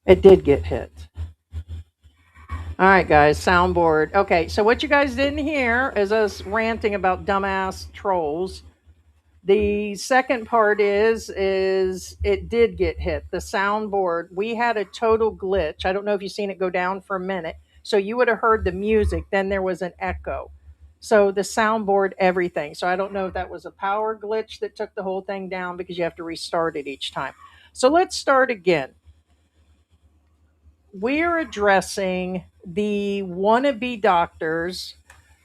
It did get hit. All right, guys, soundboard. Okay, so what you guys didn't hear is us ranting about dumbass trolls. The second part is it did get hit. The soundboard, we had a total glitch. I don't know if you've seen it go down for a minute. So you would have heard the music, then there was an echo. So the soundboard, everything. So I don't know if that was a power glitch that took the whole thing down because you have to restart it each time. So let's start again. We're addressing the wannabe doctors,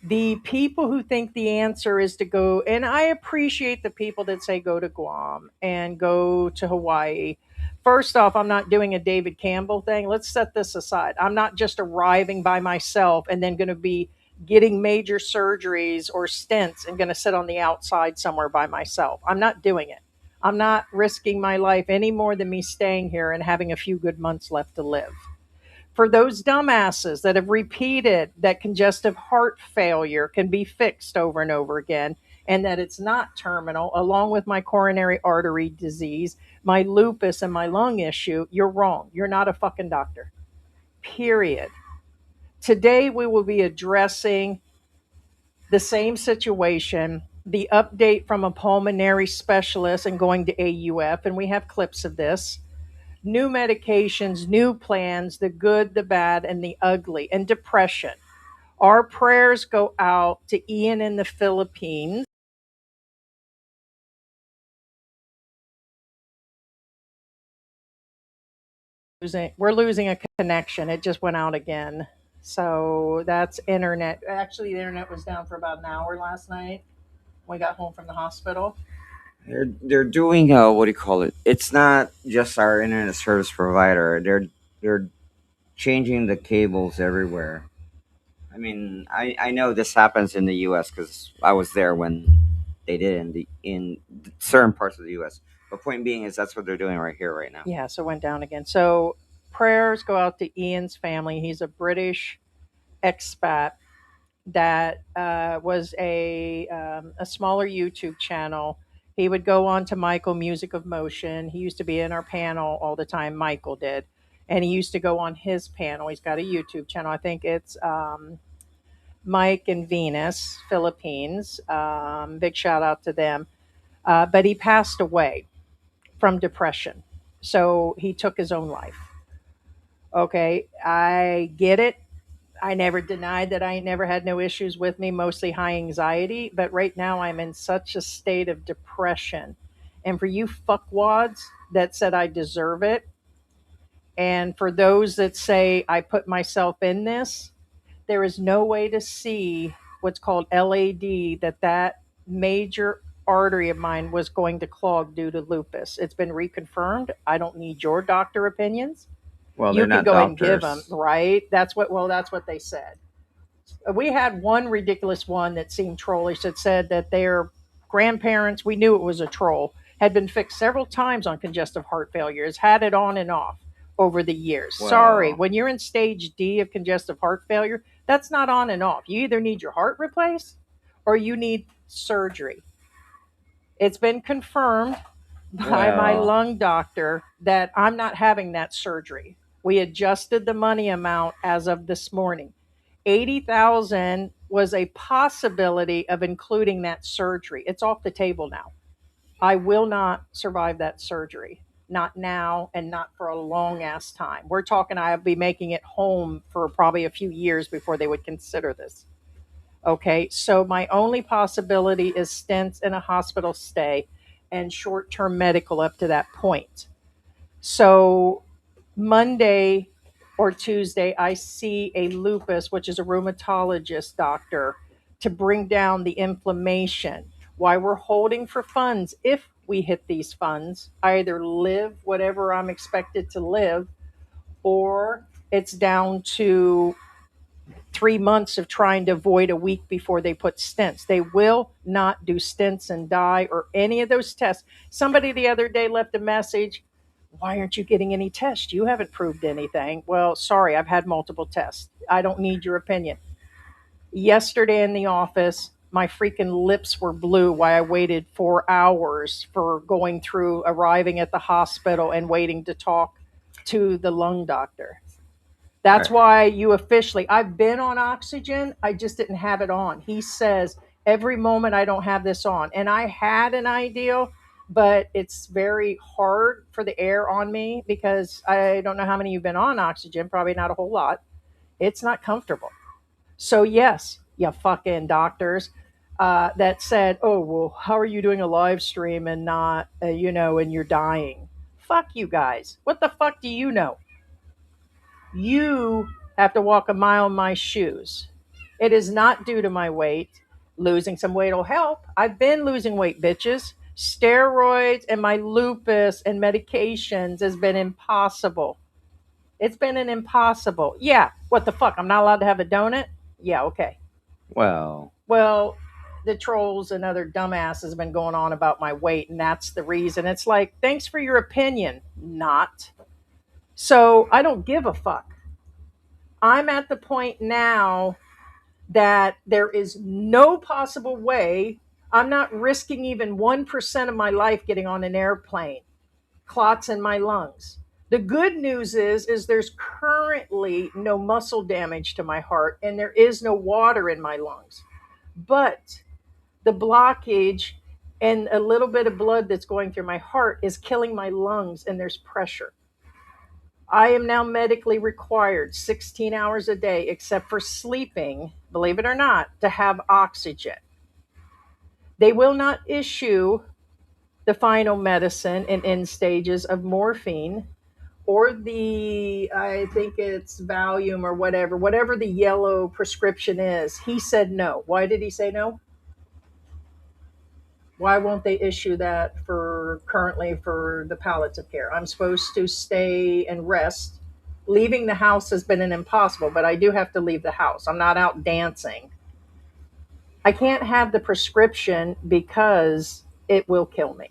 the people who think the answer is to go. And I appreciate the people that say go to Guam and go to Hawaii. First off, I'm not doing a David Campbell thing. Let's set this aside. I'm not just arriving by myself and then going to be getting major surgeries or stents and going to sit on the outside somewhere by myself. I'm not doing it. I'm not risking my life any more than me staying here and having a few good months left to live. For those dumbasses that have repeated that congestive heart failure can be fixed over and over again and that it's not terminal, along with my coronary artery disease, my lupus, and my lung issue, you're wrong. You're not a fucking doctor. Period. Today, we will be addressing the same situation, the update from a pulmonary specialist and going to AUF, and we have clips of this, new medications, new plans, the good, the bad, and the ugly, and depression. Our prayers go out to Ian in the Philippines. We're losing a connection. It just went out again. So that's internet. Actually, the internet was down for about an hour last night when we got home from the hospital. They're doing what do you call it? It's not just our internet service provider. They're changing the cables everywhere. I mean, I know this happens in the U.S. because I was there when they did in certain parts of the U.S. But point being is that's what they're doing right here, right now. Yeah, so it went down again. So prayers go out to Ian's family. He's a British expat that was a smaller YouTube channel. He would go on to Michael Music of Motion. He used to be in our panel all the time. Michael did, and he used to go on his panel. He's got a YouTube channel. I think it's Mike and Venus Philippines. Big shout out to them. But he passed away from depression, so he took his own life. Okay, I get it. I never denied that I never had no issues with me, mostly high anxiety. But right now, I'm in such a state of depression. And for you fuckwads that said I deserve it, and for those that say I put myself in this, there is no way to see what's called LAD, that major artery of mine was going to clog due to lupus. It's been reconfirmed. I don't need your doctor opinions. Well, You they're can not go ahead and give them, doctors. right? That's what they said. We had one ridiculous one that seemed trollish that said that their grandparents, we knew it was a troll, had been fixed several times on congestive heart failure, has had it on and off over the years. Sorry, Well, when you're in stage D of congestive heart failure, that's not on and off. You either need your heart replaced or you need surgery. It's been confirmed by my well, lung doctor that I'm not having that surgery. We adjusted the money amount as of this morning. 80,000 was a possibility of including that surgery. It's off the table now. I will not survive that surgery. Not now and not for a long ass time. We're talking I'll be making it home for probably a few years before they would consider this. Okay, so my only possibility is stents and a hospital stay and short term medical up to that point. So Monday or Tuesday, I see a lupus, which is a rheumatologist doctor, to bring down the inflammation. Why we're holding for funds. If we hit these funds, I either live whatever I'm expected to live, or it's down to 3 months of trying to avoid a week before they put stents. They will not do stents and die or any of those tests. Somebody the other day left a message, why aren't you getting any tests? You haven't proved anything. Well, sorry, I've had multiple tests. I don't need your opinion. Yesterday in the office, my freaking lips were blue while I waited 4 hours for going through arriving at the hospital and waiting to talk. to the lung doctor. All That's right. why you officially, I've been on oxygen, I just didn't have it on. He says every moment I don't have this on. And I had an ideal, but it's very hard for the air on me because I don't know how many you've been on oxygen, probably not a whole lot. It's not comfortable. So, yes, you fucking doctors that said, oh, well, how are you doing a live stream and not, and you're dying? Fuck you guys. What the fuck do you know? You have to walk a mile in my shoes. It is not due to my weight. Losing some weight will help. I've been losing weight, bitches. Steroids and my lupus and medications has been impossible. It's been an impossible. Yeah, what the fuck? I'm not allowed to have a donut? Yeah, okay. Well, Well, the trolls and other dumbasses have been going on about my weight, and that's the reason. It's like, thanks for your opinion. Not. So I don't give a fuck. I'm at the point now that there is no possible way I'm not risking even 1% of my life getting on an airplane, clots in my lungs. The good news is there's currently no muscle damage to my heart and there is no water in my lungs. But the blockage and a little bit of blood that's going through my heart is killing my lungs and there's pressure. I am now medically required 16 hours a day, except for sleeping, believe it or not, to have oxygen. They will not issue the final medicine in end stages of morphine or the, I think it's Valium or whatever the yellow prescription is. He said no. Why did he say no? Why won't they issue that for currently for the palliative care? I'm supposed to stay and rest. Leaving the house has been an impossible, but I do have to leave the house. I'm not out dancing. I can't have the prescription because it will kill me.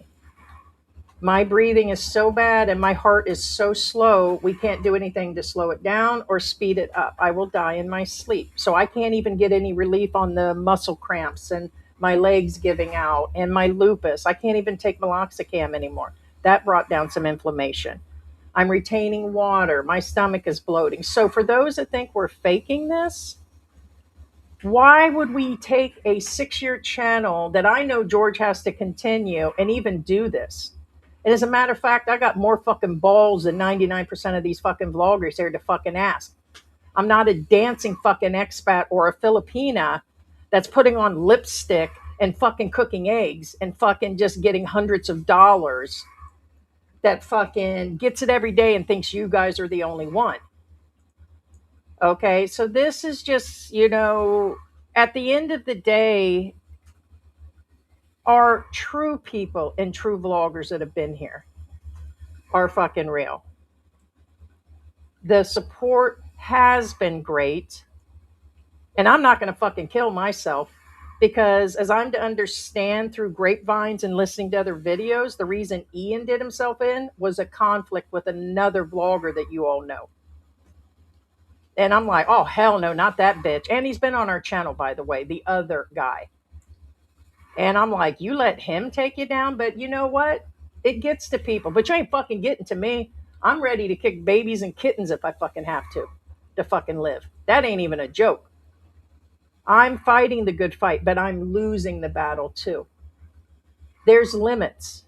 My breathing is so bad and my heart is so slow, we can't do anything to slow it down or speed it up. I will die in my sleep. So I can't even get any relief on the muscle cramps and my legs giving out and my lupus. I can't even take meloxicam anymore. That brought down some inflammation. I'm retaining water. My stomach is bloating. So for those that think we're faking this, why would we take a 6-year channel that I know George has to continue and even do this? And as a matter of fact, I got more fucking balls than 99% of these fucking vloggers here to fucking ask. I'm not a dancing fucking expat or a Filipina that's putting on lipstick and fucking cooking eggs and fucking just getting hundreds of dollars that fucking gets it every day and thinks you guys are the only one. Okay, so this is just, at the end of the day, are true people and true vloggers that have been here are fucking real. The support has been great. And I'm not going to fucking kill myself because, as I'm to understand through grapevines and listening to other videos, the reason Ian did himself in was a conflict with another vlogger that you all know. And I'm like, oh, hell no, not that bitch. And he's been on our channel, by the way, the other guy. And I'm like, you let him take you down? But you know what? It gets to people. But you ain't fucking getting to me. I'm ready to kick babies and kittens if I fucking have to fucking live. That ain't even a joke. I'm fighting the good fight, but I'm losing the battle too. There's limits.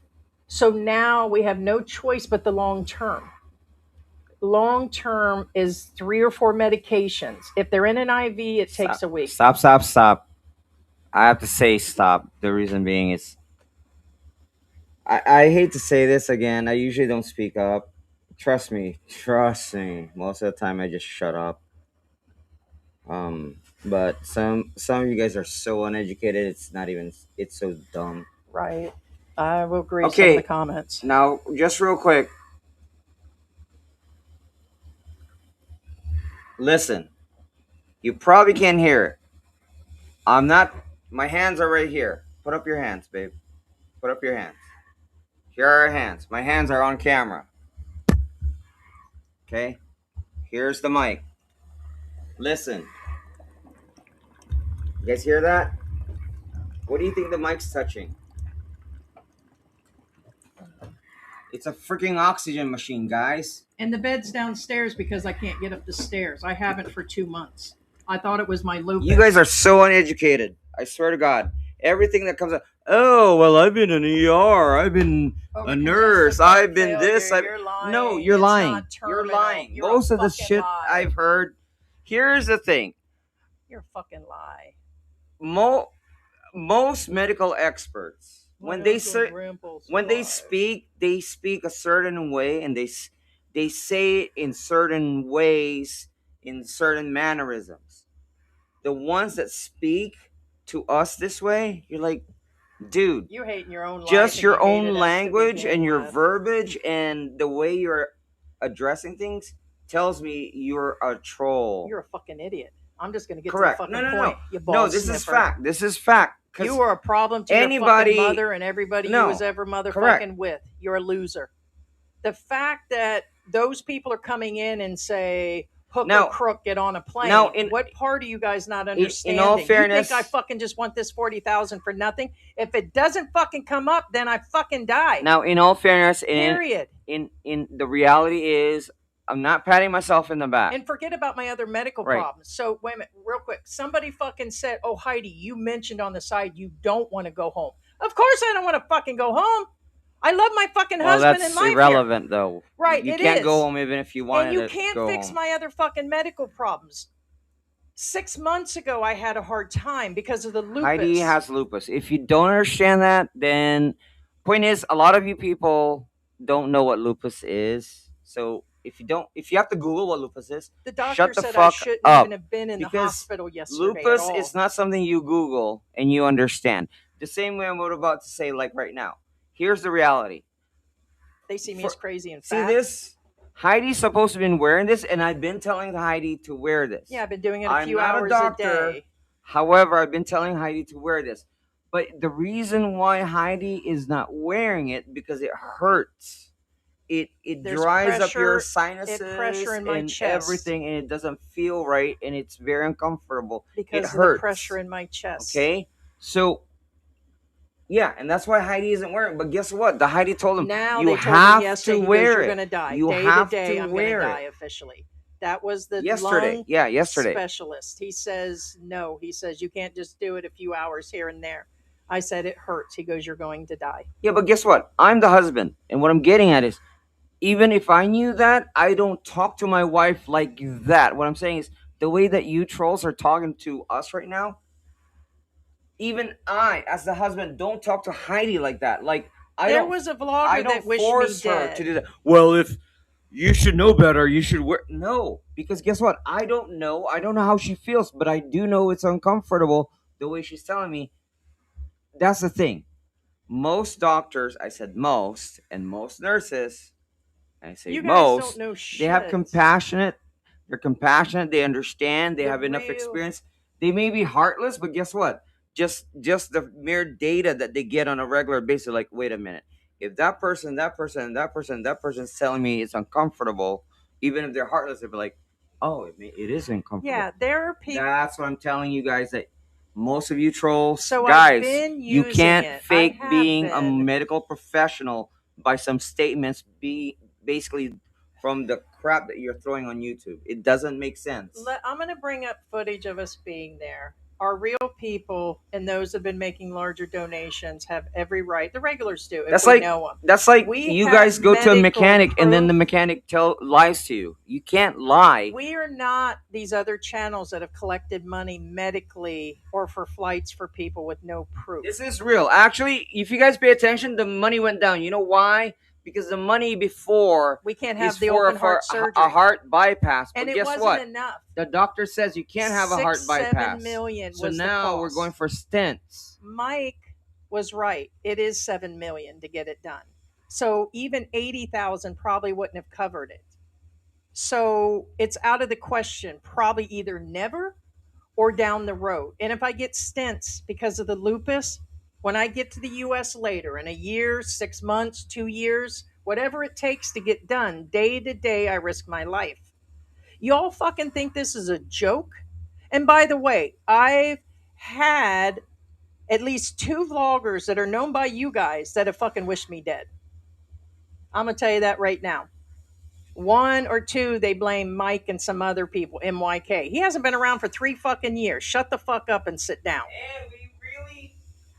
So now we have no choice but the long term. Long term is 3 or 4 medications. If they're in an IV, it takes stop, a week. stop, stop, stop. I have to say stop. The reason being is I hate to say this again. I usually don't speak up. Trust me, trust me. Most of the time, I just shut up. But some of you guys are so uneducated. It's not even. It's so dumb. Right. I will agree some of the Okay, comments. now just real quick. Listen, you probably can't hear it. I'm not. My hands are right here. Put up your hands, babe. Put up your hands. Here are our hands. My hands are on camera. Okay. Here's the mic. Listen. You guys hear that? What do you think the mic's touching? It's a freaking oxygen machine, guys. And the bed's downstairs because I can't get up the stairs. I haven't for 2 months. I thought it was my lupus. You guys are so uneducated. I swear to God. Everything that comes up. Oh well, I've been an ER. I've been a nurse. I've been this. You're lying. No, you're It's lying. not You're terminal. lying. You're Most a of the fucking shit lie. I've heard. Here's the thing. You're a fucking lie. Most medical experts, when they speak a certain way, and they say it in certain ways, in certain mannerisms. The ones that speak to us this way, you're like, dude, You hate in your own life. just your and you own hated us to language begin and your with. verbiage and the way you're addressing things tells me you're a troll. You're a fucking idiot. I'm just gonna get Correct. to the No, fucking no, point. no. You No, balls this is sniffer. fact. This is fact. 'Cause You are a problem to anybody- your fucking mother and everybody No. you was ever motherfucking Correct. with. You're a loser. The fact that those people are coming in and say, hook Now- or crook, get on a plane. now in- what part are you guys not understanding? all fairness- you think I fucking just want this 40,000 for nothing? If it doesn't fucking come up, then I fucking die. Now, in all fairness, Period. in the reality is, I'm not patting myself in the back. And forget about my other medical Right. problems. So wait a minute, real quick. Somebody fucking said, "Oh, Heidi, you mentioned on the side you don't want to go home." Of course, I don't want to fucking go home. I love my fucking Well, husband that's and life here. irrelevant, though. Right, You it can't is. go home even if you wanted And you to can't go fix home. my other fucking medical problems. 6 months ago, I had a hard time because of the lupus. Heidi has lupus. If you don't understand that, then point is, a lot of you people don't know what lupus is. So if you have to Google what lupus is, the doctor shut the said fuck I shouldn't up, even have been in the because hospital yesterday. lupus at all. is not something you Google and you understand. The same way I'm about to say, like right now. Here's the reality. They see me For- as crazy and See fat. this? Heidi's supposed to have been wearing this, and I've been telling Heidi to wear this. Yeah, I've been doing it a I'm few not a hours doctor. a day. However, I've been telling Heidi to wear this. But the reason why Heidi is not wearing it, because it hurts. It There's dries up your pressure- sinuses pressure in my and chest. everything, and it doesn't feel right, and it's very uncomfortable. Because it of hurts. the pressure in my chest. Okay? So, yeah, and that's why Heidi isn't wearing it. But guess what? The Heidi told him, Now you they told have me yesterday, to he wear goes, it. you're gonna die. You day have to day, to I'm wear gonna it. die officially. That was the Yesterday. lung Yeah, yesterday. specialist. He says no. He says you can't just do it a few hours here and there. I said it hurts. He goes, you're going to die. Yeah, but guess what? I'm the husband. And what I'm getting at is, even if I knew that, I don't talk to my wife like that. What I'm saying is, the way that you trolls are talking to us right now, even I, as the husband, don't talk to Heidi like that. Like, There was a vlogger I that don't wished me force her dead. to do that. Well, if you should know better, you should wear. No, because guess what? I don't know. I don't know how she feels, but I do know it's uncomfortable the way she's telling me. That's the thing. Most doctors, I said most, and most nurses, I say You guys most, don't know shit. they have compassionate. They're compassionate. They understand. They The have enough real- experience. They may be heartless, but guess what? Just the mere data that they get on a regular basis, like, wait a minute. If that person is telling me it's uncomfortable, even if they're heartless, they'll be like, oh, it is uncomfortable. Yeah, there are people. That's what I'm telling you guys, that most of you trolls, So guys, I've been you using can't it. fake I have being a been. medical professional by some statements basically from the crap that you're throwing on YouTube. It doesn't make sense. I'm going to bring up footage of us being there. Our real people and those that have been making larger donations have every right. The regulars do, if That's we like know them. that's like We you have guys go to a medical mechanic and then proof. the mechanic lies to you. You can't lie. We are not these other channels that have collected money medically or for flights for people with no proof. This is real. Actually, if you guys pay attention, the money went down. You know why? Because the money before We can't is have the for open heart surgery. a heart bypass. But and it guess wasn't what? enough. The doctor says you can't have a heart 7 bypass. million So was the now we're cost. going for stents. Mike was right. It is 7 million to get it done. So even 80,000 probably wouldn't have covered it. So it's out of the question. Probably either never or down the road. And if I get stents because of the lupus, when I get to the US later, in a year, 6 months, 2 years, whatever it takes to get done, day to day, I risk my life. Y'all fucking think this is a joke? And by the way, I've had at least 2 vloggers that are known by you guys that have fucking wished me dead. I'm going to tell you that right now. One or two, they blame Mike and some other people, MYK. He hasn't been around for 3 fucking years. Shut the fuck up and sit down. And we really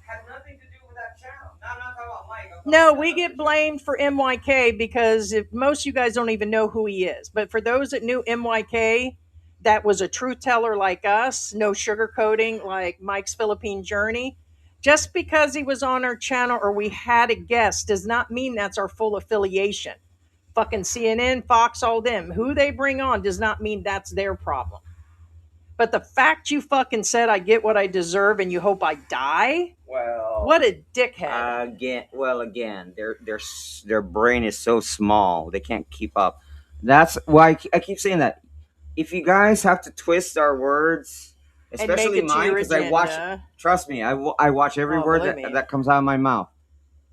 had nothing to do with that channel. No, I'm not talking about Mike. I'm talking No, about we that other get channel. blamed for MYK because if most of you guys don't even know who he is. But for those that knew MYK, that was a truth teller like us, no sugarcoating like Mike's Philippine journey. Just because he was on our channel or we had a guest does not mean that's our full affiliation. Fucking CNN, Fox, all them. Who they bring on does not mean that's their problem. But the fact you fucking said I get what I deserve and you hope I die? Well, What a dickhead. again, their brain is so small they can't keep up. That's why I keep saying that. If you guys have to twist our words, And make especially it to mine, your because I watch. agenda. Trust me, I watch every Oh, word believe me. that comes out of my mouth.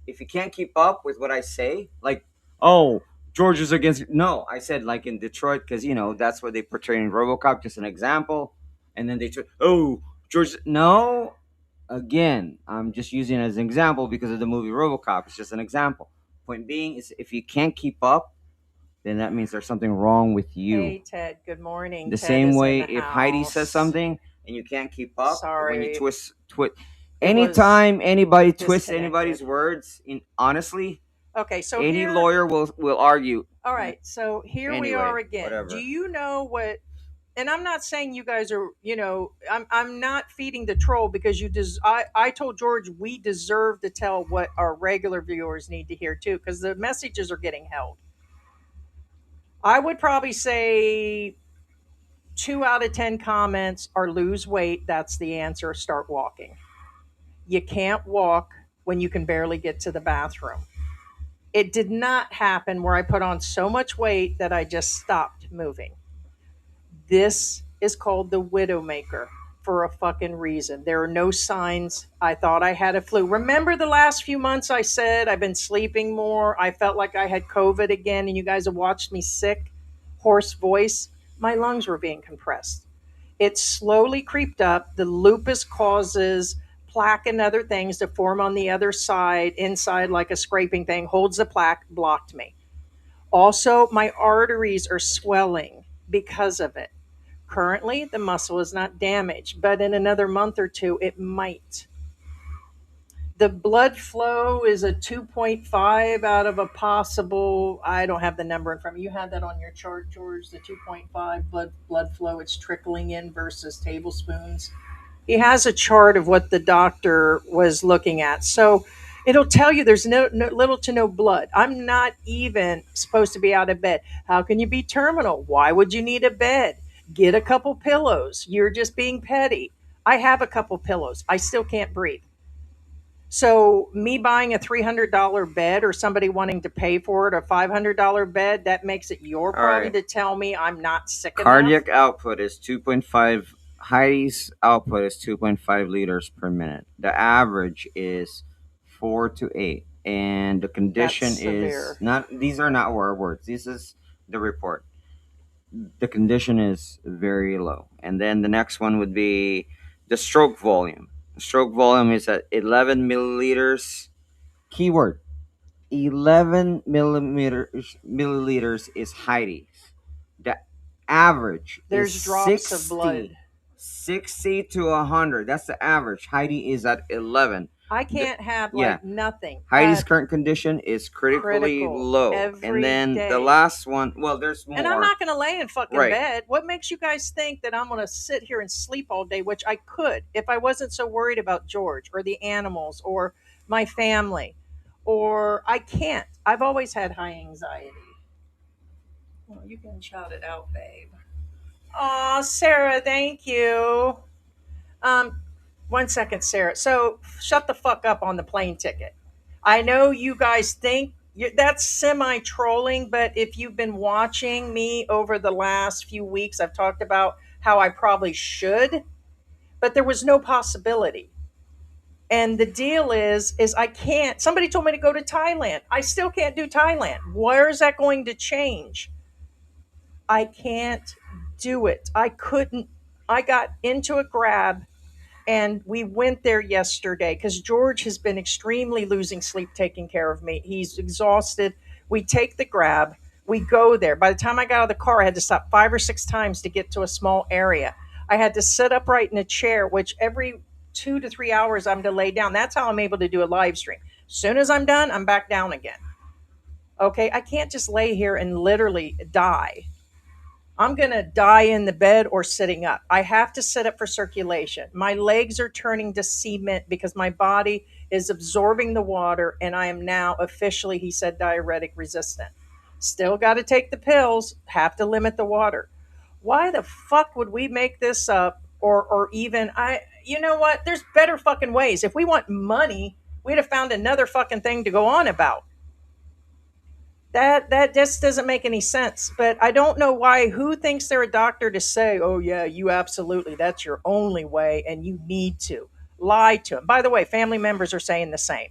If you can't keep up with what I say, like, oh, George is against. No, I said like in Detroit because that's what they portray in RoboCop. Just an example, and then oh, George. No, again, I'm just using it as an example because of the movie RoboCop. It's just an example. Point being is if you can't keep up, then that means there's something wrong with you. Hey, Ted. Good morning. The Ted same is in way, the if Heidi says house. something and you can't keep up, when you Sorry, twist, it was anytime anybody twists anybody's disconnected. words, honestly, Okay, so any here, lawyer will argue. all right, so here we are Anyway, again. Do whatever. you know what? And I'm not saying you guys are, I'm not feeding the troll because I told George we deserve to tell what our regular viewers need to hear too because the messages are getting held. I would probably say 2 out of 10 comments are lose weight. That's the answer. Start walking. You can't walk when you can barely get to the bathroom. It did not happen where I put on so much weight that I just stopped moving. This is called the Widowmaker for a fucking reason. There are no signs. I thought I had a flu. Remember the last few months I said I've been sleeping more. I felt like I had COVID again, and you guys have watched me sick, hoarse voice. My lungs were being compressed. It slowly creeped up. The lupus causes plaque and other things to form on the other side, inside like a scraping thing, holds the plaque, blocked me. Also, my arteries are swelling because of it. Currently, the muscle is not damaged, but in another month or two, it might. The blood flow is a 2.5 out of a possible, I don't have the number in front of me. You had that on your chart, George, the 2.5 blood flow. It's trickling in versus tablespoons. He has a chart of what the doctor was looking at. So it'll tell you there's no little to no blood. I'm not even supposed to be out of bed. How can you be terminal? Why would you need a bed? Get a couple pillows. You're just being petty. I have a couple pillows. I still can't breathe. So me buying a $300 bed or somebody wanting to pay for it, a $500 bed, that makes it your All problem right. to tell me I'm not sick enough. Cardiac output is 2.5. Heidi's output is 2.5 liters per minute. The average is 4 to 8, and the That's condition is severe. not. These are not our words. This is the report. The condition is very low. And then the next one would be the stroke volume. The stroke volume is at 11 milliliters. Keyword 11 milliliters is Heidi's. The average is There's drops of blood. 60 to 100. That's the average. Heidi is at 11. I The, can't have yeah, like nothing Heidi's at current condition is critically critical low. And every then the day. last one, well, there's And I'm more. not going to lay in fucking Right. bed. What makes you guys think that I'm going to sit here and sleep all day, which I could if I wasn't so worried about George or the animals or my family? Or I can't. I've always had high anxiety. Well, you can shout it out, babe. Aw, Sarah, thank you. Um, 1 second, Sarah. So shut the fuck up on the plane ticket. I know you guys think that's semi trolling, but if you've been watching me over the last few weeks, I've talked about how I probably should, but there was no possibility. And the deal is I can't. Somebody told me to go to Thailand. I still can't do Thailand. Where is that going to change? I can't do it. I couldn't. I got into a grab and we went there yesterday because George has been extremely losing sleep taking care of me. He's exhausted. We take the grab, we go there. By the time I got out of the car, I had to stop 5 or 6 times to get to a small area. I had to sit upright in a chair, which every 2 to 3 hours I'm to lay down. That's how I'm able to do a live stream. As soon as I'm done, I'm back down again. Okay, I can't just lay here and literally die. I'm going to die in the bed or sitting up. I have to sit up for circulation. My legs are turning to cement because my body is absorbing the water, and I am now officially, he said, diuretic resistant. Still got to take the pills, have to limit the water. Why the fuck would we make this up? Or even, you know what? There's better fucking ways. If we want money, we'd have found another fucking thing to go on about. That just doesn't make any sense. But I don't know why. Who thinks they're a doctor to say, "Oh yeah, you absolutely, that's your only way, and you need to lie to them." By the way, family members are saying the same.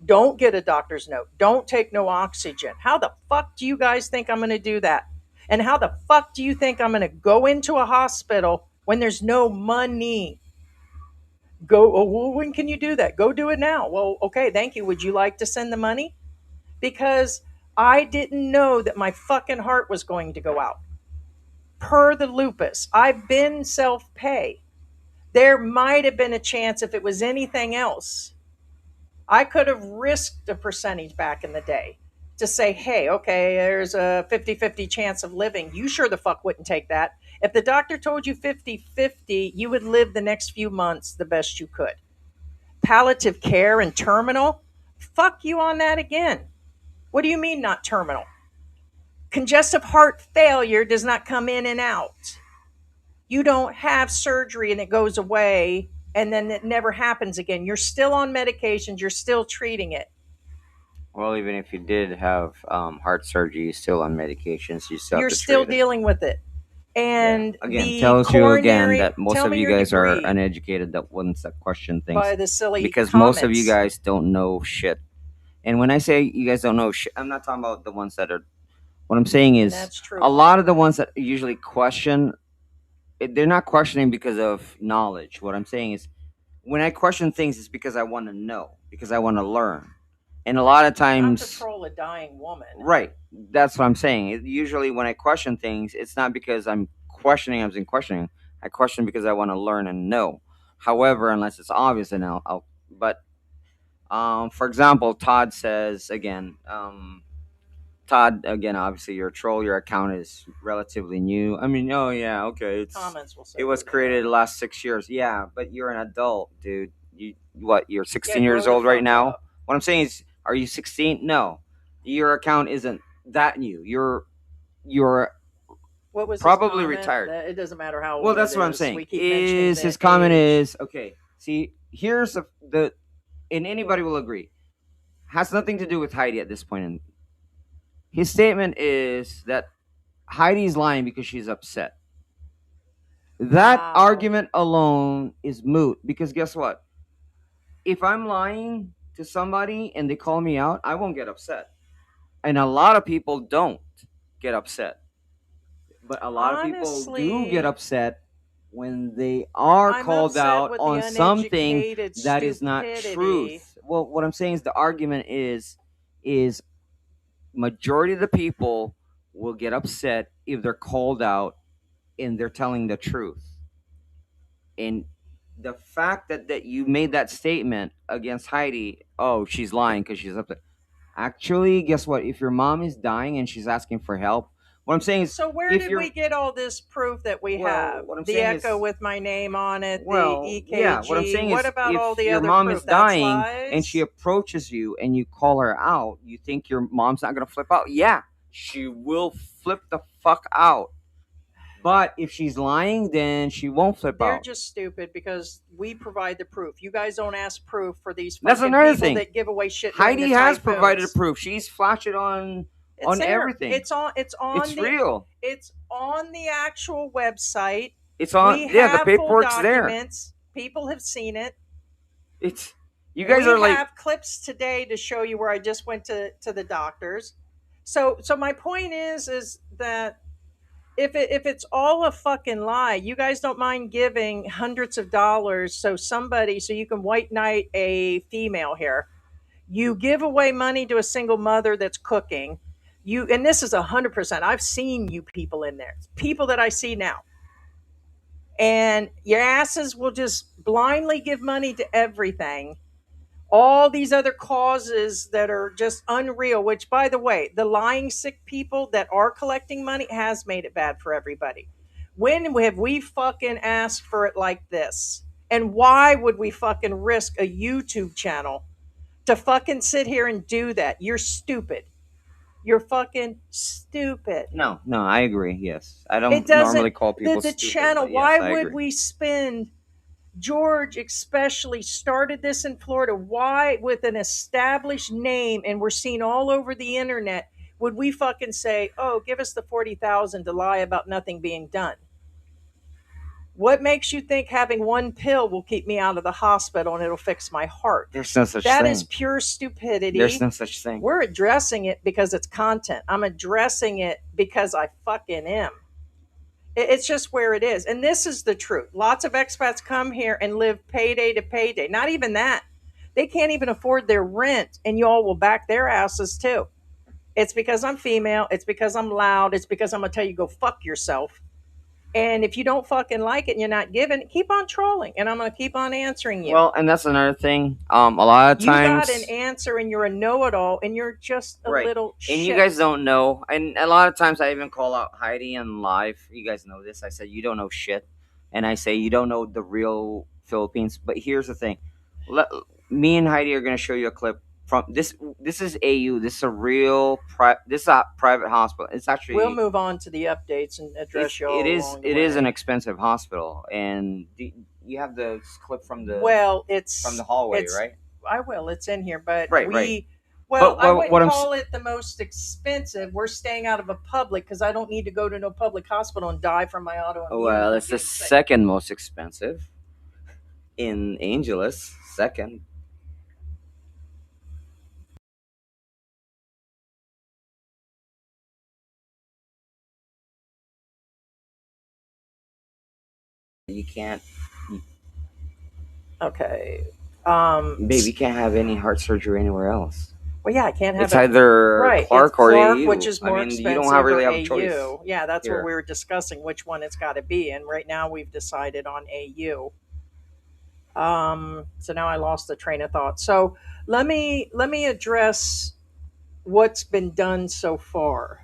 Don't get a doctor's note. Don't take no oxygen. How the fuck do you guys think I'm going to do that? And how the fuck do you think I'm going to go into a hospital when there's no money? Go. Oh, well, when can you do that? Go do it now. Well, okay, thank you. Would you like to send the money? Because I didn't know that my fucking heart was going to go out. Per the lupus, I've been self pay. There might have been a chance if it was anything else. I could have risked a percentage back in the day to say, hey, okay, there's a 50-50 chance of living. You sure the fuck wouldn't take that. If the doctor told you 50-50, you would live the next few months the best you could. Palliative care and terminal, fuck you on that again. What do you mean not terminal? Congestive heart failure does not come in and out. You don't have surgery and it goes away and then it never happens again. You're still on medications, you're still treating it. Well, even if you did have heart surgery, you're still on medications. You still have You're to still treat it. dealing with it. Yeah. And Again, the tells you again coronary, that most tell of me you your guys are degree uneducated. That ones that question things by the silly because most of you comments. guys don't know shit. And when I say you guys don't know shit, I'm not talking about the ones that are. What I'm saying And is that's a true. lot of the ones that usually question, they're not questioning because of knowledge. What I'm saying is when I question things, it's because I want to know, because I want to learn. And a lot of Not to times, troll a dying woman. right, that's what I'm saying. Usually, when I question things, it's not because I'm questioning, I'm in questioning. I question because I want to learn and know. However, unless it's obvious, then but, for example, Todd says again, Todd, again, obviously you're a troll. Your account is relatively new. I mean, oh yeah, okay, Comments will say it was who they created are. the last 6 years. Yeah, but you're an adult, dude. You what? You're Yeah, 16 grow years the old right fuck now. up. What I'm saying is, are you 16? No, your account isn't that new. You're What was his probably comment? retired. That it doesn't matter how Well, old it that's what I'm is. saying. We keep mentioning Is the his comment age. is okay? See, here's the and anybody will agree has nothing to do with Heidi at this point. In his statement is that Heidi's lying because she's upset. That Wow. argument alone is moot because guess what? If I'm lying to somebody and they call me out, I won't get upset. And a lot of people don't get upset. But a lot of people do get Honestly, upset when they are I'm called upset out with the on something uneducated that is not stupidity. truth. Well, what I'm saying is the argument is majority of the people will get upset if they're called out and they're telling the truth. And the fact that you made that statement against Heidi, oh, she's lying because she's upset. Actually, guess what? If your mom is dying and she's asking for help, what I'm saying is, So where if did we you're, get all this proof that we well, have? what I'm The saying echo is, with my name on it, the well, yeah, what I'm EKG. saying What is, about all if the your other mom is proof? That's dying and she lies. approaches you and you call her out, you think your mom's not gonna flip out? Yeah, she will flip the fuck out. But if she's lying, then she won't flip They're out. just stupid because we provide the proof. You guys don't ask proof for these That's fucking another people thing. that give away shit during the Heidi has provided a typhoons. proof. She's flashed it on It's there. everything. It's on. It's It's on the. real. It's on the actual website. It's on. We Yeah, the have full paperwork's there. documents. People have seen it. It's you guys We are like, have clips today to show you where I just went to the doctors. So my point is that if it's all a fucking lie, you guys don't mind giving hundreds of dollars so you can white knight a female here. You give away money to a single mother that's cooking. You, and this is 100%. I've seen you people in there, people that I see now, and your asses will just blindly give money to everything, all these other causes that are just unreal. Which, by the way, the lying sick people that are collecting money has made it bad for everybody. When have we fucking asked for it like this? And why would we fucking risk a YouTube channel to fucking sit here and do that? You're stupid. You're fucking stupid. No, no, I agree. Yes, I It don't normally doesn't, call people the stupid, channel, but yes, why I would agree. we spend, George especially started this in Florida. Why, with an established name, and we're seen all over the internet, would we fucking say, "Oh, give us the 40,000 to lie about nothing being done"? What makes you think having one pill will keep me out of the hospital and it'll fix my heart? There's no such That is thing. pure There's stupidity. no such thing. We're addressing it because it's content. I'm addressing it because I fucking am. It's just where it is. And this is the truth. Lots of expats come here and live payday to payday. Not even that. They can't even afford their rent, and y'all will back their asses too. It's because I'm female. It's because I'm loud. It's because I'm going to tell you, go fuck yourself. And if you don't fucking like it and you're not giving, keep on trolling. And I'm going to keep on answering you. Well, and that's another thing. A lot of You got times, an answer and you're a know it all and you're just a right? little And shit. you guys don't know. And a lot of times, I even call out Heidi on live. You guys know this. I said you don't know shit, and I say you don't know the real Philippines. But here's the thing. Let, Me and Heidi are going to show you a clip from this. This is AU. This is a real this is a private hospital. It's actually We'll move on to the updates and address you all along the it way. is an expensive hospital, and you have the clip from the It's from the hallway, right? I will. It's in here, but Right, we. right. Well, I What wouldn't I'm call it the most expensive. We're staying out of a public because I don't need to go to no public hospital and die from my autoimmune. well, it's the second most expensive in Angeles. Second. You can't, Okay. babe. You can't have any heart surgery anywhere else. Well, yeah, I can't have It's it. either Right, Clark it's or Clark, AU. which is more I mean, expensive. you don't have, really or have a choice. AU. Yeah, that's here. what we were discussing. Which one it's got to be, and right now we've decided on AU. So now I lost the train of thought. So let me address what's been done so far.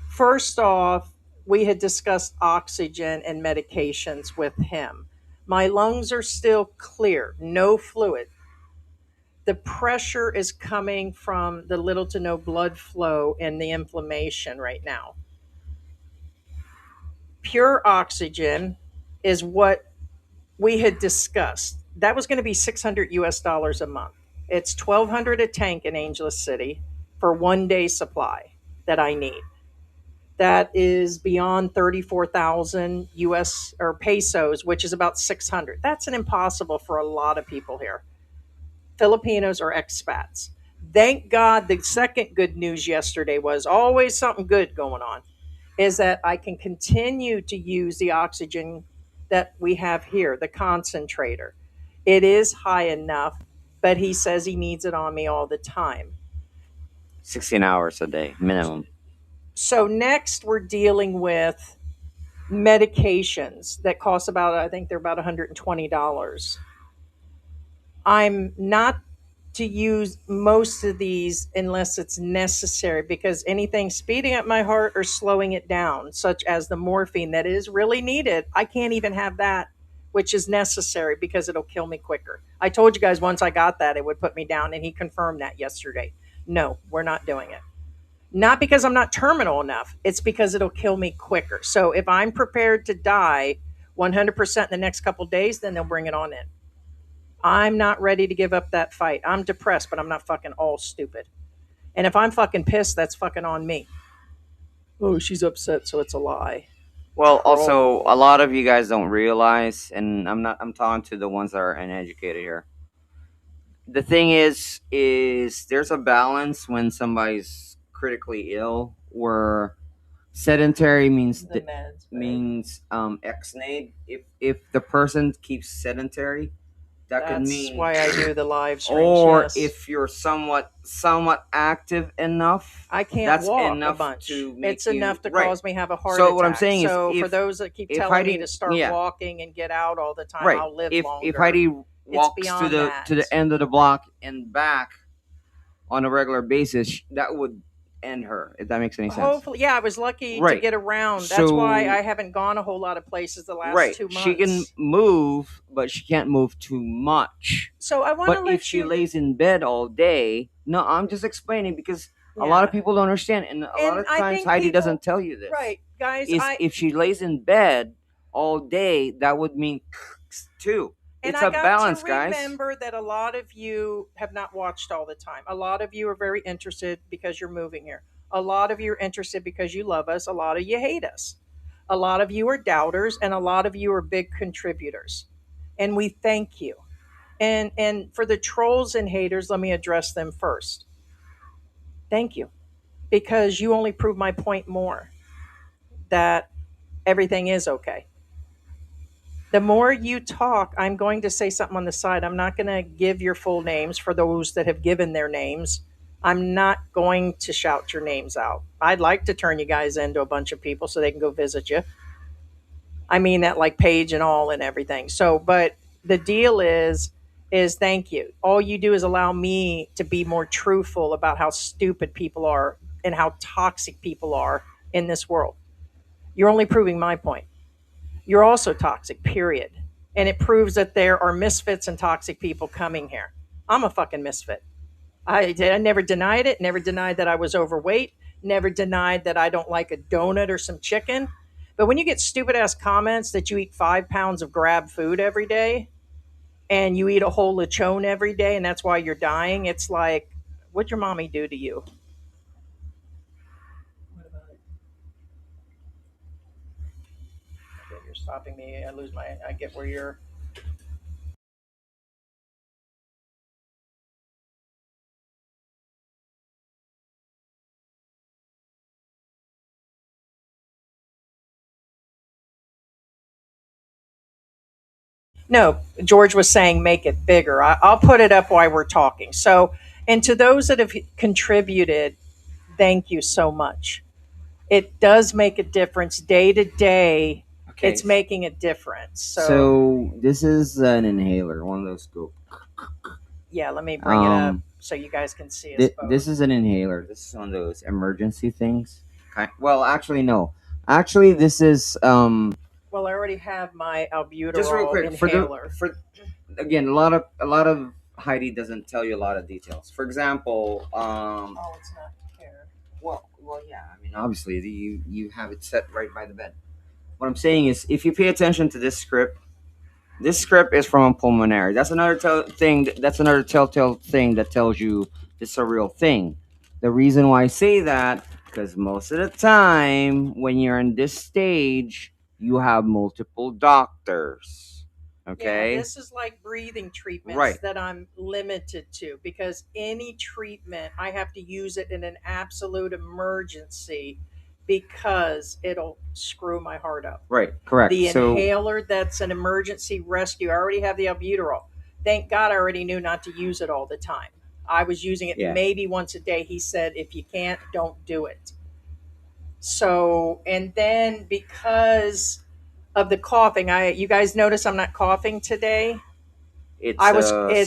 First off, we had discussed oxygen and medications with him. My lungs are still clear, no fluid. The pressure is coming from the little to no blood flow and the inflammation right now. Pure oxygen is what we had discussed. That was going to be 600 US dollars a month. It's 1200 a tank in Angeles City for 1 day supply that I need. That is beyond 34,000 US or pesos, which is about 600. That's an impossible for a lot of people here. Filipinos or expats. Thank God the second good news yesterday was always something good going on, is that I can continue to use the oxygen that we have here, the concentrator. It is high enough, but he says he needs it on me all the time. 16 hours a day minimum. So next we're dealing with medications that cost about, I think they're about $120. I'm not to use most of these unless it's necessary, because anything speeding up my heart or slowing it down, such as the morphine that is really needed, I can't even have that, which is necessary because it'll kill me quicker. I told you guys once I got that, it would put me down, and he confirmed that yesterday. No, we're not doing it. Not because I'm not terminal enough, it's because it'll kill me quicker. So if I'm prepared to die 100% in the next couple of days, then they'll bring it on in. I'm not ready to give up that fight. I'm depressed, but I'm not fucking all stupid. And if I'm fucking pissed, that's fucking on me. Oh, she's upset, so it's a lie. Well, also, a lot of you guys don't realize, and I'm talking to the ones that are uneducated here. The thing is there's a balance when somebody's critically ill, where sedentary means The meds, right? means X-nade. If the person keeps sedentary, That could That's mean, why I do the live streams. or Yes. if you're somewhat active enough, I can't that's walk a enough bunch. to make It's you enough to right. cause me have a heart So what I'm attack. saying is, So for those that keep if telling me to Heidi, start yeah, walking and get out all the time, right. I'll live If longer. Heidi It's walks to beyond the that. end of the block and back on a regular basis, that would end her. If that makes any sense. Hopefully, yeah, I was lucky to Right. get around. That's why I So haven't gone a whole lot of places the last right, 2 months. she can move, but she can't move too much. So I want But to if let she you. lays in bed all day, no, I'm just explaining because a lot of Yeah. people don't understand, and a lot And of I times think Heidi people, doesn't tell you this. right, guys, Is if she lays in bed all day, that would mean too. and It's I a got balance, to guys. remember that a lot of you have not watched all the time. A lot of you are very interested because you're moving here. A lot of you are interested because you love us. A lot of you hate us. A lot of you are doubters, and a lot of you are big contributors. And we thank you. And for the trolls and haters, let me address them first. Thank you, because you only prove my point more that everything is okay. The more you talk, I'm going to say something on the side. I'm not going to give your full names for those that have given their names. I'm not going to shout your names out. I'd like to turn you guys into a bunch of people so they can go visit you. I mean that like page and all and everything. So, but the deal is thank you. All you do is allow me to be more truthful about how stupid people are and how toxic people are in this world. You're only proving my point. You're also toxic, period. And it proves that there are misfits and toxic people coming here. I'm a fucking misfit. I never denied it, never denied that I was overweight, never denied that I don't like a donut or some chicken. But when you get stupid ass comments that you eat 5 pounds of grab food every day and you eat a whole lechon every day and that's why you're dying, it's like, what'd your mommy do to you? What about it? Okay, you're stopping me. I get where you're. No, George was saying make it bigger. I'll put it up while we're talking. So, and to those that have contributed, thank you so much. It does make a difference day to day. Okay. It's making a difference. So this is an inhaler, one of those go. Yeah, let me bring it up so you guys can see us both. This is an inhaler. This is one of those emergency things. Well, actually, no. Actually, this is Well, I already have my albuterol just real quick inhaler. for again a lot of Heidi doesn't tell you a lot of details. For example, Oh, it's not here. well, yeah. I mean, obviously, you have it set right by the bed. What I'm saying is, if you pay attention to this script is from a pulmonary. That's another thing. That's another telltale thing that tells you it's a real thing. The reason why I say that because most of the time when you're in this stage, you have multiple doctors. Okay. Yeah, this is like breathing treatments Right. that I'm limited to because any treatment I have to use it in an absolute emergency because it'll screw my heart up. Right. Correct. The So inhaler, that's an emergency rescue. I already have the albuterol. Thank God I already knew not to use it all the time. I was using it yeah. maybe once a day. He said, if you can't, don't do it. So, and then because of the coughing, you guys notice I'm not coughing today. It's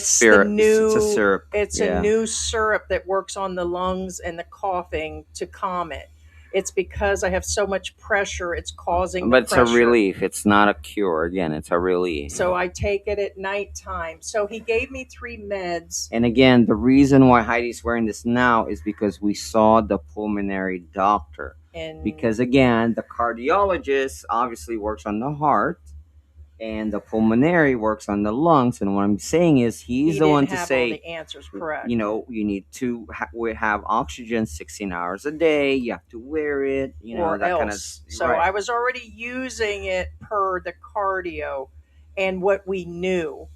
syrup. the new It's a syrup. it's Yeah. a new syrup that works on the lungs and the coughing to calm it. It's because I have so much pressure, it's causing But the it's a pressure. relief. It's not a cure. Again, it's a relief. So I take it at nighttime. So he gave me 3 meds. And again, the reason why Heidi's wearing this now is because we saw the pulmonary doctor. And Because again, the cardiologist obviously works on the heart, and the pulmonary works on the lungs. And what I'm saying is, he's he the didn't one to have all say, the answers correct. you know, you need to we have oxygen 16 hours a day. You have to wear it. You know, or that else. kind of. So right. I was already using it per the cardio and what we knew.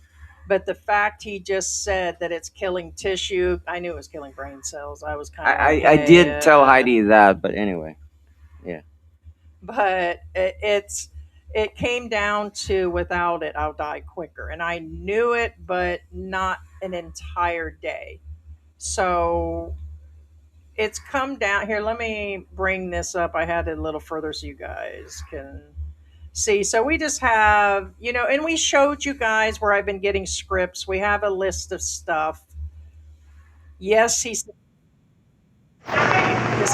But the fact he just said that it's killing tissue, I knew it was killing brain cells. I was kind of I did tell Heidi that, but anyway, yeah. But it's It came down to without it, I'll die quicker. And I knew it, but not an entire day. So it's come down here. Let me bring this up. I had it a little further so you guys can see. So we just have, and we showed you guys where I've been getting scripts. We have a list of stuff. Yes, this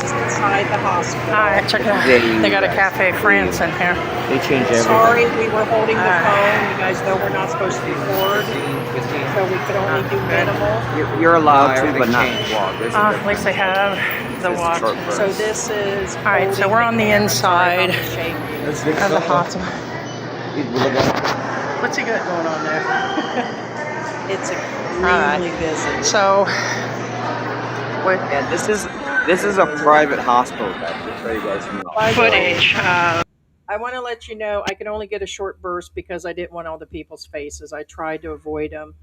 is inside the hospital. All right, check it out. They got a Cafe France in here. They change everything. Sorry, we were holding the phone. You guys know we're not supposed to record, so we could only do minimal. You're allowed to, but not walk. At least they have the watch. So this is. All right, so we're on the inside of the hospital. What's he got going on there? It's extremely busy. So, yeah, this is a private hospital, guys. Just so you guys know. Footage. I want to let you know I can only get a short burst because I didn't want all the people's faces. I tried to avoid them.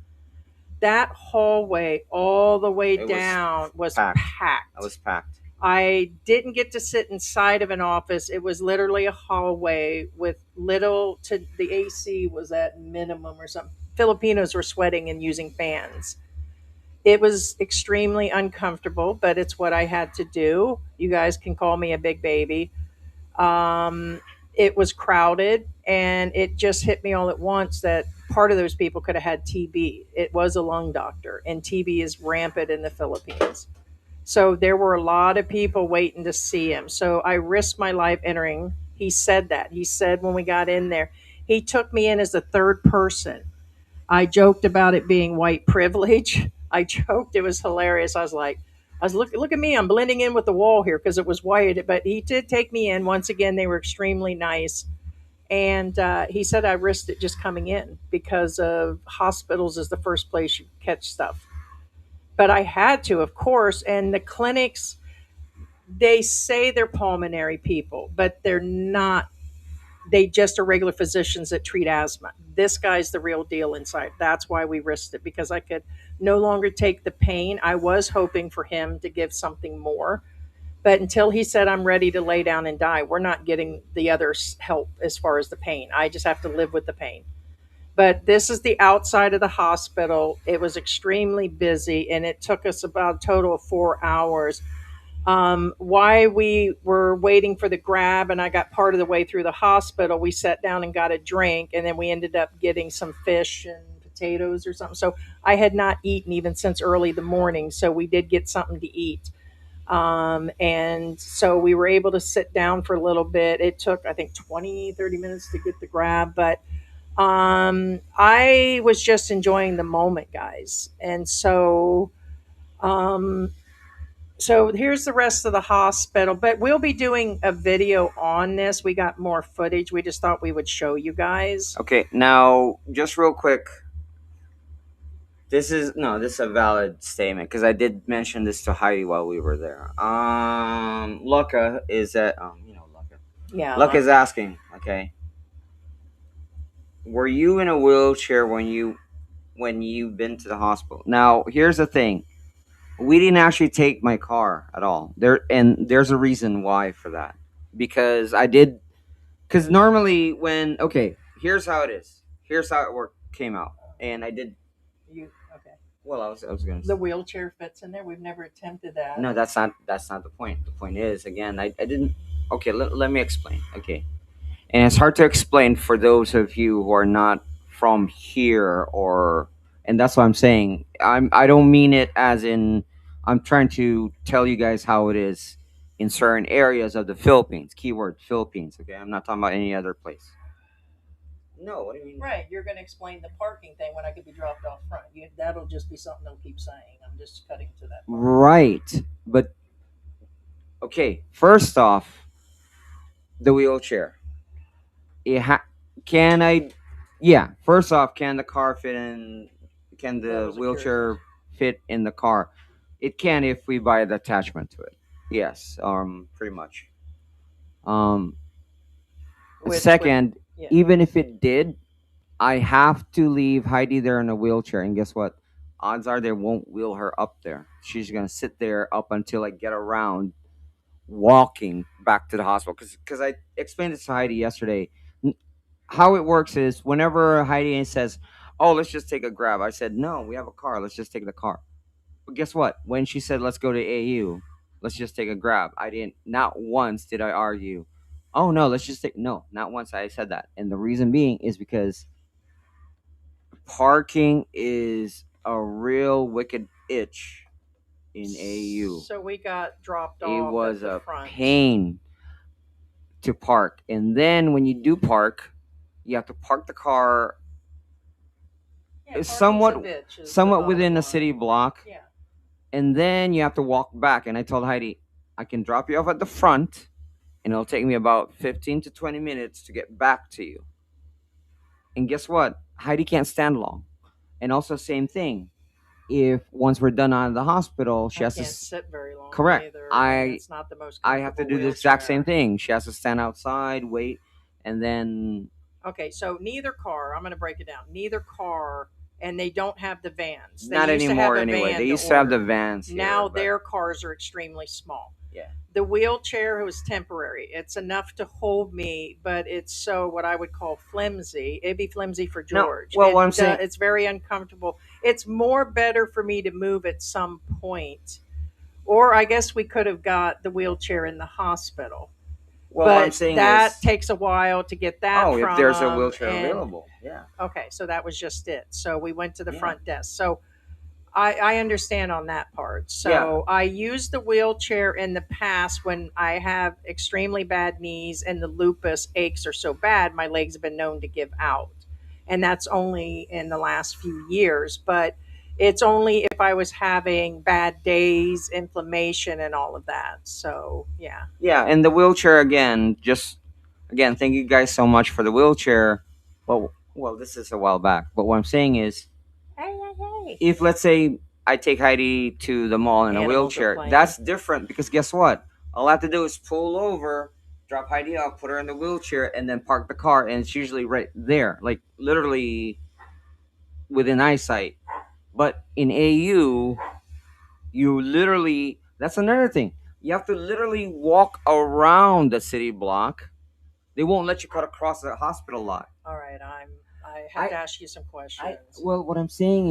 That hallway all the way down was packed. It was packed. I didn't get to sit inside of an office. It was literally a hallway with little to the AC was at minimum or something. Filipinos were sweating and using fans. It was extremely uncomfortable, but it's what I had to do. You guys can call me a big baby. It was crowded, and it just hit me all at once that part of those people could have had TB. It was a lung doctor, and TB is rampant in the Philippines. So there were a lot of people waiting to see him. So I risked my life entering. He said that. He said when we got in there, he took me in as the third person. I joked about it being white privilege. I joked. It was hilarious. Look at me. I'm blending in with the wall here because it was white. But he did take me in. Once again, they were extremely nice. And he said I risked it just coming in because of hospitals is the first place you catch stuff. But I had to, of course. And the clinics, they say they're pulmonary people, but they're not. They just are regular physicians that treat asthma. This guy's the real deal inside. That's why we risked it because I could no longer take the pain. I was hoping for him to give something more, but until he said I'm ready to lay down and die, we're not getting the other help as far as the pain. I just have to live with the pain. But this is the outside of the hospital. It was extremely busy, and it took us about a total of 4 hours. Why we were waiting for the grab, and I got part of the way through the hospital, we sat down and got a drink, and then we ended up getting some fish and potatoes or something. So I had not eaten even since early the morning, so we did get something to eat. And so we were able to sit down for a little bit. It took, I think, 20, 30 minutes to get the grab, but I was just enjoying the moment, guys. And um, so here's the rest of the hospital, but we'll be doing a video on this. We got more footage. We just thought we would show you guys. Okay, now just real quick. This is a valid statement because I did mention this to Heidi while we were there. Luca is at Luca. Yeah. Luca is asking, okay, were you in a wheelchair when you've been to the hospital? Now, here's the thing. We didn't actually take my car at all. There's a reason why for that. Because normally here's how it is. Here's how it came out. And I did. Okay. Well, I was going to The wheelchair fits in there. We've never attempted that. No, that's not the point. The point is, again, I didn't. Okay, let me explain. Okay, and it's hard to explain for those of you who are not from here, and that's what I'm saying. I don't mean it as in I'm trying to tell you guys how it is in certain areas of the Philippines. Keyword Philippines. Okay, I'm not talking about any other place. No, what do you mean? Right, you're going to explain the parking thing when I could be dropped off front. That'll just be something they'll keep saying. I'm just cutting to that part. Right, but okay. First off, the wheelchair. Can I? Yeah. First off, can the car fit in? Can the wheelchair fit in the car? It can if we buy the attachment to it. Yes. Pretty much. Um. Second, yeah. Even if it did, I have to leave Heidi there in a wheelchair, and guess what? Odds are they won't wheel her up there. She's gonna sit there up until I get around walking back to the hospital. Because I explained this to Heidi yesterday. how it works is whenever Heidi says, "Oh, let's just take a grab," I said, "No, we have a car. Let's just take the car." But guess what? When she said, "Let's go to AU, let's just take a grab," I didn't. Not once did I argue. Oh no, let's just take. No, not once I said that. And the reason being is because parking is a real wicked itch in AU. So we got dropped It off at was the a front. pain to park, and then when you do park, you have to park the car Yeah, parking's a somewhat bitch is the somewhat bottom within a line. city block, Yeah. and then you have to walk back. And I told Heidi, I can drop you off at the front, and it'll take me about 15 to 20 minutes to get back to you. And guess what? Heidi can't stand long. And also, same thing. If once we're done out of the hospital, she I has to can't sit very long correct. either, and I it's not the most I have to comfortable do the exact same wheelchair. thing. She has to stand outside, wait, and then Okay, so neither car, I'm going to break it down. Neither car, and they don't have the vans. They not used to have anymore a anyway. van They to used to have the order. vans here, Now but their cars are extremely small. yeah. The wheelchair was temporary. It's enough to hold me, but it's so what I would call flimsy. It'd be flimsy for No, George. well, what I'm saying, It's very uncomfortable. It's more better for me to move at some point, or I guess we could have got the wheelchair in the hospital, well, what I'm but saying that is, takes a while to get that oh, if from there's a them. wheelchair And available, yeah, okay, so that was just it. So we went to the yeah, front desk. So I understand on that part. yeah. So I used the wheelchair in the past when I have extremely bad knees and the lupus aches are so bad, my legs have been known to give out. And that's only in the last few years. But it's only if I was having bad days, inflammation, and all of that. So, yeah. Yeah, and the wheelchair again. Just again, thank you guys so much for the wheelchair. Well, this is a while back, but what I'm saying is, Hey, hey, hey. if let's say I take Heidi to the mall in a Animals are wheelchair, playing. that's different because guess what? All I have to do is pull over, drop Heidi off, put her in the wheelchair, and then park the car, and it's usually right there, like literally within eyesight. But in AU, you literally, that's another thing. You have to literally walk around the city block. They won't let you cut across the hospital lot. All right, I have to ask you some I questions. well, what I'm saying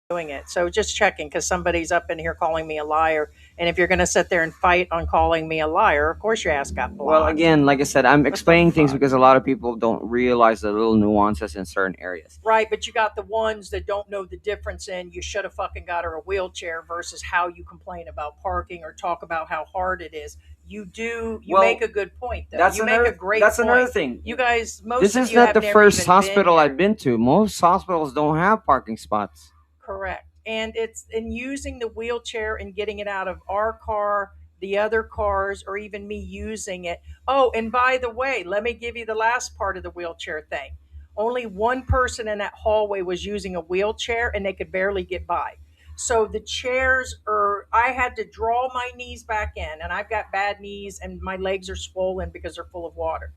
Doing it. So just checking because somebody's up in here calling me a liar. And if you're going to sit there and fight on calling me a liar, of course your ass got well, blocked. again, like I said, I'm What the explaining things fuck? because a lot of people don't realize the little nuances in certain areas. Right, but you got the ones that don't know the difference in you should have fucking got her a wheelchair versus how you complain about parking or talk about how hard it is. You Well, make a good point though. that's You make a another great that's point. another thing. You guys, most This of is you not have the never first even been hospital I've here. been to. Most hospitals don't have parking spots. Correct. And it's in using the wheelchair and getting it out of our car, the other cars, or even me using it. Oh, and by the way, let me give you the last part of the wheelchair thing. Only one person in that hallway was using a wheelchair and they could barely get by. So the chairs are, I had to draw my knees back in, and I've got bad knees and my legs are swollen because they're full of water.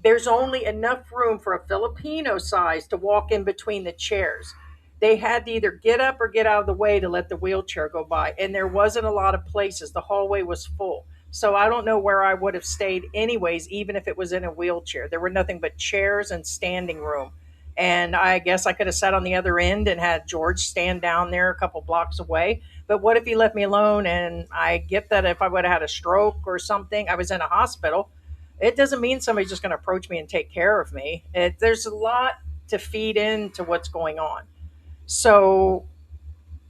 There's only enough room for a Filipino size to walk in between the chairs. They had to either get up or get out of the way to let the wheelchair go by. And there wasn't a lot of places. The hallway was full. So I don't know where I would have stayed anyways, even if it was in a wheelchair. There were nothing but chairs and standing room. And I guess I could have sat on the other end and had George stand down there a couple blocks away. But what if he left me alone? And I get that if I would have had a stroke or something, I was in a hospital, it doesn't mean somebody's just going to approach me and take care of me. There's a lot to feed into what's going on. So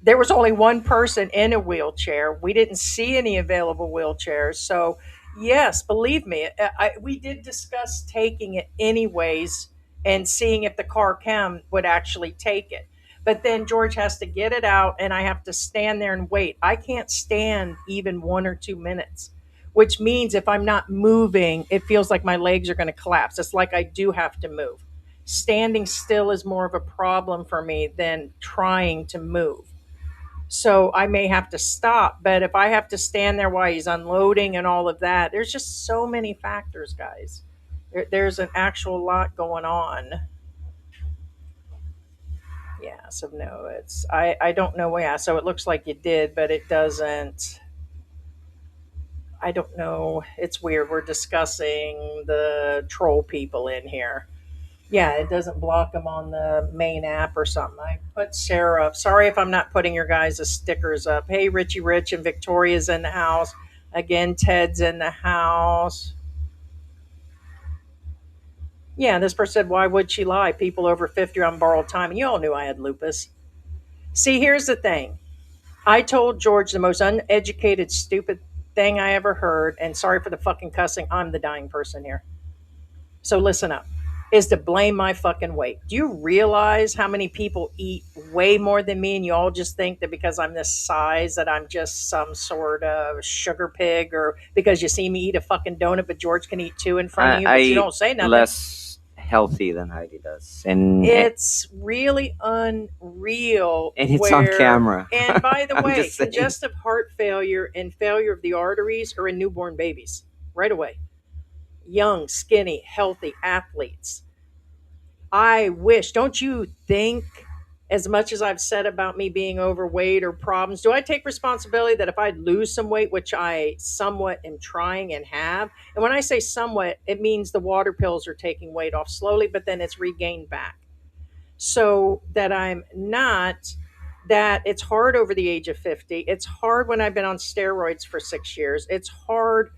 there was only one person in a wheelchair. We didn't see any available wheelchairs. So, yes, believe me, we did discuss taking it anyways and seeing if the car cam would actually take it. But then George has to get it out, and I have to stand there and wait. I can't stand even 1 or 2 minutes, which means if I'm not moving, it feels like my legs are going to collapse. It's like I do have to move. Standing still is more of a problem for me than trying to move. So I may have to stop. But if I have to stand there while he's unloading and all of that, there's just so many factors, guys. There's an actual lot going on. Yeah, so no, I don't know. Yeah, so it looks like you did, but it doesn't. I don't know. It's weird. We're discussing the troll people in here. Yeah, it doesn't block them on the main app or something. I put Sarah up. Sorry if I'm not putting your guys' stickers up. Hey, Richie Rich and Victoria's in the house. Again, Ted's in the house. Yeah, this person said, why would she lie? People over 50 are on borrowed time. And you all knew I had lupus. See, here's the thing. I told George the most uneducated, stupid thing I ever heard. And sorry for the fucking cussing. I'm the dying person here. So listen up, is to blame my fucking weight. Do you realize how many people eat way more than me, and you all just think that because I'm this size that I'm just some sort of sugar pig, or because you see me eat a fucking donut but George can eat two in front of you, I but you eat don't say nothing. less healthy than Heidi does, and It's really unreal. it's on camera. And by the I'm way, just saying. congestive heart failure and failure of the arteries are in newborn babies right away. Young, skinny, healthy athletes. I wish, don't you think, as much as I've said about me being overweight or problems, do I take responsibility that if I lose some weight, which I somewhat am trying and have, and when I say somewhat, it means the water pills are taking weight off slowly, but then it's regained back. So that I'm not, that it's hard over the age of 50. It's hard when I've been on steroids for 6 years. It's hard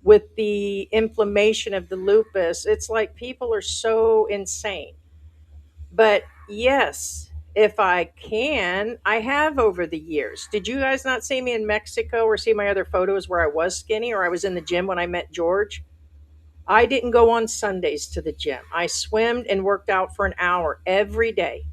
with the inflammation of the lupus. It's like people are so insane. But yes, if I can, I have over the years. Did you guys not see me in Mexico or see my other photos where I was skinny or I was in the gym when I met George? I didn't go on Sundays to the gym. I swam and worked out for an hour every day.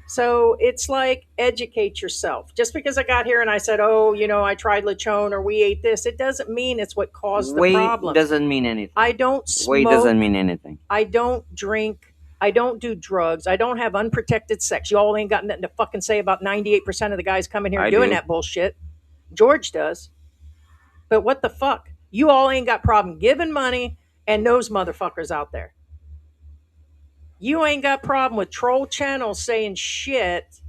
So it's like educate yourself. Just because I got here and I said, oh, I tried lechon or we ate this, it doesn't mean it's what caused the Weight problems. doesn't mean anything. I don't Weight smoke. doesn't mean anything. I don't drink. I don't do drugs. I don't have unprotected sex. You all ain't got nothing to fucking say about 98% of the guys coming here I doing do. that bullshit. George does. But what the fuck? You all ain't got problem giving money and those motherfuckers out there. You ain't got problem with troll channels saying shit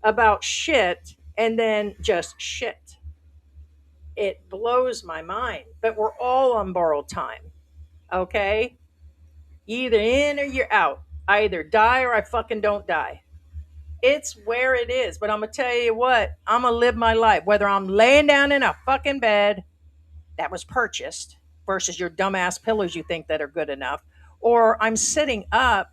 about shit and then just shit. It blows my mind. But we're all on borrowed time. Okay? You either in or you're out. I either die or I fucking don't die. It's where it is. But I'm going to tell you what, I'm going to live my life. Whether I'm laying down in a fucking bed that was purchased versus your dumbass pillows you think that are good enough, or I'm sitting up,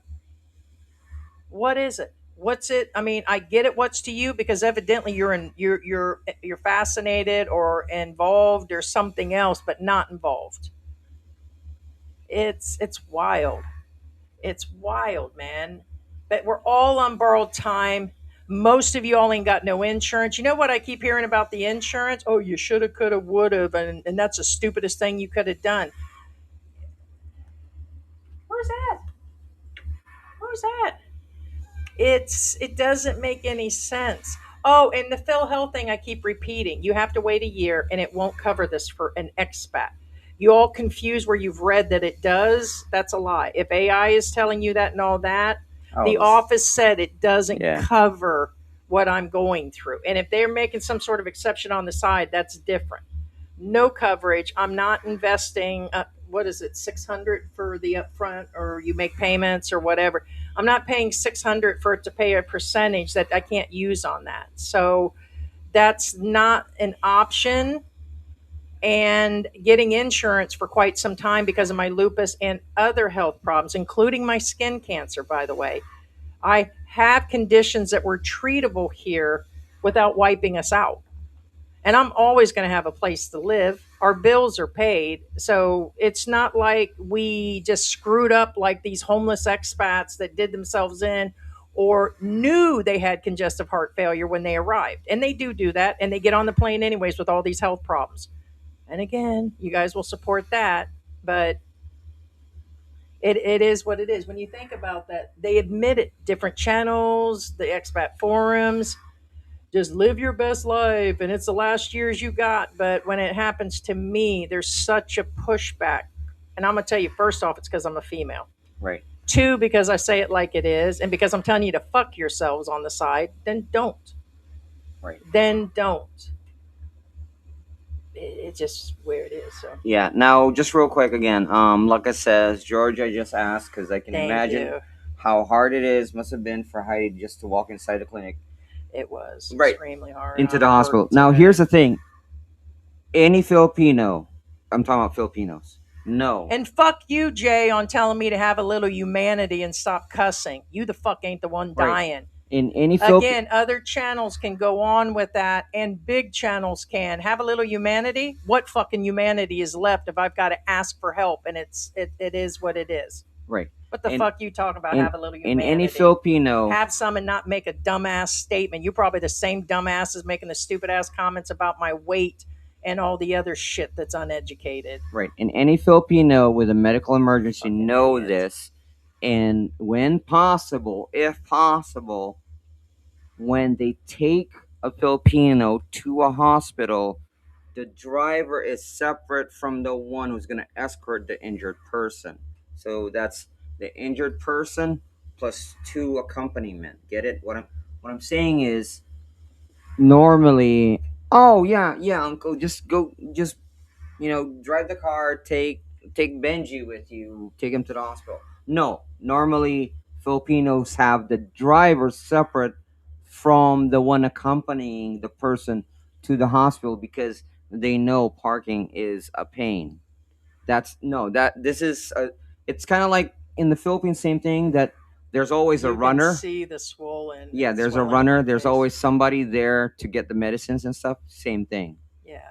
what is it? What's it? I mean, I get it. What's to you? Because evidently you're fascinated or involved or something else, but not involved. It's wild. It's wild, man. But we're all on borrowed time. Most of you all ain't got no insurance. You know what I keep hearing about the insurance? Oh, you shoulda, coulda, woulda, and that's the stupidest thing you could have done. Where's that? Where's that? It doesn't make any sense. Oh, and the Phil Health thing I keep repeating. You have to wait a year and it won't cover this for an expat. You all confused where you've read that it does. That's a lie. If AI is telling you that and all that, the office said it doesn't cover what I'm going through. And if they're making some sort of exception on the side, that's different. No coverage. I'm not investing. What is it, 600 for the upfront, or you make payments or whatever. I'm not paying 600 for it to pay a percentage that I can't use on that. So that's not an option. And getting insurance for quite some time because of my lupus and other health problems, including my skin cancer, by the way. I have conditions that were treatable here without wiping us out. And I'm always going to have a place to live. Our bills are paid. So it's not like we just screwed up like these homeless expats that did themselves in or knew they had congestive heart failure when they arrived. And they do that. And they get on the plane anyways with all these health problems. And again, you guys will support that. But it is what it is. When you think about that, they admit it. Different channels, the expat forums, just live your best life and it's the last years you got. But when it happens to me, there's such a pushback. And I'm going to tell you, first off, it's because I'm a female. Right. Two, because I say it like it is. And because I'm telling you to fuck yourselves on the side, then don't. Right. Then don't. It's just where it is. So Yeah. Now, just real quick again. Like I says, George, I just asked because I can thank imagine you. how hard it is. Must have been for Heidi just to walk inside the clinic. It was Right. extremely hard. Into I'm the hospital. hurting Now, today. here's the thing. Any Filipino, I'm talking about Filipinos. No. And fuck you, Jay, on telling me to have a little humanity and stop cussing. You the fuck ain't the one Right. dying. In any Again, other channels can go on with that, and big channels can have a little humanity. What fucking humanity is left if I've got to ask for help and it is what it is? Right. What the fuck you talking about? Have a little In humanity. any Filipino, Have some and not make a dumbass statement. You're probably the same dumbass as making the stupid ass comments about my weight and all the other shit that's uneducated. right? In any Filipino with a medical emergency Fucking know idiot. this, and when possible, if possible, when they take a Filipino to a hospital, the driver is separate from the one who's going to escort the injured person. So that's the injured person plus two accompaniment. Get it? What I'm saying is normally, oh yeah, uncle, just go, just drive the car, take Benji with you, take him to the hospital. No, normally Filipinos have the driver separate from the one accompanying the person to the hospital because they know parking is a pain. That's no, that this is a, it's kind of like in the Philippines, same thing, that there's always a You can runner. see the swollen. Yeah, there's a swelling in runner. my There's face. always somebody there to get the medicines and stuff. Same thing. Yeah.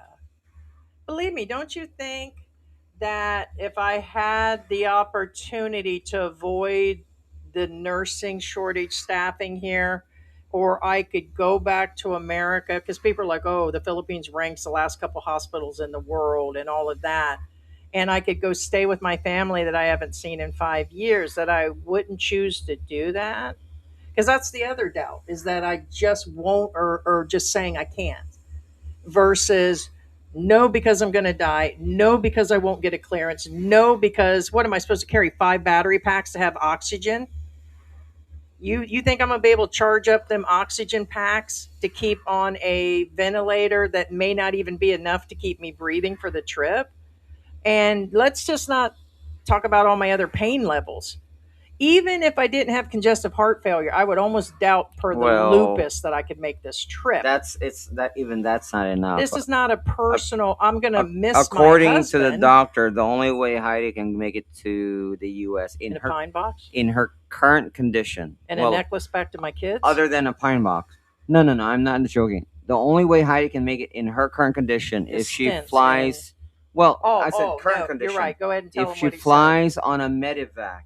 Believe me, don't you think that if I had the opportunity to avoid the nursing shortage staffing here, or I could go back to America, because people are like, oh, the Philippines ranks the last couple hospitals in the world and all of that. And I could go stay with my family that I haven't seen in 5 years, that I wouldn't choose to do that. Because that's the other doubt, is that I just won't, or just saying I can't, versus no, because I'm going to die, no, because I won't get a clearance, no, because what am I supposed to carry, 5 battery packs to have oxygen? You think I'm going to be able to charge up them oxygen packs to keep on a ventilator that may not even be enough to keep me breathing for the trip? And let's just not talk about all my other pain levels. Even if I didn't have congestive heart failure, I would almost doubt, per the Well, lupus, that I could make this trip. That's not enough. This is not a personal. I'm gonna miss According my to the husband doctor, the only way Heidi can make it to the U.S. in a pine box in her current condition, and a necklace back to my kids. other than a pine box. No, I'm not joking. The only way Heidi can make it in her current condition Is if she stents, flies. Well, Oh, I said oh, current no, condition. you're right. Go ahead and tell If him she what he said. flies on a medevac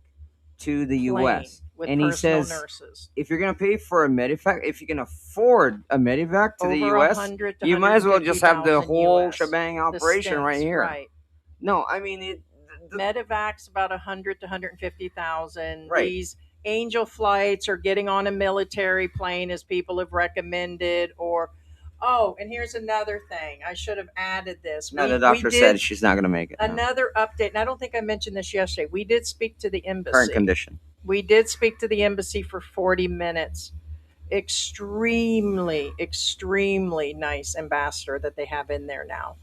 to the Plane U.S. with and he personal says, nurses. if you're gonna pay for a medevac, if you can afford a medevac to the Over U.S., 100 to you might as well just have the 150,000 whole US. shebang The operation stents, right here. Right. No, I mean Medevac's about 100 to 150,000. Right. These angel flights are getting on a military plane, as people have recommended, or oh, and here's another thing. I should have added this. No, the doctor said she's not going to make it. No. Another update, and I don't think I mentioned this yesterday. We did speak to the embassy. Current condition. We did speak to the embassy for 40 minutes. Extremely, extremely nice ambassador that they have in there now.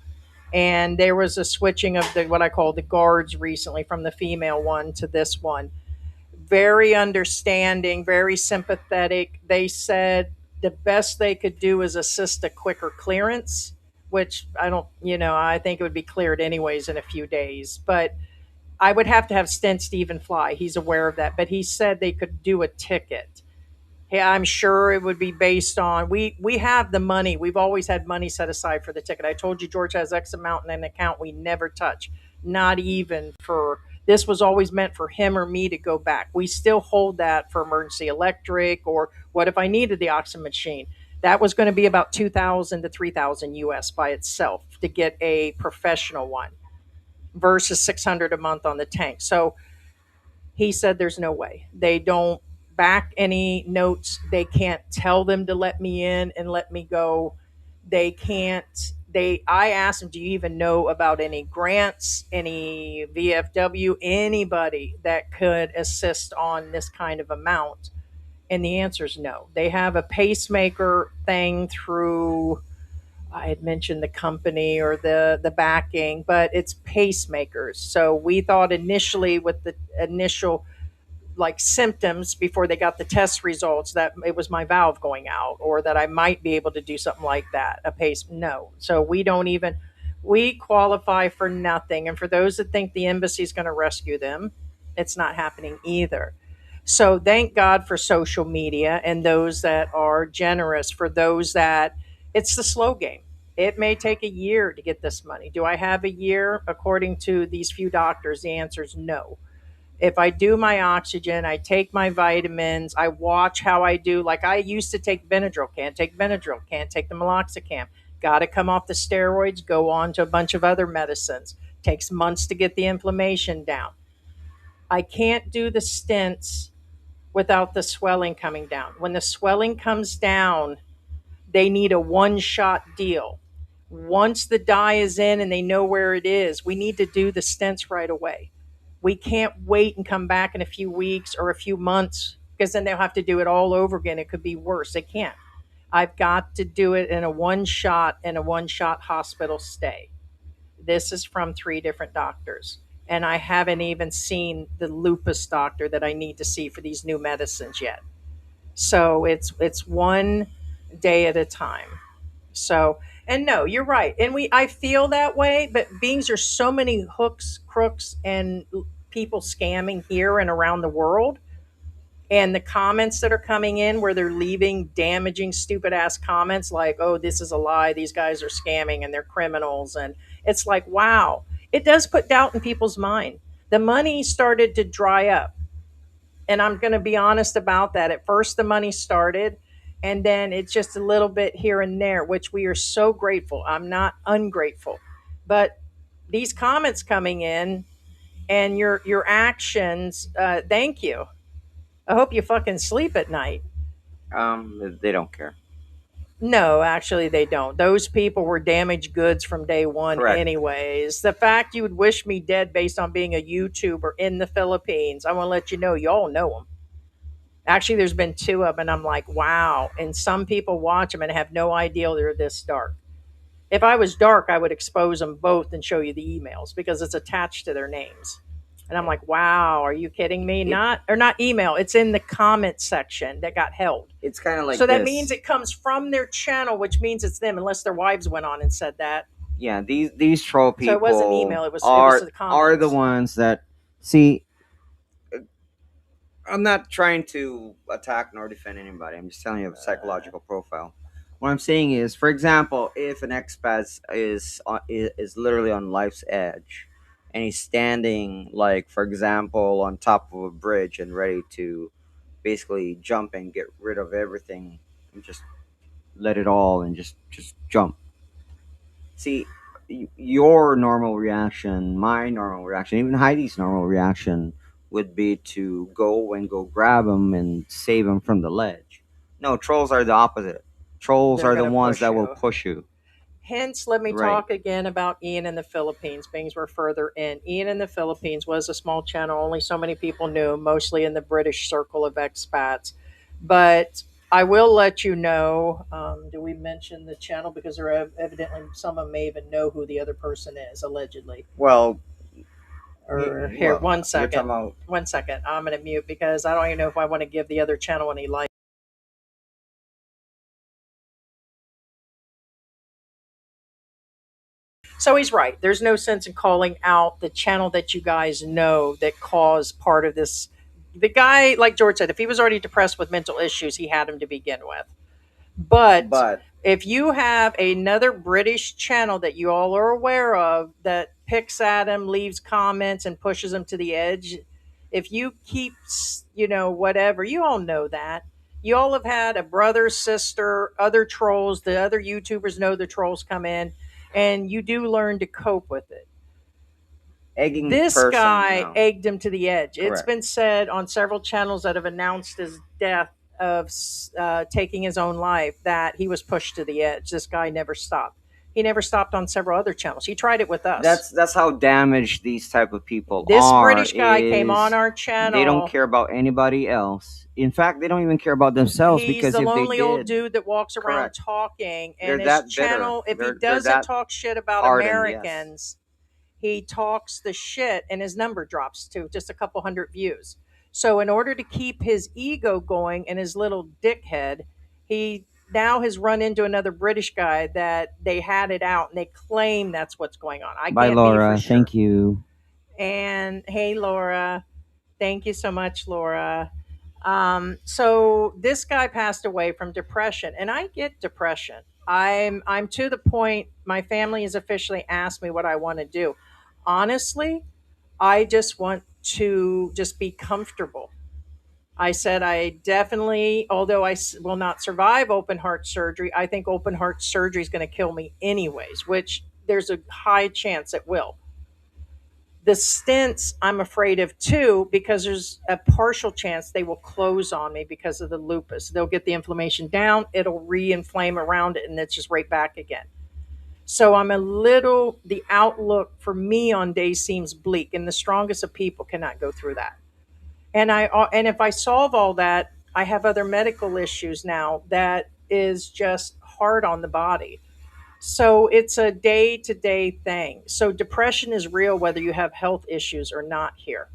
And there was a switching of the what I call the guards recently, from the female one to this one. Very understanding, very sympathetic. They said the best they could do is assist a quicker clearance, which I don't, I think it would be cleared anyways in a few days. But I would have to have stents to even fly. He's aware of that. But he said they could do a ticket. Hey, I'm sure it would be based on, we have the money. We've always had money set aside for the ticket. I told you George has X amount in an account we never touch. Not even for, this was always meant for him or me to go back. We still hold that for emergency electric, or what if I needed the oxygen machine. That was going to be about 2,000 to 3,000 US by itself to get a professional one, versus 600 a month on the tank. So he said there's no way. They don't back any notes. They can't tell them to let me in and let me go. They can't I asked them, do you even know about any grants, any VFW, anybody that could assist on this kind of amount? And the answer is no. They have a pacemaker thing through, I had mentioned the company or the backing, but it's pacemakers. So we thought initially with the initial like symptoms before they got the test results that it was my valve going out or that I might be able to do something like that. A pace, no. So we don't even, we qualify for nothing. And for those that think the embassy is going to rescue them, it's not happening either. So thank God for social media and those that are generous. For those that it's the slow game. It may take a year to get this money. Do I have a year? According to these few doctors, the answer is no. If I do my oxygen, I take my vitamins, I watch how I do. Like I used to take Benadryl, can't take Benadryl, can't take the meloxicam. Got to come off the steroids, go on to a bunch of other medicines. Takes months to get the inflammation down. I can't do the stents without the swelling coming down. When the swelling comes down, they need a one shot deal. Once the dye is in and they know where it is, we need to do the stents right away. We can't wait and come back in a few weeks or a few months because then they'll have to do it all over again. It could be worse. They can't. I've got to do it in a one shot hospital stay. This is from three different doctors. And I haven't even seen the lupus doctor that I need to see for these new medicines yet. So it's one day at a time. So, and no, you're right. And I feel that way, but beings are so many hooks, crooks, and people scamming here and around the world. And the comments that are coming in where they're leaving damaging, stupid ass comments like, oh, this is a lie. These guys are scamming and they're criminals. And it's like, wow, it does put doubt in people's mind. The money started to dry up, and I'm going to be honest about that. At first, the money started, and then it's just a little bit here and there, which we are so grateful. I'm not ungrateful, but these comments coming in and your actions. Thank you. I hope you fucking sleep at night. They don't care. No, actually, they don't. Those people were damaged goods from day one, Correct. anyways. The fact you would wish me dead based on being a YouTuber in the Philippines, I want to let you know, y'all know them. Actually, there's been two of them, and I'm like, wow. And some people watch them and have no idea they're this dark. If I was dark, I would expose them both and show you the emails because it's attached to their names. And I'm like, wow, are you kidding me? It, Not or not email. It's in the comment section that got held. it's kind of like So that this. means it comes from their channel, which means it's them, unless their wives went on and said that. Yeah, these troll So it wasn't people email. It was the are the comments. ones that see. I'm not trying to attack nor defend anybody. I'm just telling you a psychological profile. What I'm saying is, for example, if an expat is literally on life's edge, and he's standing, like for example, on top of a bridge and ready to basically jump and get rid of everything, and just let it all and just jump. See, your normal reaction, my normal reaction, even Heidi's normal reaction would be to go grab him and save him from the ledge. No, trolls are the opposite. Trolls They're are the going to ones push that will you. push you. Hence, let me Right. talk again about Ian in the Philippines. Things were further in. Ian in the Philippines was a small channel, only so many people knew, mostly in the British circle of expats. But I will let you know. Do we mention the channel? Because there are evidently some of them may even know who the other person is, allegedly. Well, Or here, well, one you're second. talking about. One second. I'm going to mute because I don't even know if I want to give the other channel any light. So he's right. There's no sense in calling out the channel that you guys know that caused part of this. The guy, like George said, if he was already depressed with mental issues, he had him to begin with. But But if you have another British channel that you all are aware of that picks at him, leaves comments, and pushes him to the edge, if you keep, whatever, you all know that. You all have had a brother, sister, other trolls. The other YouTubers know the trolls come in, and you do learn to cope with it. egging the This person, guy no. egged him to the edge. It's Correct. been said on several channels that have announced his death of taking his own life that he was pushed to the edge. This guy never stopped. He never stopped on several other channels. He tried it with us. That's how damaged these type of people This are. British guy came on Is our they don't channel. care about anybody else. In fact, they don't even care about themselves, He's because the if they lonely old did, dude that walks around correct, talking, and they're his that bitter. channel, if he They're doesn't that talk shit about hardened. Yes, Americans, he talks the shit and his number drops to just a couple hundred views. So in order to keep his ego going and his little dickhead, he now has run into another British guy that they had it out and they claim that's what's going on. I bye, can't be for Laura. sure. Thank you. And hey, Laura, thank you so much, Laura. So this guy passed away from depression, and I get depression. I'm to the point. My family has officially asked me what I want to do. Honestly, I just want to just be comfortable. I said I definitely, although will not survive open heart surgery, I think open heart surgery is going to kill me anyways, which there's a high chance it will. The stents I'm afraid of too, because there's a partial chance they will close on me because of the lupus. They'll get the inflammation down, it'll re-inflame around it, and it's just right back again. So I'm a little, the outlook for me on days seems bleak, and the strongest of people cannot go through that. And if I solve all that, I have other medical issues now that is just hard on the body. So it's a day to day thing. So depression is real whether you have health issues or not here.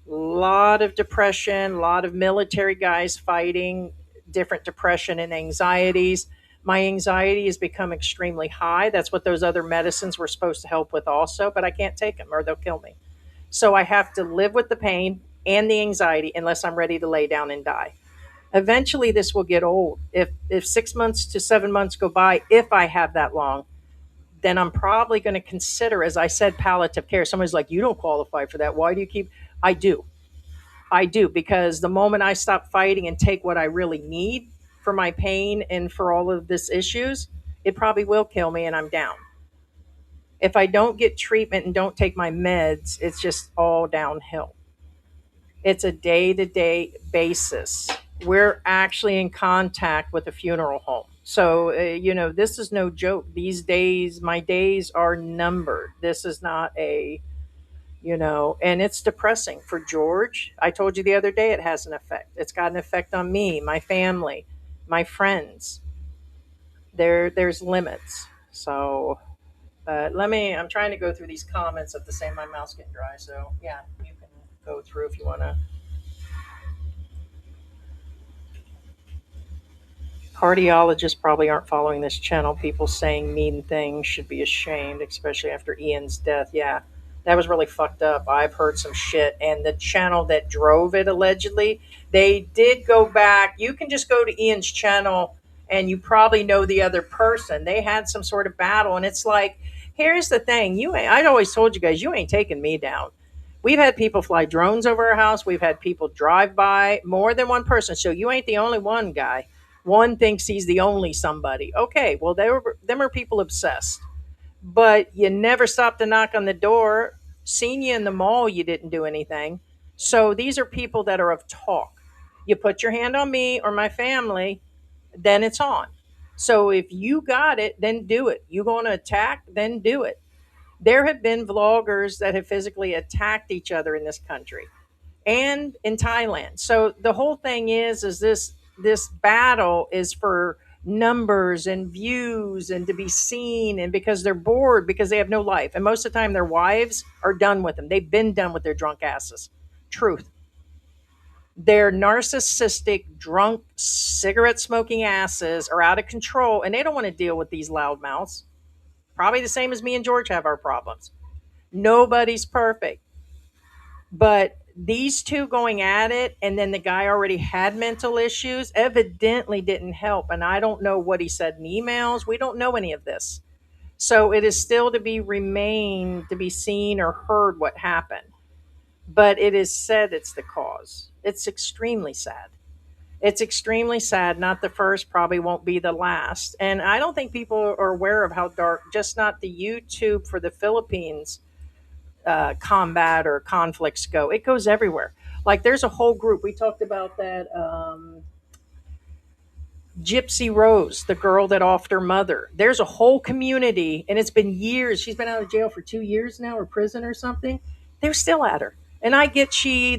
A lot of depression, a lot of military guys fighting different depression and anxieties. My anxiety has become extremely high. That's what those other medicines were supposed to help with also, but I can't take them or they'll kill me. So I have to live with the pain and the anxiety unless I'm ready to lay down and die. Eventually this will get old. If 6 months to 7 months go by, if I have that long, then I'm probably going to consider, as I said, palliative care. Somebody's like, you don't qualify for that. Why do you keep? I do. I do, because the moment I stop fighting and take what I really need for my pain and for all of this issues, it probably will kill me and I'm down. If I don't get treatment and don't take my meds, it's just all downhill. It's a day to day basis. We're actually in contact with a funeral home. So, this is no joke. These days, my days are numbered. This is not and it's depressing for George. I told you the other day it has an effect. It's got an effect on me, my family, my friends. There's limits. So, but I'm trying to go through these comments at the same, my mouth's getting dry. So, yeah, you can go through if you want to. Cardiologists probably aren't following this channel. People saying mean things should be ashamed, especially after Ian's death. Yeah, that was really fucked up. I've heard some shit. And the channel that drove it, allegedly, they did go back. You can just go to Ian's channel and you probably know the other person. They had some sort of battle. And it's like, here's the thing. I'd always told you guys, you ain't taking me down. We've had people fly drones over our house. We've had people drive by, more than one person. So you ain't the only one, guy. One thinks he's the only somebody. Okay, well, them are people obsessed. But you never stopped to knock on the door. Seen you in the mall, you didn't do anything. So these are people that are of talk. You put your hand on me or my family, then it's on. So if you got it, then do it. You going to attack, then do it. There have been vloggers that have physically attacked each other in this country and in Thailand. So the whole thing is this battle is for numbers and views and to be seen, and because they're bored, because they have no life. And most of the time their wives are done with them. They've been done with their drunk asses. Truth. Their narcissistic, drunk, cigarette smoking asses are out of control and they don't want to deal with these loudmouths. Probably the same as me and George have our problems. Nobody's perfect. But these two going at it, and then the guy already had mental issues, evidently didn't help. And I don't know what he said in emails. We don't know any of this. So it is still to be seen or heard what happened. But it is said it's the cause. It's extremely sad. It's extremely sad. Not the first, probably won't be the last. And I don't think people are aware of how dark, just not the YouTube for the Philippines combat or conflicts go. It goes everywhere. Like there's a whole group. We talked about that. Gypsy Rose, the girl that offed her mother. There's a whole community, and it's been years. She's been out of jail for 2 years now, or prison or something. They're still at her. And I get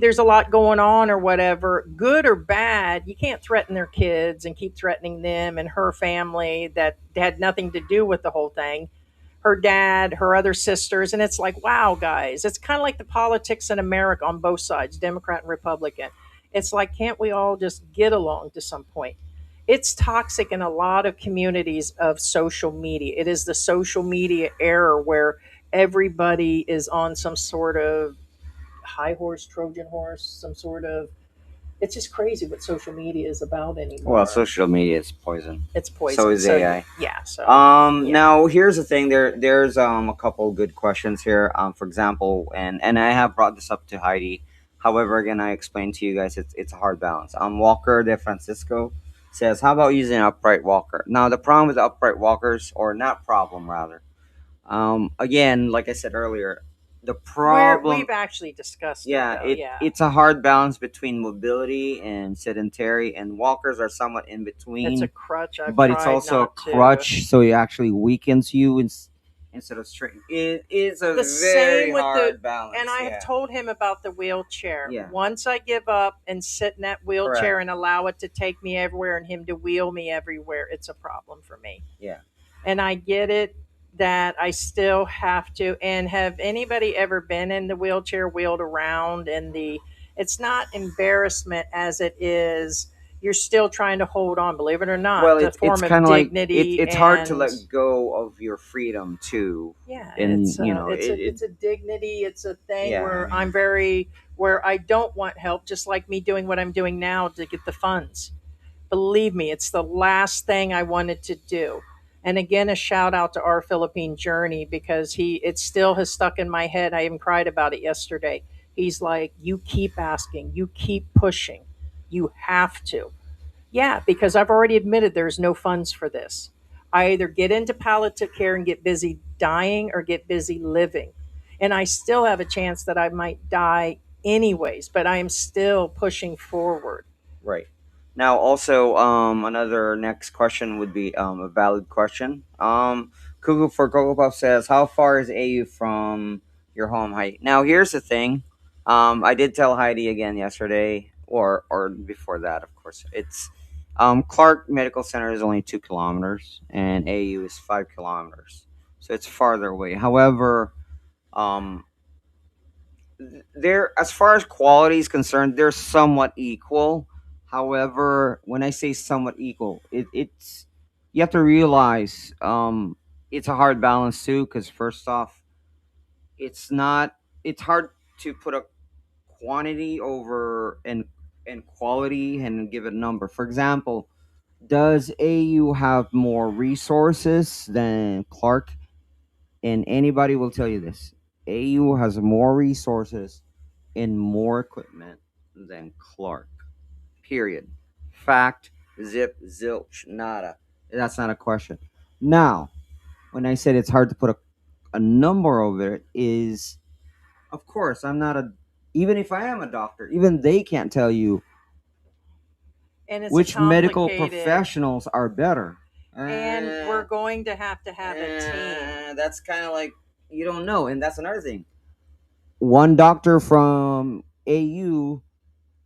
there's a lot going on or whatever, good or bad. You can't threaten their kids and keep threatening them and her family that had nothing to do with the whole thing, her dad, her other sisters. And it's like, wow, guys, it's kind of like the politics in America on both sides, Democrat and Republican. It's like, can't we all just get along to some point? It's toxic in a lot of communities of social media. It is the social media era where everybody is on some sort of high horse, Trojan horse, some sort of. It's just crazy what social media is about Well, anymore. social media is poison. It's So poison. is So AI. yeah. So yeah. Now here's the thing. There's a couple good questions here. For example, and I have brought this up to Heidi. However, again, I explained to you guys it's a hard balance. Walker de Francisco says, "How about using an upright walker?" Now the problem with upright walkers, or not problem rather, again, like I said earlier, the problem, We've actually discussed it yeah, though. Yeah. it's a hard balance between mobility and sedentary, and walkers are somewhat in It's a between, crutch. I've but it's tried also a not to. crutch, so it actually weakens you instead of straight. It is a The very same with the, hard balance. and I have Yeah, told him about the wheelchair. yeah, Once I give up and sit in that wheelchair correct. and allow it to take me everywhere and him to wheel me everywhere, it's a problem for me. Yeah. And I get it that I still have to. And have anybody ever been in the wheelchair, wheeled around? And it's not embarrassment as it is. You're still trying to hold on, believe it or Well, not, a it's form of kind of like dignity. it's hard to And let go of your freedom too, yeah, and you know it's a dignity. It's a thing yeah, I where mean, where I don't want help, just like me doing what I'm doing now to get the funds. Believe me, it's the last thing I wanted to do. And again, a shout out to our Philippine journey, because it still has stuck in my head. I even cried about it yesterday. He's like, you keep asking, you keep pushing, you have to. Yeah, because I've already admitted there's no funds for this. I either get into palliative care and get busy dying or get busy living. And I still have a chance that I might die anyways, but I am still pushing forward. right. Now, also, another next question would be a valid question. Cuckoo for Cocoa Puff says, "How far is AU from your home height?" Now, here's the thing. I did tell Heidi again yesterday, or before that, of course. It's Clark Medical Center is only 2 kilometers, and AU is 5 kilometers, so it's farther away. However, um, they're, as far as quality is concerned, they're somewhat equal. However, when I say somewhat equal, it's, you have to realize, it's a hard balance too, because first off, it's not, it's hard to put a quantity over and quality and give it a number. For example, does AU have more resources than Clark? And anybody will tell you this: AU has more resources and more equipment than Clark. Period. Fact, zip, zilch, nada. That's not a question. Now, when I said it's hard to put a number over it, is, of course, I'm not a, even if I am a doctor, even they can't tell you And it's a which medical complicated, professionals are better. and we're going to have a team. That's kind of like, you don't know. And that's another thing. One doctor from AU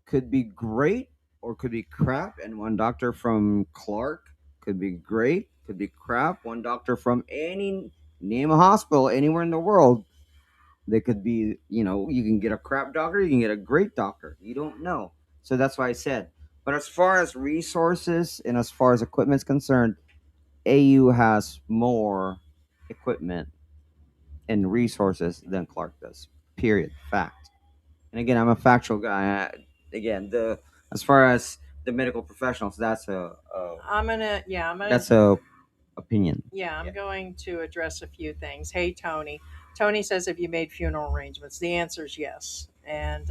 could be great or could be crap, and one doctor from Clark could be great, could be crap. One doctor from any, name a hospital anywhere in the world, they could be, you can get a crap doctor, you can get a great doctor. You don't know. So that's why I said. But as far as resources and as far as equipment is concerned, AU has more equipment and resources than Clark does. Period. Fact. And again, I'm a factual guy. Again, the, as far as the medical professionals, I'm gonna that's a opinion. Yeah, I'm Yeah. going to address a few things. Hey, Tony. Tony says, have you made funeral arrangements? The answer is yes. And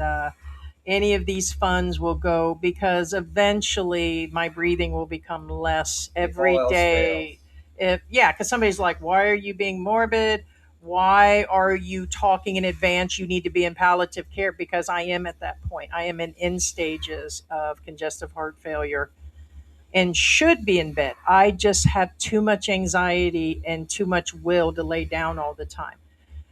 any of these funds will go, because eventually my breathing will become less If all every else fails. day. If Yeah, because somebody's like, why are you being morbid? Why are you talking in advance? You need to be in palliative care, because I am at that point. I am in end stages of congestive heart failure, and should be in bed. I just have too much anxiety and too much will to lay down all the time.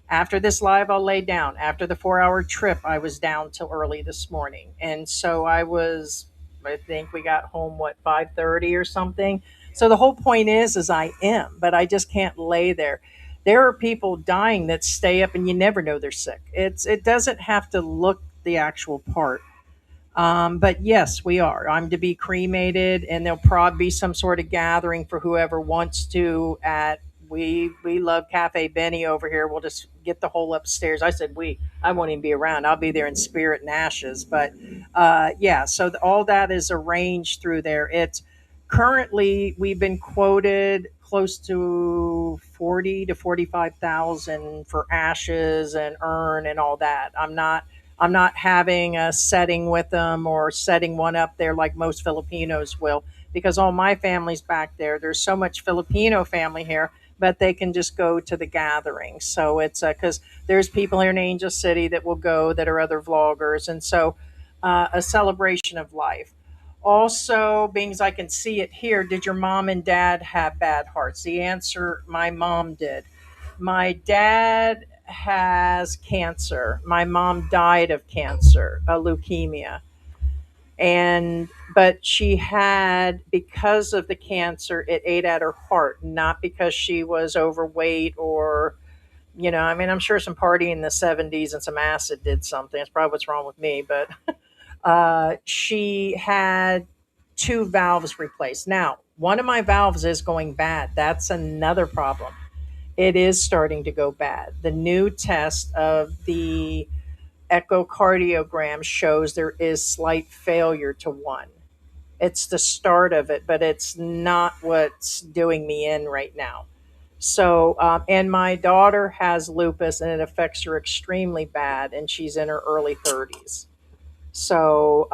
After this live, I'll lay down. After the 4 hour trip, I was down till early this morning. And so I think we got home, what, 5:30 or something. So the whole point is I am, but I just can't lay there. There are people dying that stay up and you never know they're sick. It doesn't have to look the actual part. But yes, we are. I'm to be cremated, and there'll probably be some sort of gathering for whoever wants to. At we love Cafe Benny over here. We'll just get the whole upstairs. I said we. I won't even be around. I'll be there in spirit and ashes. But yeah, so all that is arranged through there. It's currently we've been quoted close to 40 to 45,000 for ashes and urn and all that. I'm not having a setting with them or setting one up there like most Filipinos will, because all my family's back there. There's so much Filipino family here, but they can just go to the gathering. So it's because there's people here in Angel City that will go that are other vloggers. And so a celebration of life. Also, being as I can see it here, did your mom and dad have bad hearts? The answer, my mom did. My dad has cancer. My mom died of cancer, a leukemia. And but she had, because of the cancer, it ate at her heart, not because she was overweight or, I mean, I'm sure some party in the 70s and some acid did something. That's probably what's wrong with me. But she had two valves replaced. Now, one of my valves is going bad. That's another problem. It is starting to go bad. The new test of the echocardiogram shows there is slight failure to one. It's the start of it, but it's not what's doing me in right now. So, and my daughter has lupus and it affects her extremely bad, and she's in her early 30s. So,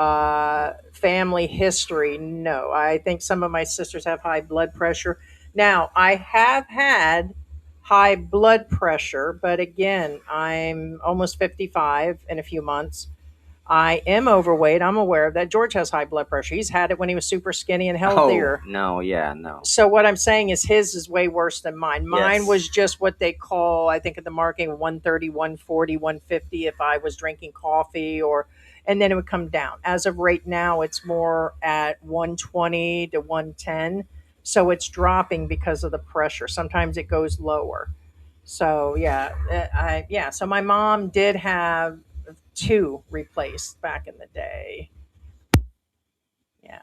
family history, no. I think some of my sisters have high blood pressure. Now, I have had high blood pressure, but again, I'm almost 55 in a few months. I am overweight. I'm aware of that. George has high blood pressure. He's had it when he was super skinny and Oh healthier. no, yeah, no. So what I'm saying is his is way worse than mine. Mine Yes. was just what they call, I think, in the marketing, 130, 140, 150 if I was drinking coffee, or and then it would come down. As of right now, it's more at 120 to 110. So it's dropping because of the pressure. Sometimes it goes lower. So yeah, yeah. So my mom did have two replaced back in the day. Yeah.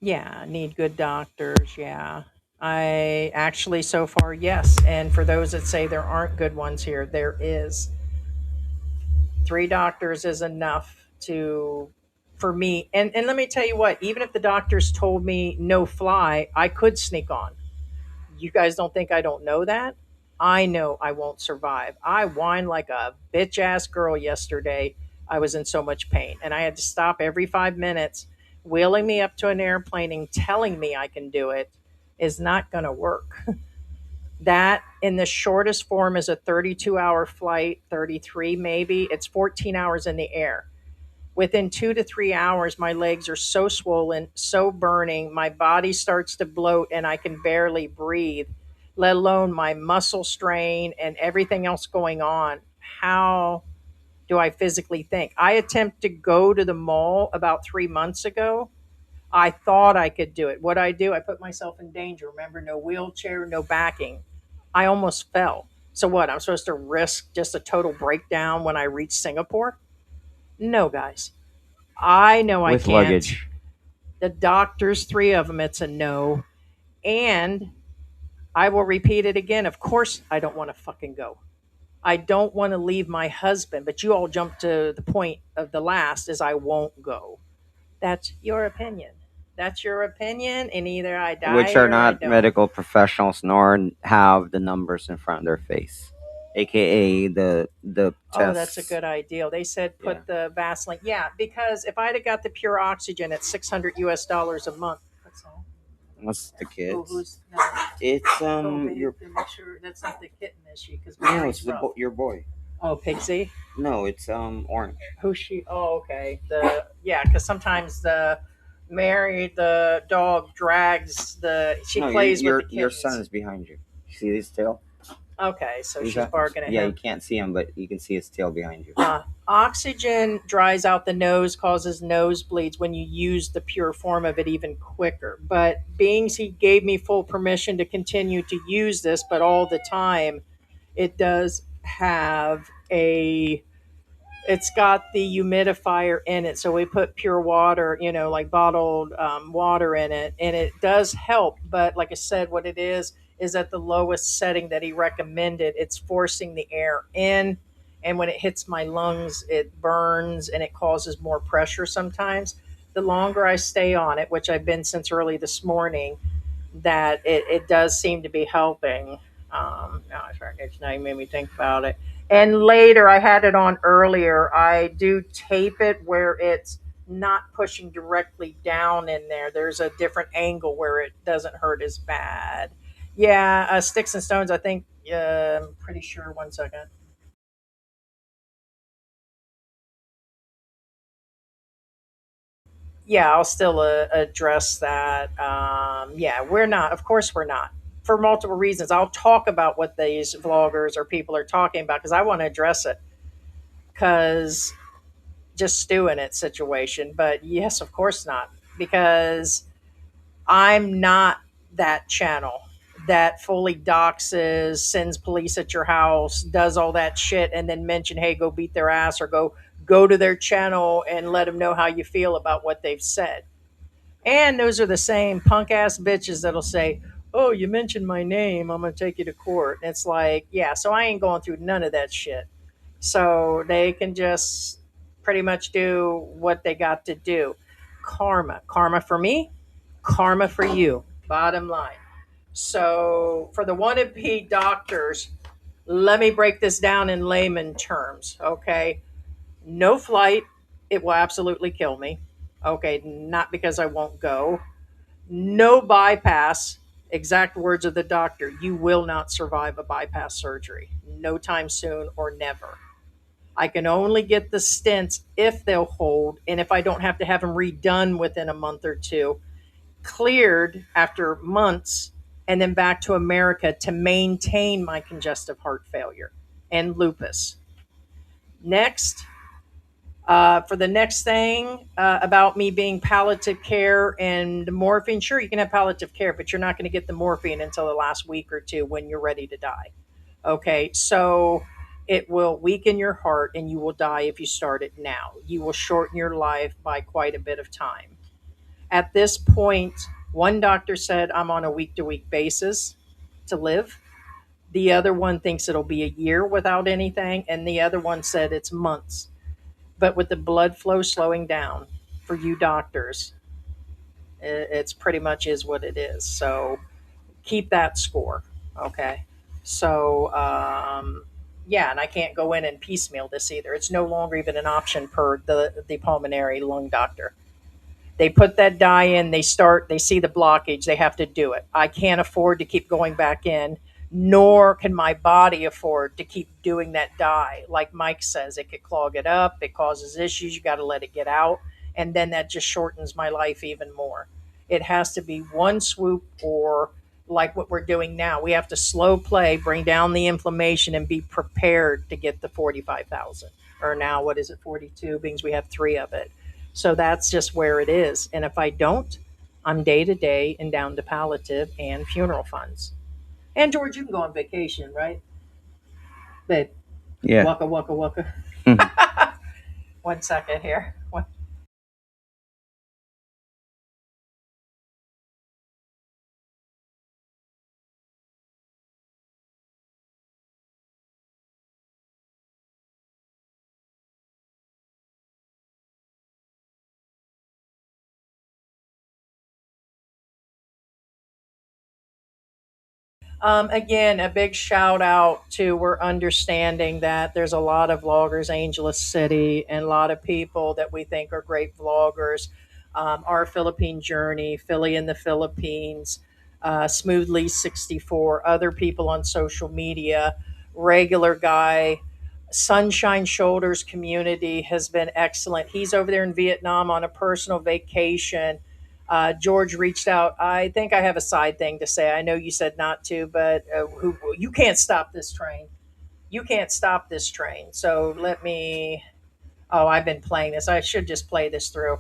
Yeah, need good doctors. Yeah. I actually, so far, yes. And for those that say there aren't good ones here, there is. Three doctors is enough to, for me. And let me tell you what, even if the doctors told me no fly, I could sneak on. You guys don't think I don't know that? I know I won't survive. I whined like a bitch ass girl yesterday. I was in so much pain, and I had to stop every 5 minutes. Wheeling me up to an airplane and telling me I can do it is not going to work. That, in the shortest form, is a 32-hour flight, 33 maybe. It's 14 hours in the air. Within 2 to 3 hours, my legs are so swollen, so burning, my body starts to bloat, and I can barely breathe, let alone my muscle strain and everything else going on. How do I physically think? I attempted to go to the mall about 3 months ago. I thought I could do it. What I do, I put myself in danger. Remember, no wheelchair, no backing. I almost fell. So what? I'm supposed to risk just a total breakdown when I reach Singapore? No, guys. I know I With can't. luggage. The doctors, three of them, it's a no. And I will repeat it again. Of course, I don't want to fucking go. I don't want to leave my husband, but you all jump to the point of the last is I won't go. That's your opinion. That's your opinion, and either I Which die are or I not don't. medical professionals nor have the numbers in front of their face, aka the Oh, that's a tests. good idea. They said Yeah. put the Vaseline. Yeah, because if I'd have got the pure oxygen at $600 a month. What's that? What's the Oh, kids? who's no? It's Oh, babe, your to make sure that's not the kitten, is she? Because no, Mary's it's rough. your boy. Oh, Pixie. No, it's orange. Who's she? Oh, okay. The yeah, because sometimes the Mary the dog drags the. She No, plays with the your son kittens. is behind you. See his tail? Okay, so He's she's a, barking at yeah, you him. can't see him, but you can see his tail behind you. Oxygen dries out the nose, causes nosebleeds when you use the pure form of it even quicker. But being he gave me full permission to continue to use this, but all the time, it does have a it's got the humidifier in it, so we put pure water, like bottled water in it, and it does help. But like I said, what it is at the lowest setting that he recommended. It's forcing the air in, and when it hits my lungs it burns and it causes more pressure sometimes. The longer I stay on it, which I've been since early this morning, that it does seem to be helping. Now it's now you made me think about it. And later, I had it on earlier. I do tape it where it's not pushing directly down in there. There's a different angle where it doesn't hurt as bad. Yeah, sticks and stones. I think. I'm pretty sure. 1 second. Yeah, I'll still address that. Yeah, we're not. Of course, we're not. For multiple reasons. I'll talk about what these vloggers or people are talking about because I want to address it. Because just stew in it situation. But yes, of course not. Because I'm not that channel that fully doxes, sends police at your house, does all that shit, and then mention, hey, go beat their ass or go to their channel and let them know how you feel about what they've said. And those are the same punk ass bitches that'll say, "Oh, you mentioned my name. I'm going to take you to court." And it's like, yeah, so I ain't going through none of that shit. So they can just pretty much do what they got to do. Karma. Karma for me, karma for you. Bottom line. So for the wannabe doctors, let me break this down in layman terms, okay? No flight. It will absolutely kill me. Okay, not because I won't go. No bypass. Exact words of the doctor. You will not survive a bypass surgery. No time soon or never. I can only get the stents if they'll hold, and if I don't have to have them redone within a month or two, cleared after months, and then back to America to maintain my congestive heart failure and lupus. Next, for the next thing about me being palliative care and the morphine, sure, you can have palliative care, but you're not going to get the morphine until the last week or two when you're ready to die. Okay, so it will weaken your heart and you will die if you start it now. You will shorten your life by quite a bit of time. At this point, one doctor said I'm on a week to week basis to live. The other one thinks it'll be a year without anything, and the other one said it's months. But with the blood flow slowing down for you doctors, it's pretty much is what it is. So keep that score. Okay. So, yeah, and I can't go in and piecemeal this either. It's no longer even an option per the pulmonary lung doctor. They put that dye in, they see the blockage, they have to do it. I can't afford to keep going back in, nor can my body afford to keep doing that dye. Like Mike says, it could clog it up, it causes issues, you got to let it get out, and then that just shortens my life even more. It has to be one swoop, or like what we're doing now. We have to slow play, bring down the inflammation, and be prepared to get the 45,000. Or now, what is it, 42? Means we have three of it. So that's just where it is. And if I don't, I'm day to day and down to palliative and funeral funds. And George, you can go on vacation, right? Babe, Yeah. waka waka waka. 1 second here. Again, a big shout out to we're understanding that there's a lot of vloggers, Angeles City, and a lot of people that we think are great vloggers. Our Philippine Journey, Philly in the Philippines, Smoothly 64, other people on social media, regular guy, Sunshine Shoulders community has been excellent. He's over there in Vietnam on a personal vacation. George reached out. I think I have a side thing to say. I know you said not to, but you can't stop this train. You can't stop this train. So let me. Oh, I've been playing this. I should just play this through.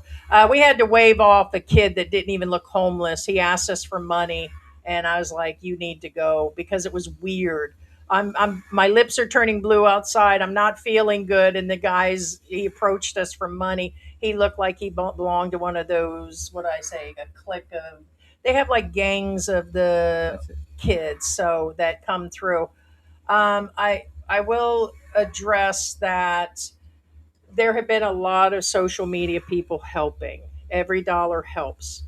We had to wave off a kid that didn't even look homeless. He asked us for money, and I was like, "You need to go," because it was weird. My lips are turning blue outside. I'm not feeling good. And the guys, he approached us for money. He looked like he belonged to one of those, what do I say, a clique of, they have like gangs of the That's it. kids, so that come through. I will address that there have been a lot of social media people helping. Every dollar helps.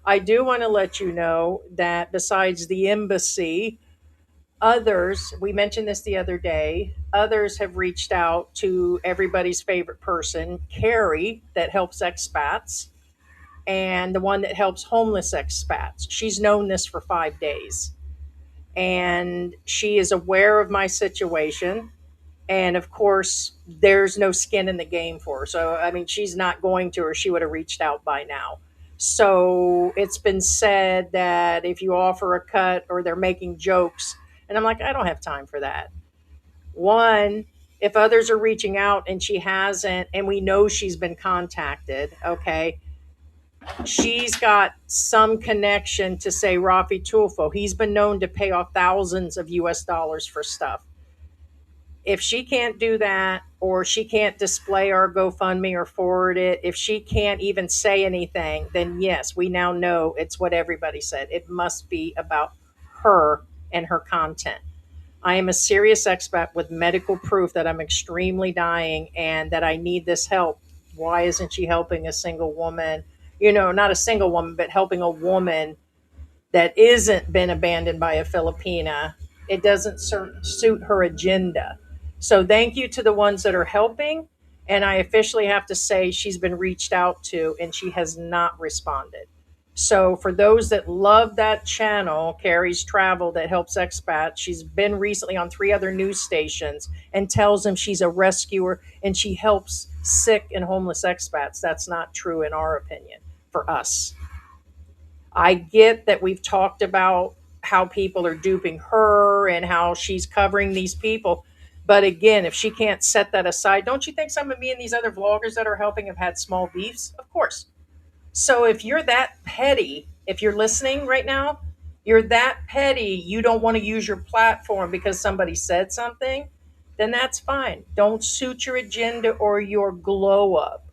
I do want to let you know that besides the embassy, others, we mentioned this the other day, others have reached out to everybody's favorite person, Carrie, that helps expats, and the one that helps homeless expats. She's known this for 5 days. And she is aware of my situation, and of course there's no skin in the game for her, so I mean she's not going to, or she would have reached out by now. So it's been said that if you offer a cut or they're making jokes, and I'm like, I don't have time for that. One, if others are reaching out and she hasn't, and we know she's been contacted, okay, she's got some connection to, say, Rafi Tulfo. He's been known to pay off thousands of US dollars for stuff. If she can't do that, or she can't display our GoFundMe or forward it, if she can't even say anything, then yes, we now know it's what everybody said. It must be about her and her content. I am a serious expat with medical proof that I'm extremely dying and that I need this help. Why isn't she helping a single woman? Not a single woman, but helping a woman that isn't been abandoned by a Filipina. It doesn't suit her agenda. So thank you to the ones that are helping. And I officially have to say she's been reached out to and she has not responded. So for those that love that channel, Carrie's Travel, that helps expats, she's been recently on 3 other news stations and tells them she's a rescuer and she helps sick and homeless expats. That's not true in our opinion for us. I get that we've talked about how people are duping her and how she's covering these people. But again, if she can't set that aside, don't you think some of me and these other vloggers that are helping have had small beefs? Of course. So if you're that petty, if you're listening right now, you're that petty, you don't want to use your platform because somebody said something, then that's fine. Don't suit your agenda or your glow up.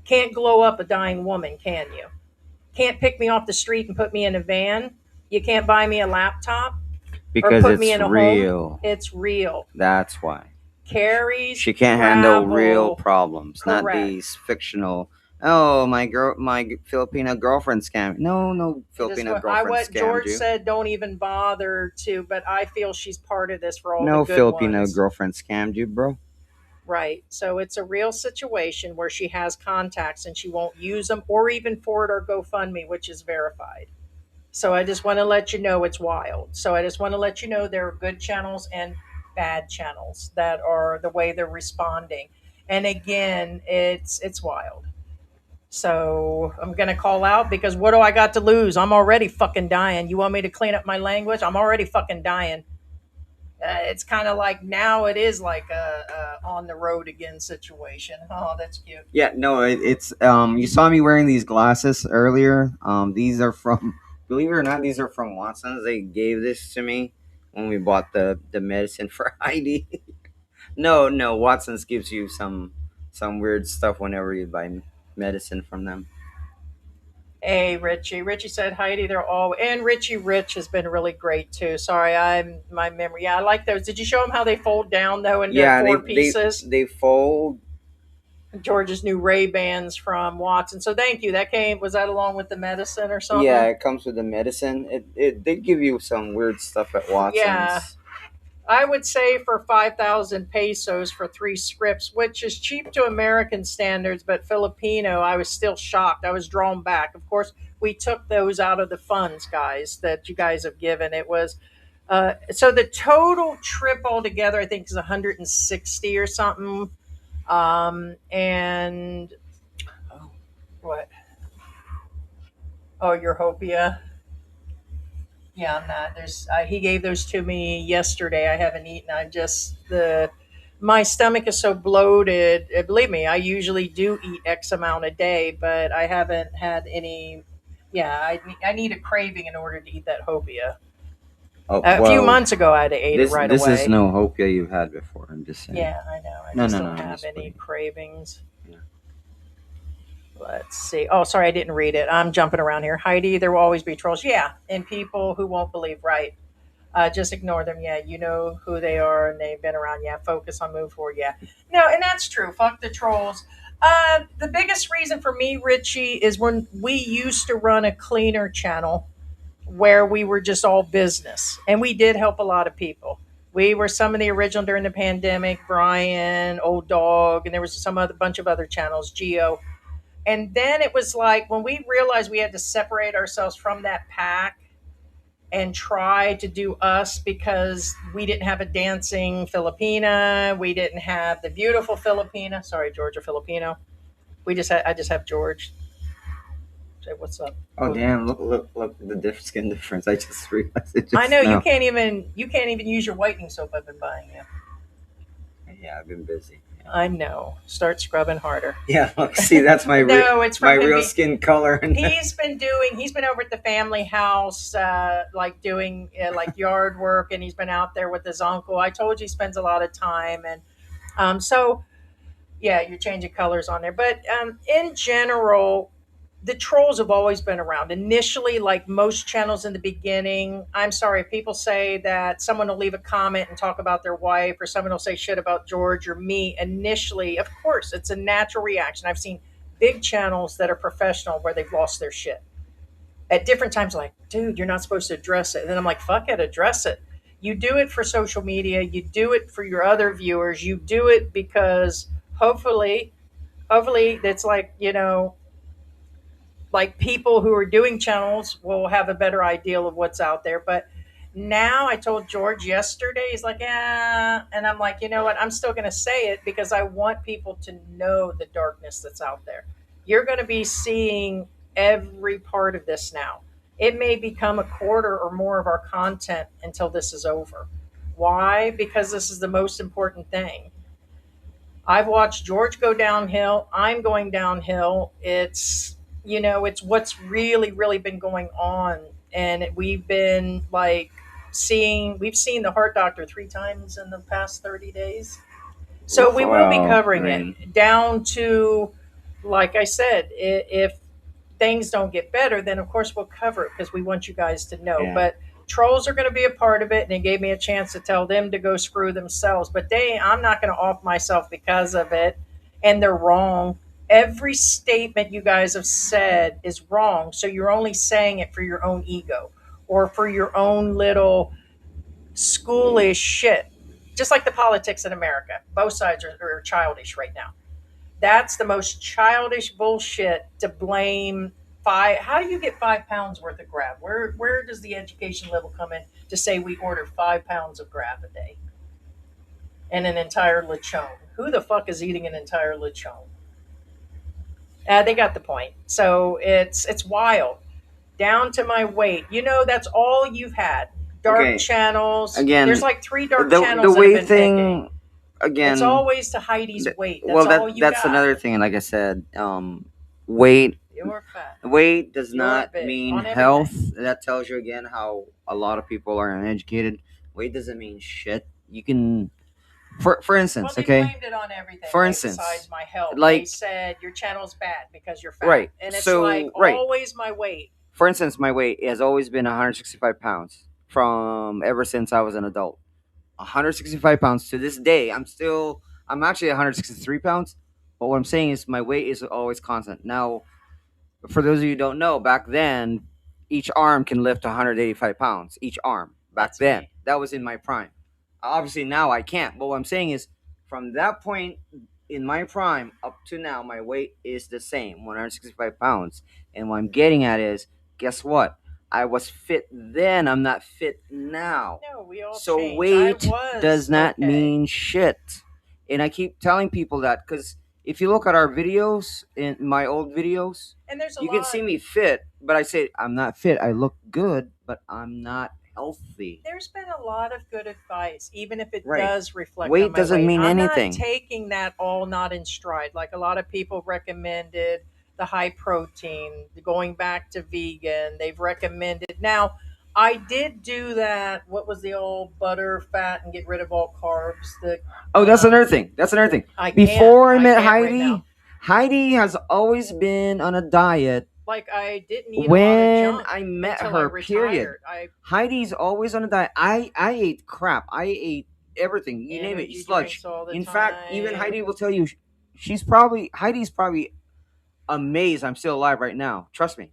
Can't glow up a dying woman, can you? Can't pick me off the street and put me in a van. You can't buy me a laptop or Because put me it's in a home. real. It's real. That's why. Carries She can't handle real travel. problems, not Correct. these fictional. Oh, my Filipino girlfriend scammed. No, no And this is Filipino I girlfriend what scammed George you. said. Don't even bother to. But I feel she's part of this for all the No good Filipino ones. girlfriend scammed you, bro. Right. So it's a real situation where she has contacts and she won't use them or even forward our GoFundMe, which is verified. So I just want to let you know it's wild. So I just want to let you know there are good channels and bad channels that are the way they're responding. And again, it's wild. So I'm gonna call out because what do I got to lose? I'm already fucking dying. You want me to clean up my language? I'm already fucking dying. It's kind of like now it is like a on the road again situation. Oh, that's cute. Yeah, no, it's You saw me wearing these glasses earlier. These are from, believe it or not, these are from Watson's. They gave this to me when we bought the medicine for Heidi. No, no, Watson's gives you some weird stuff whenever you buy medicine from them. Hey, Richie. Richie said Heidi. They're all and Richie Rich has been really great too. Sorry, I'm my memory. Yeah, I like those. Did you show them how they fold down though into Yeah, four pieces? they fold. George's new Ray Bans from Watson. So thank you. That came. Was that along with the medicine or Yeah, something? it comes with the medicine. It did give you some weird stuff at Yeah, Watson's. I would say for 5,000 pesos for 3 scripts, which is cheap to American standards, but Filipino, I was still shocked. I was drawn back. Of course, we took those out of the funds, guys, that you guys have given. It was So the total trip altogether, I think, is 160 or something. And oh, what? Oh, your Hopia. Yeah, I'm not. There's. He gave those to me yesterday. I haven't eaten. I just the my stomach is so bloated. Believe me, I usually do eat X amount a day, but I haven't had any. Yeah, I need a craving in order to eat that Hopia. Oh A few well, months ago, I'd have ate it right this is away. no hopia you've had before. I'm just saying. Yeah, I know. I No, just no, no. don't I'm have just any putting. cravings. Yeah. Let's see. Oh, sorry, I didn't read it. I'm jumping around here. Heidi, there will always be trolls. Yeah, and people who won't believe. Right. Just ignore them. Yeah, you know who they are and they've been around. Yeah, focus on move forward. Yeah. No, and that's true. Fuck the trolls. The biggest reason for me, Richie, is when we used to run a cleaner channel where we were just all business and we did help a lot of people. We were some of the original during the pandemic, Brian, Old Dog, and there was some other bunch of other channels, Geo. And then it was like when we realized we had to separate ourselves from that pack and try to do us because we didn't have a dancing Filipina, we didn't have the beautiful Filipina. Sorry, Georgia Filipino. I just have George. Say what's up. Oh damn! Look! The skin difference. I just realized it I just know now. you can't even use your whitening soap I've been buying you. Yeah, I've been busy. I know. Start scrubbing harder. Yeah, look, see, that's No, it's my from him. real skin color. And He's been over at the family house, like doing like yard work, and he's been out there with his uncle. I told you he spends a lot of time, and so yeah, you're changing colors on there. But in general, the trolls have always been around. Initially, like most channels in the beginning, I'm sorry, people say that someone will leave a comment and talk about their wife, or someone will say shit about George or me. Initially, of course, it's a natural reaction. I've seen big channels that are professional where they've lost their shit at different times. Like, dude, you're not supposed to address it. And then I'm like, fuck it, address it. You do it for social media, you do it for your other viewers, you do it because hopefully that's like, like people who are doing channels will have a better idea of what's out there. But now I told George yesterday, he's like, yeah. And I'm like, you know what? I'm still going to say it because I want people to know the darkness that's out there. You're going to be seeing every part of this now. It may become a quarter or more of our content until this is over. Why? Because this is the most important thing. I've watched George go downhill. I'm going downhill. It's what's really been going on. And we've been like we've seen the heart doctor 3 times in the past 30 days. So oof, we will be well, I covering it mean, down to, like I said, if things don't get better, then of course we'll cover it because we want you guys to know. yeah. But trolls are going to be a part of it, and it gave me a chance to tell them to go screw themselves. But I'm not going to off myself because of it, and they're wrong. Every statement you guys have said is wrong, so you're only saying it for your own ego or for your own little schoolish shit. Just like the politics in America, both sides are childish right now. That's the most childish bullshit to blame five. How do you get 5 pounds worth of grab? Where does the education level come in to say we order 5 pounds of grab a day and an entire lechon? Who the fuck is eating an entire lechon? They got the point. So it's wild. Down to my weight. That's all you've had. Dark Okay. channels. There's Again, like 3 dark the channels that have weight been picking. thing. It's Again, always to Heidi's weight. That's well, all you that's got. another thing. And like I said, weight You're fat. weight does You're not big mean on health. everything. That tells you again how a lot of people are uneducated. Weight doesn't mean shit. You can, for Well, instance, they okay. blamed it on everything, For like instance, besides my health. They like said your channel's bad because you're fat, right. and it's like So right. always my weight. For instance, my weight has always been 165 pounds from ever since I was an adult. 165 pounds to this day. I'm actually 163 pounds. But what I'm saying is my weight is always constant. Now, for those of you who don't know, back then, each arm can lift 185 pounds. Each arm. Back That's then. me. That was in my prime. Obviously, now I can't. But what I'm saying is, from that point in my prime up to now, my weight is the same 165 pounds. And what I'm getting at is, guess what? I was fit then. I'm not fit now. No, we all So change. weight I was does not okay. mean shit. And I keep telling people that because if you look at our videos, in my old videos, And there's a you lot. can see me fit, but I say I'm not fit. I look good, but I'm not healthy. There's been a lot of good advice, even if it Right. does reflect Weight on my doesn't weight. mean I'm anything. not taking that all not in stride. Like a lot of people recommended the high protein, going back to vegan. They've recommended. Now, I did do that. What was the old butter, fat, and get rid of all carbs? Oh, that's another thing. That's another thing. I Before I can't. met I can't right Heidi, now. Heidi has always been on a diet. Like I didn't eat a lot of When junk I met until I her, period. retired. Heidi's always on a diet. I ate crap. I ate everything. You name it. Energy Sludge. drinks all the In fact, even time. Heidi will tell you, Heidi's probably amazed I'm still alive right now. Trust me.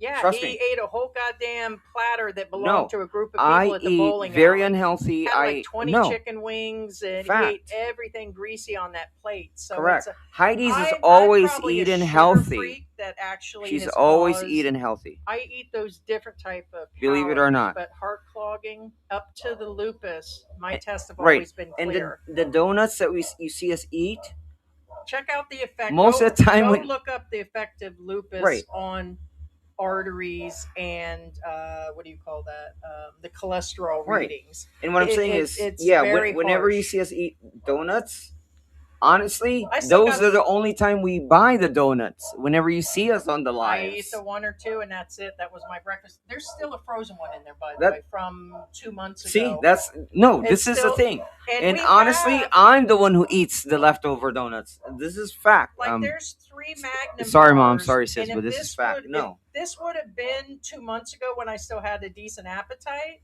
Yeah, Trust he me. ate a whole goddamn platter that belonged No, to a group of I people at the eat bowling very alley. unhealthy. Had like 20 no chicken wings, and he ate fact. everything greasy on that plate. So Correct. it's Heidi's is I'm always probably eating a sugar healthy. freak that actually She's has always caused, eating healthy. I eat those different type of Believe it or calories, not. but heart clogging up to the lupus, my tests have Right. always been And clear. the donuts that you see us eat, Check out the effect. most of the time go when look up the effect of lupus Right. on arteries and what do you call that? The cholesterol Right. readings. And what I'm saying It- is, it's yeah, very whenever you harsh. see us eat donuts, honestly, I still those got- are the only time we buy the donuts. Whenever you see us on the I eat lives. the one or two, and that's it. That was my breakfast. There's still a frozen one in there, by the That- way, from 2 months See, ago. this It's is still- the thing. And we honestly, have, I'm the one who eats the leftover donuts. This is fact. like there's 3 Magnum Sorry, Mom. bars, Sorry, sis, and but if this is fact. would- No. if this would have been 2 months ago when I still had a decent appetite,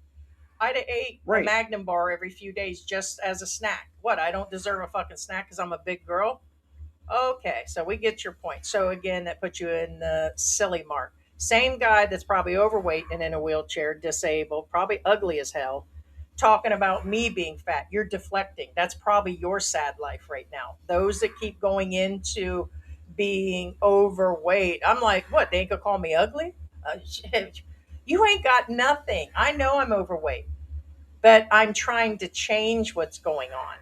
I'd have ate Right. a Magnum bar every few days just as a snack. What? I don't deserve a fucking snack because I'm a big girl? Okay, so we get your point. So again, that puts you in the silly mark. Same guy that's probably overweight and in a wheelchair, disabled, probably ugly as hell, talking about me being fat. You're deflecting. That's probably your sad life right now. Those that keep going into being overweight, I'm like, what? They ain't gonna call me ugly? Shit. You ain't got nothing. I know I'm overweight, but I'm trying to change what's going on.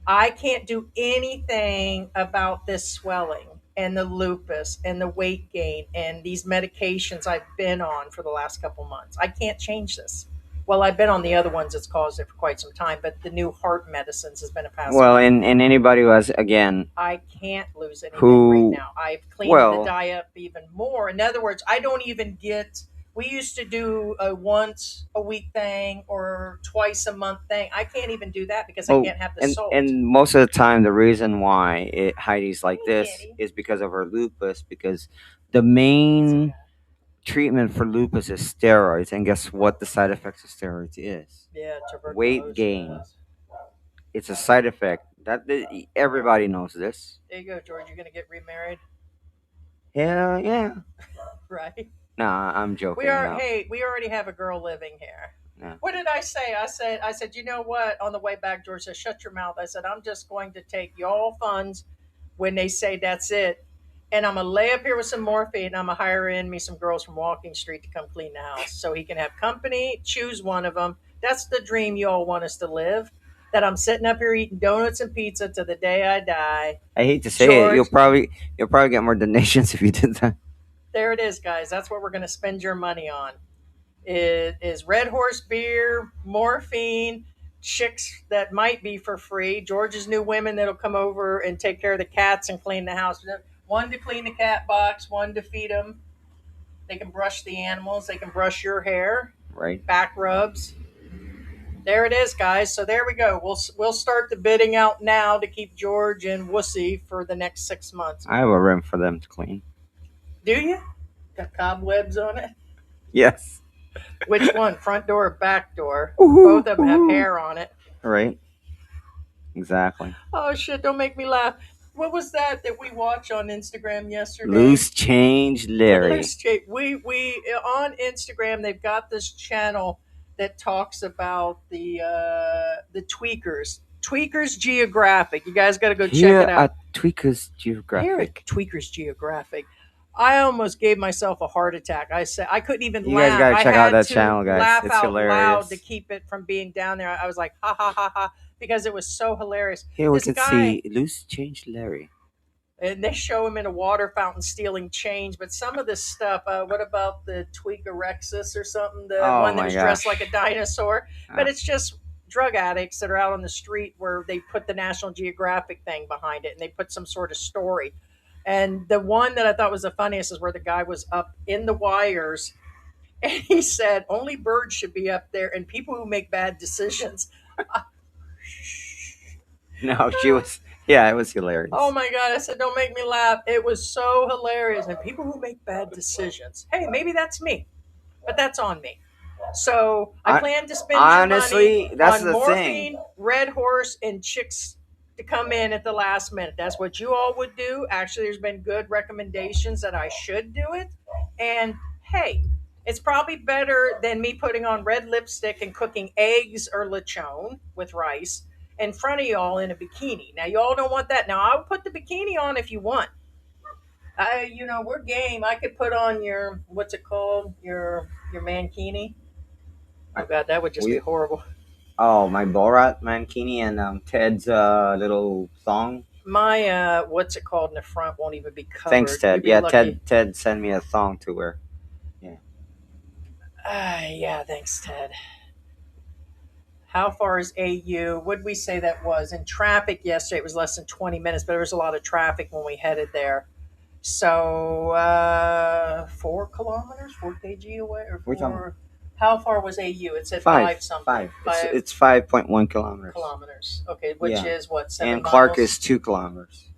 I can't do anything about this swelling and the lupus and the weight gain and these medications I've been on for the last couple months. I can't change this. Well, I've been on the other ones that's caused it for quite some time, but the new heart medicines has been a pass. Well, and anybody who has, again, I can't lose anything Who- right now. I've cleaned well- the diet up even more. In other words, I don't even get. We used to do a once a week thing or twice a month thing. I can't even do that because I Oh, can't have the and, salt. and most of the time, the reason why Heidi's like Hey, this Kitty. is because of her lupus. Because the main treatment for lupus is steroids, and guess what? The side effects of steroids is Yeah, tuberculosis. weight gain. It's a side effect everybody knows this. There you go, George. You're gonna get remarried, Hell yeah. right? Nah, I'm joking. We are. now. Hey, we already have a girl living here. Yeah. What did I say? I said, you know what? On the way back, George said, "Shut your mouth." I said, "I'm just going to take y'all funds when they say that's it, and I'm gonna lay up here with some morphine. And I'm gonna hire in me some girls from Walking Street to come clean the house, so he can have company. Choose one of them. That's the dream you all want us to live. That I'm sitting up here eating donuts and pizza to the day I die." I hate to say George- it, you'll probably get more donations if you did that. There it is, guys. That's what we're going to spend your money on. It is Red Horse beer, morphine, chicks that might be for free, George's new women that'll come over and take care of the cats and clean the house. One to clean the cat box, one to feed them. They can brush the animals. They can brush your hair, Right. back rubs. There it is, guys. So there we go. We'll start the bidding out now to keep George and Wussy for the next 6 months. I have a room for them to clean. Do you? Got cobwebs on it? Yes. Which one? Front door or back door? Ooh, Both of them have ooh. hair on it. Right. Exactly. Oh shit! Don't make me laugh. What was that we watched on Instagram yesterday? Loose change, Larry. We on Instagram they've got this channel that talks about the tweakers. Tweakers Geographic. You guys got to go check Here it out. at Tweakers Here Geographic. at Tweakers Geographic. I almost gave myself a heart attack. I said I couldn't even You guys laugh. gotta I check out had that to channel, guys. laugh It's out loud to hilarious. keep it from being down there. I was like, ha ha ha ha, because it was so hilarious. Here we This can guy, see loose change Larry. and they show him in a water fountain stealing change. But some of this stuff, what about the Tweakerexus or something? The Oh one that my was dressed gosh. like a dinosaur. But Uh, it's just drug addicts that are out on the street where they put the National Geographic thing behind it and they put some sort of story. And the one that I thought was the funniest is where the guy was up in the wires and he said, only birds should be up there and people who make bad decisions. no, she was. Yeah, it was Oh hilarious. my God. I said, don't make me laugh. It was so hilarious. And people who make bad decisions. Hey, maybe that's me, but that's on me. So I I, plan to spend your money honestly, that's on the thing. morphine, Red Horse, and chicks to come in at the last minute. That's what you all would do. Actually, there's been good recommendations that I should do it. And hey, it's probably better than me putting on red lipstick and cooking eggs or lechon with rice in front of y'all in a bikini. Now, y'all don't want that. Now, I'll put the bikini on if you want. We're game. I could put on your, what's it called? Your mankini. Oh God, that would just be We horrible. oh my Borat Mankini and Ted's little song. My what's it called in the front won't even be Thanks, covered. Ted. You'd be Yeah, lucky. Ted sent me a song to wear. Yeah. Yeah, thanks, Ted. How far is AU? Would we say that was in traffic yesterday? It was less than 20 minutes, but there was a lot of traffic when we headed there. So 4 kilometers, 4 kg away, or We're talking four. How far was AU? It said five, five something. five. Five It's 5.1 kilometers. kilometers. Okay, which Yeah, is what, and 7 miles? Clark is 2 kilometers.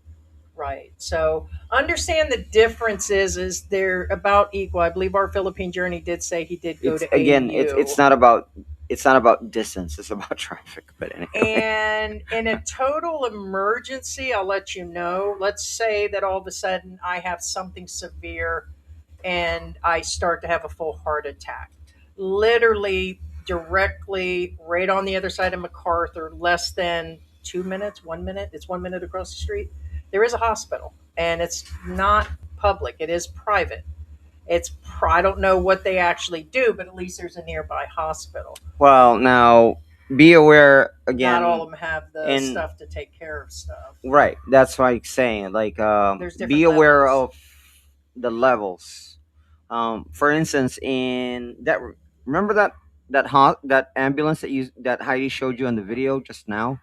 Right. So understand the differences is they're about equal. I believe our Philippine journey did say he did go It's to again, AU. it's not about distance. It's about traffic. But anyway, And in a total emergency, I'll let you know. Let's say that all of a sudden I have something severe and I start to have a full heart attack. Literally, directly right on the other side of MacArthur, less than 2 minutes, 1 minute, it's 1 minute across the street. There is a hospital, and it's not public, it is private. I don't know what they actually do, but at least there's a nearby hospital. well, now be aware Not all again. of them have the In stuff to take care of stuff. right, that's why I'm saying like There's be different aware levels. of the levels. For instance, in that remember that ambulance that Heidi showed you on the video just now.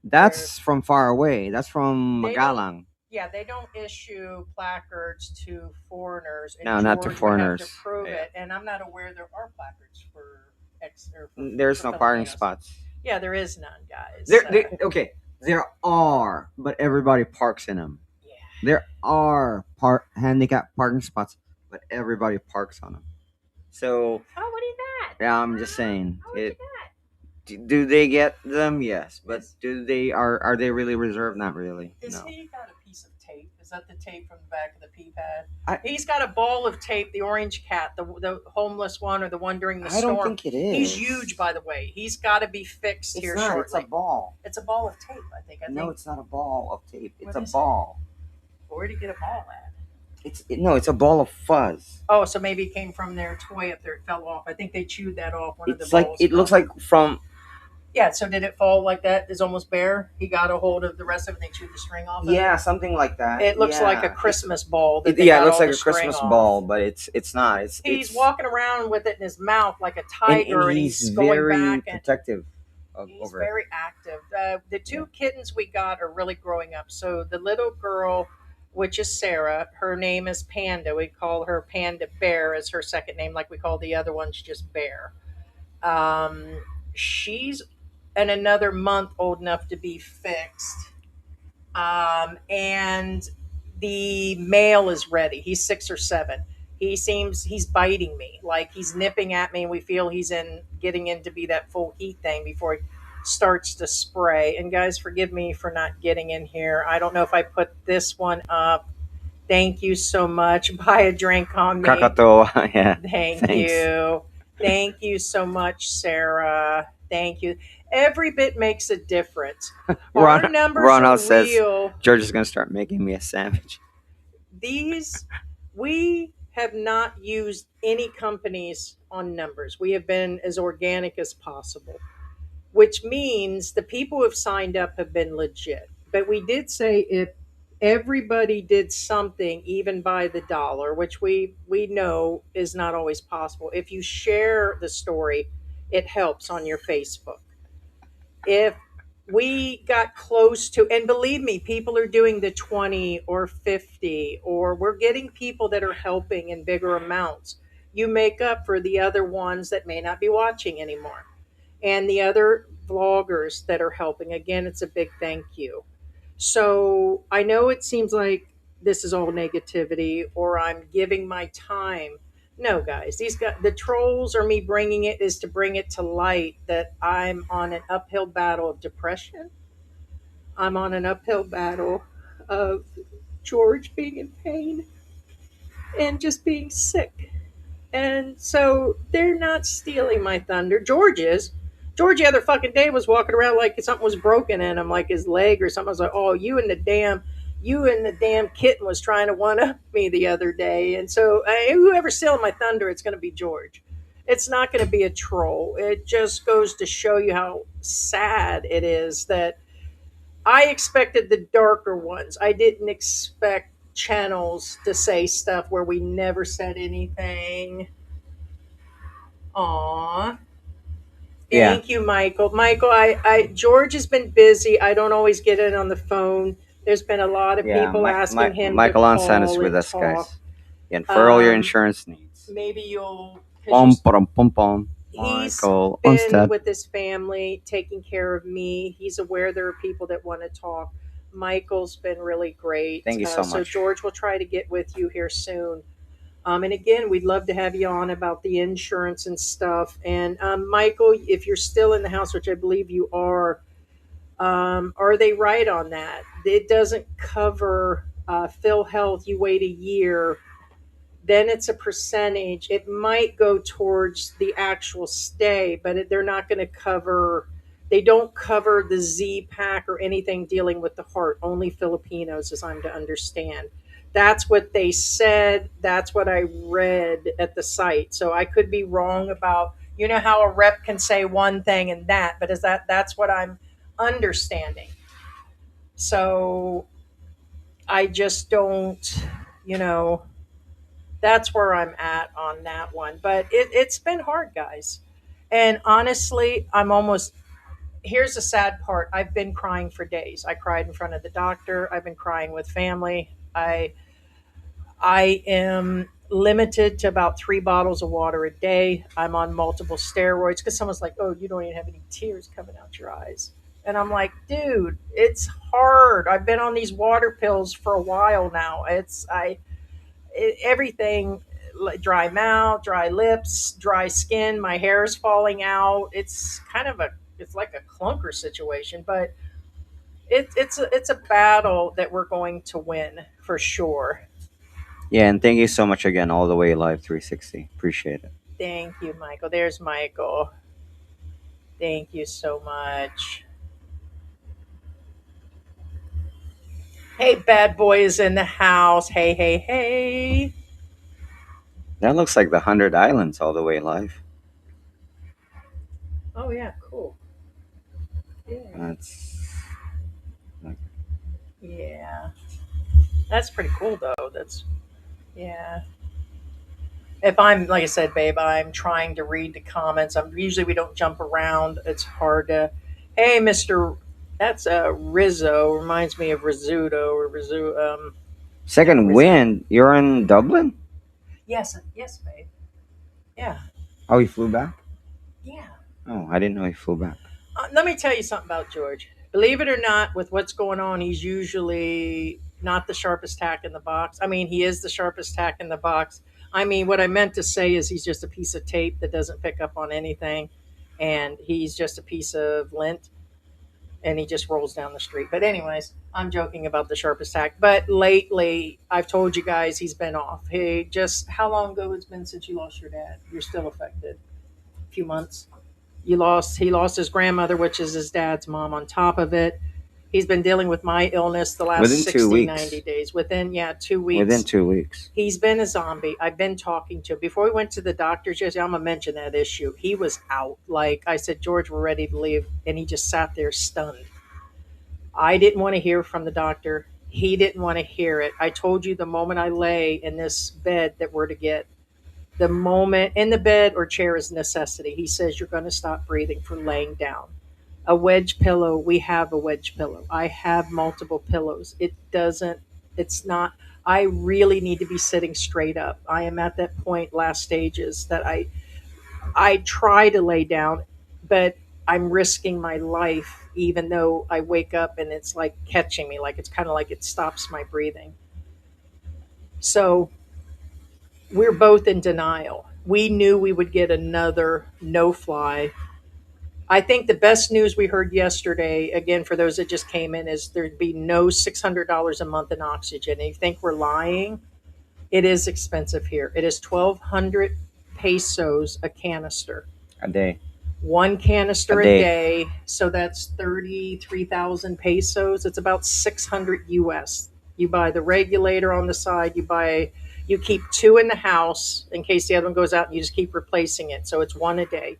Where That's from far away. That's from they don't, Magalang. yeah, they don't issue placards to foreigners. In No, not to Georgia, you have to foreigners. prove Yeah. it, and I'm not aware there are placards for There's for no parking Filipinos. spots. Yeah, there is none, guys. Okay. There are, but everybody parks in them. Yeah. There are handicap parking spots, but everybody parks on them. So Oh, what is that? yeah, I'm just saying. Oh, what you got? Do they get them? Yes, but Is, do they are they really reserved? Not really. is No. he got a piece of tape? Is that the tape from the back of the pee pad? I He's got a ball of tape. The orange cat, the homeless one, or the one during the I don't storm. think it is. He's huge, by the way. He's got to be fixed It's here not. shortly. It's a ball. It's a ball of tape, I think. No, it's not a ball of tape. It's What a is it? ball. Where'd he get a ball at? No, it's a ball of fuzz. Oh, so maybe it came from their toy up there. It fell off. I think they chewed that off. One of the It's like balls it looks fell. like from. Yeah. So did it fall like that? It's almost bare. He got a hold of the rest of it. And they chewed the string off. Of Yeah, something like that. It looks like a Yeah. Christmas ball. That It, they yeah, it got looks all like the a string Christmas off. ball, but it's not. He's It's walking around with it in his mouth like a and tiger, and, he's going very back and protective he's over it. very active. The two kittens we got are really growing up. So the little girl, which is Sarah, her name is Panda. We call her Panda Bear as her second name, like we call the other ones just Bear. She's in another month old enough to be fixed. And the male is ready. He's 6 or 7. He's biting me, like he's nipping at me, and we feel he's in getting in to be that full heat thing before he starts to spray. And guys, forgive me for not getting in here. I don't know if I put this one up. Thank you so much. Buy a drink on me. Kakato, yeah. Thank Thanks. you. Thank you so much, Sarah. Thank you. Every bit makes a difference. Our numbers Ronald are says real. George is gonna start making me a sandwich. These We have not used any companies on numbers. We have been as organic as possible, which means the people who have signed up have been legit. But we did say if everybody did something, even by the dollar, which we know is not always possible. If you share the story, it helps on your Facebook. If we got close to, and believe me, people are doing the 20 or 50, or we're getting people that are helping in bigger amounts. You make up for the other ones that may not be watching anymore, and the other vloggers that are helping. Again, it's a big thank you. So I know it seems like this is all negativity or I'm giving my time. No, guys, these guys, the trolls or me bringing it is to bring it to light that I'm on an uphill battle of depression. I'm on an uphill battle of George being in pain and just being sick. And so they're not stealing my thunder. George is. George the other fucking day was walking around like something was broken in him, like his leg or something. I was like, oh, you and the damn kitten was trying to one up me the other day. And so whoever's stealing my thunder, it's going to be George. It's not going to be a troll. It just goes to show you how sad it is that I expected the darker ones. I didn't expect channels to say stuff where we never said anything. Aw. Yeah, Thank you, Michael. Michael, I George has been busy. I don't always get in on the phone. There's been a lot of yeah. people asking him to Michael Onstad is call with and us, talk. guys. And for all your Um, insurance needs. maybe you'll, because Pom pom pom pom. he's Michael been Onstad. with his family, taking care of me. He's aware there are people that want to talk. Michael's been really great. Thank you so So much. George will try to get with you here soon. And again, we'd love to have you on about the insurance and stuff. And Michael, if you're still in the house, which I believe you are they right on that? It doesn't cover Phil Health. You wait a year, then it's a percentage. It might go towards the actual stay, but they're not going to cover. They don't cover the Z pack or anything dealing with the heart. Only Filipinos, as I'm to understand. That's what they said. That's what I read at the site. So I could be wrong about. You know how a rep can say one thing and that, but is that's what I'm understanding. So I just don't, you know, that's where I'm at on that one. But it's been hard, guys. And honestly, I'm almost, here's the sad part. I've been crying for days. I cried in front of the doctor. I've been crying with family. I am limited to about 3 bottles of water a day. I'm on multiple steroids because someone's like, oh, you don't even have any tears coming out your eyes. And I'm like, dude, it's hard. I've been on these water pills for a while now. Everything, dry mouth, dry lips, dry skin, my hair is falling out. It's like a clunker situation, but it's a battle that we're going to win for sure. Yeah, and thank you so much again, all the way live 360. Appreciate it. Thank you, Michael. There's Michael. Thank you so much. Hey, bad boy is in the house. Hey, hey, hey. That looks like the 100 Islands all the way live. Oh yeah, cool. Yeah, That's yeah. That's pretty cool though. That's yeah. If I'm like I said, babe, I'm trying to read the comments. I'm usually we don't jump around. It's hard to. Hey, Mister, that's Rizzo. Reminds me of Rizzuto or Rizzo. Yeah, second Rizzo. wind. You're in Dublin? Yes, yes, babe. Yeah, Oh, he flew back? yeah. Oh, I didn't know he flew back. Let me tell you something about George. Believe it or not, with what's going on, he's usually not the sharpest tack in the box. I mean, he is the sharpest tack in the box. I mean, what I meant to say is he's just a piece of tape that doesn't pick up on anything, and he's just a piece of lint, and he just rolls down the street. But anyways, I'm joking about the sharpest tack. But lately, I've told you guys he's been off. He just how long ago it's been since you lost your dad? You're still affected. A few months. He lost his grandmother, which is his dad's mom, on top of it. He's been dealing with my illness the last Within two 60, 90 weeks. days. Within, yeah, 2 weeks. Within 2 weeks. He's been a zombie. I've been talking to him. Before we went to the doctor's yesterday, I'm going to mention that issue. He was out. Like I said, George, we're ready to leave. And he just sat there stunned. I didn't want to hear from the doctor. He didn't want to hear it. I told you the moment I lay in this bed that we're to get, the moment in the bed or chair is necessity. He says, you're going to stop breathing for laying down. A wedge pillow, we have a wedge pillow. I have multiple pillows. It doesn't, it's not, I really need to be sitting straight up. I am at that point, last stages, that I try to lay down, but I'm risking my life even though I wake up and it's like catching me, like it's kind of like it stops my breathing. So we're both in denial. We knew we would get another no fly. I think the best news we heard yesterday, again, for those that just came in, is there'd be no $600 a month in oxygen. And you think we're lying? It is expensive here. It is 1,200 pesos a canister. A day. One A canister a day. day. So that's 33,000 pesos. It's about 600 US. You buy the regulator on the side, you keep two in the house in case the other one goes out, and you just keep replacing it. So it's one a day.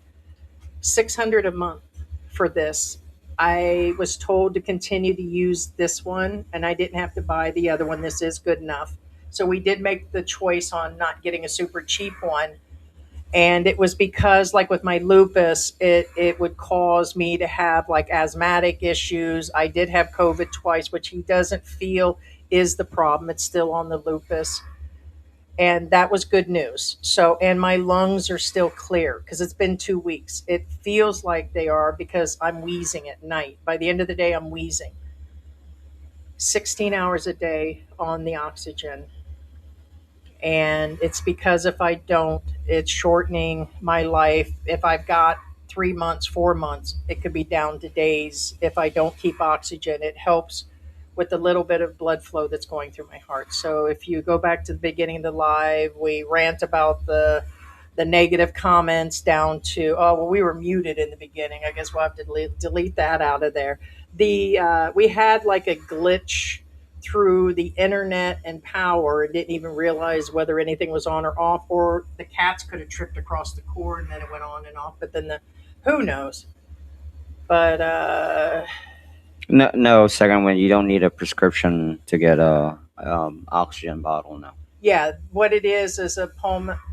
600 a month for this. I was told to continue to use this one and I didn't have to buy the other one. This is good enough. So we did make the choice on not getting a super cheap one. And it was because, like with my lupus, it would cause me to have like asthmatic issues. I did have COVID twice, which he doesn't feel is the problem. It's still on the lupus, and that was good news. So, and my lungs are still clear because it's been 2 weeks. It feels like they are because I'm wheezing at night. By the end of the day, I'm wheezing. 16 hours a day on the oxygen. And it's because if I don't, it's shortening my life. If I've got 3 months, 4 months, it could be down to days. If I don't keep oxygen, it helps with the little bit of blood flow that's going through my heart. So if you go back to the beginning of the live, we rant about the negative comments down to, oh well, we were muted in the beginning. I guess we'll have to delete that out of there. The We had like a glitch through the internet and power and didn't even realize whether anything was on or off, or the cats could have tripped across the cord and then it went on and off. But then the who knows? But No, no. Second one, you don't need a prescription to get a oxygen bottle now. yeah, what it is a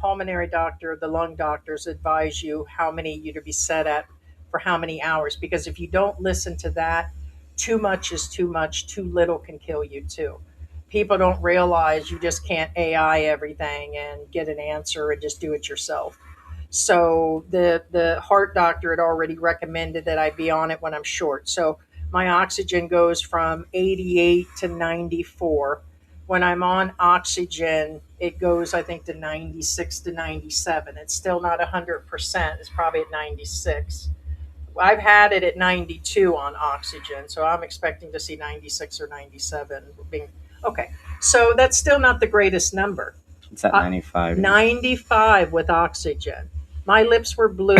pulmonary doctor, the lung doctors advise you how many you to be set at for how many hours. Because if you don't listen to that, too much is too much, too little can kill you too. People don't realize you just can't AI everything and get an answer and just do it yourself. So the heart doctor had already recommended that I be on it when I'm short. So my oxygen goes from 88 to 94. When I'm on oxygen, it goes, I think, to 96 to 97. It's still not 100%. It's probably at 96. I've had it at 92 on oxygen, so I'm expecting to see 96 or 97 being okay. So that's still not the greatest number. It's at 95. 95 with oxygen. My lips were blue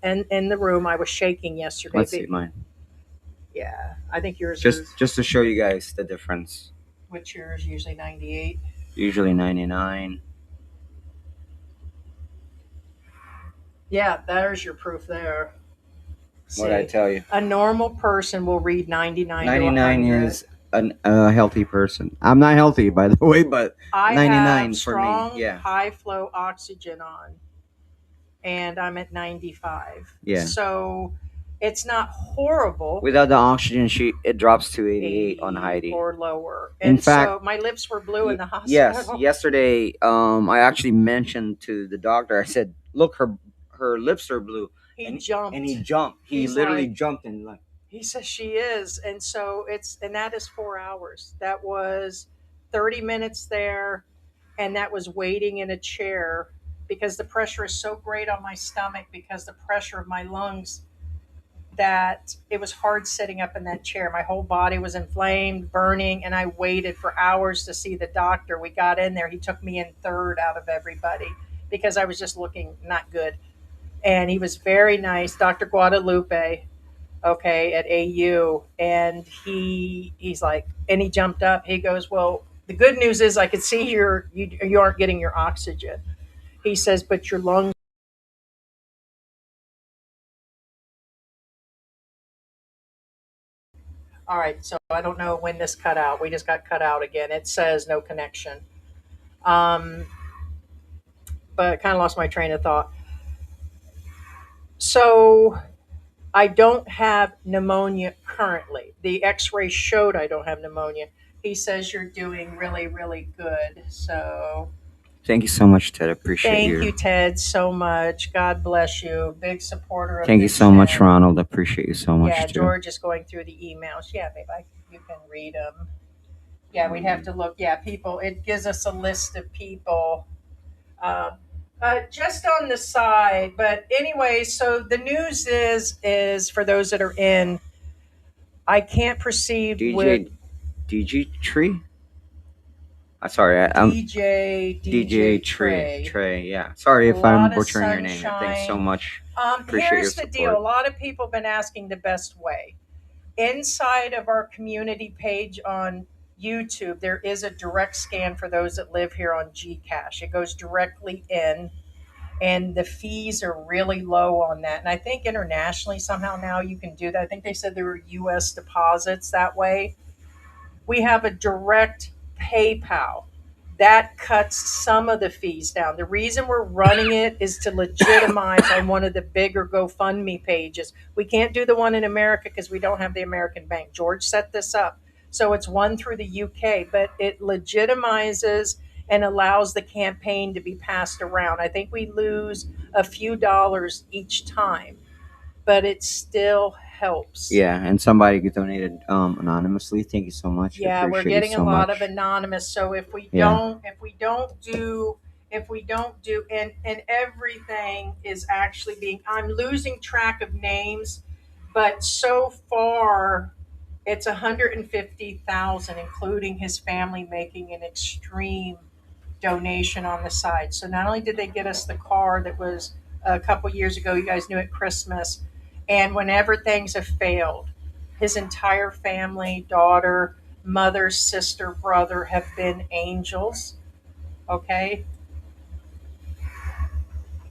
in the room. I was shaking yesterday. Let's see mine. Yeah, I think yours Just is. just to show you guys the difference. What's yours? Usually 98. Usually 99. Yeah, there's your proof there. What I See, tell you. a normal person will read 99 to 99 100. is a healthy person. I'm not healthy, by the way, but I 99 have for me. strong Yeah. high flow oxygen on, and I'm at 95. Yeah. So it's not horrible. Without the oxygen, it drops to 88 on 80 Heidi. or lower. In And fact, so my lips were blue in the yes, hospital. yesterday, I actually mentioned to the doctor. I said, "Look, her lips are blue." He jumped. And he jumped. He He's literally like- jumped and like. He says she is. And so and that is 4 hours. That was 30 minutes there. And that was waiting in a chair because the pressure is so great on my stomach because the pressure of my lungs, that it was hard sitting up in that chair. My whole body was inflamed, burning, and I waited for hours to see the doctor. We got in there. He took me in third out of everybody because I was just looking not good. And he was very nice, Dr. Guadalupe. okay, at AU, and he's like, and he jumped up. He goes, "Well, the good news is I could see you aren't getting your oxygen." He says, "But your lungs." All right, so I don't know when this cut out. We just got cut out again. It says no connection. Um, but kind of lost my train of thought. So I don't have pneumonia currently. The X-ray showed I don't have pneumonia. He says you're doing really, really good. So Thank you so much, Ted. Appreciate thank you. you, Ted, so much. God bless you. Big supporter of Thank you this so much, channel. Ronald. Appreciate you so Yeah, much too. George is going through the emails. Yeah, babe, you can read them. Yeah, we'd have to look. Yeah, people. It gives us a list of people. Um, just on the side, but anyway. So the news is for those that are in. I can't proceed with DJ DJ Tree. Sorry, DJ Trey. Trey. Yeah. Sorry A if I'm lot of butchering your name. Thanks so sunshine. much. Appreciate your Here's the deal. A support. lot of people have been asking the best way. Inside of our community page on YouTube, there is a direct scan for those that live here on Gcash. It goes directly in, and the fees are really low on that. And I think internationally somehow now you can do that. I think they said there were US deposits that way. We have a direct PayPal that cuts some of the fees down. The reason we're running it is to legitimize on one of the bigger GoFundMe pages. We can't do the one in America because we don't have the American bank. George set this up. So it's one through the UK, but it legitimizes and allows the campaign to be passed around. I think we lose a few dollars each time, but it still helps. Yeah, and somebody donated anonymously. Thank you so much. Yeah, we're Appreciate you getting a so lot of much. anonymous. So Yeah. if we don't do, and everything is actually being, I'm losing track of names, but so far it's 150,000, including his family making an extreme donation on the side. So not only did they get us the car that was a couple years ago, you guys knew at Christmas, and whenever things have failed, his entire family, daughter, mother, sister, brother have been angels. Okay.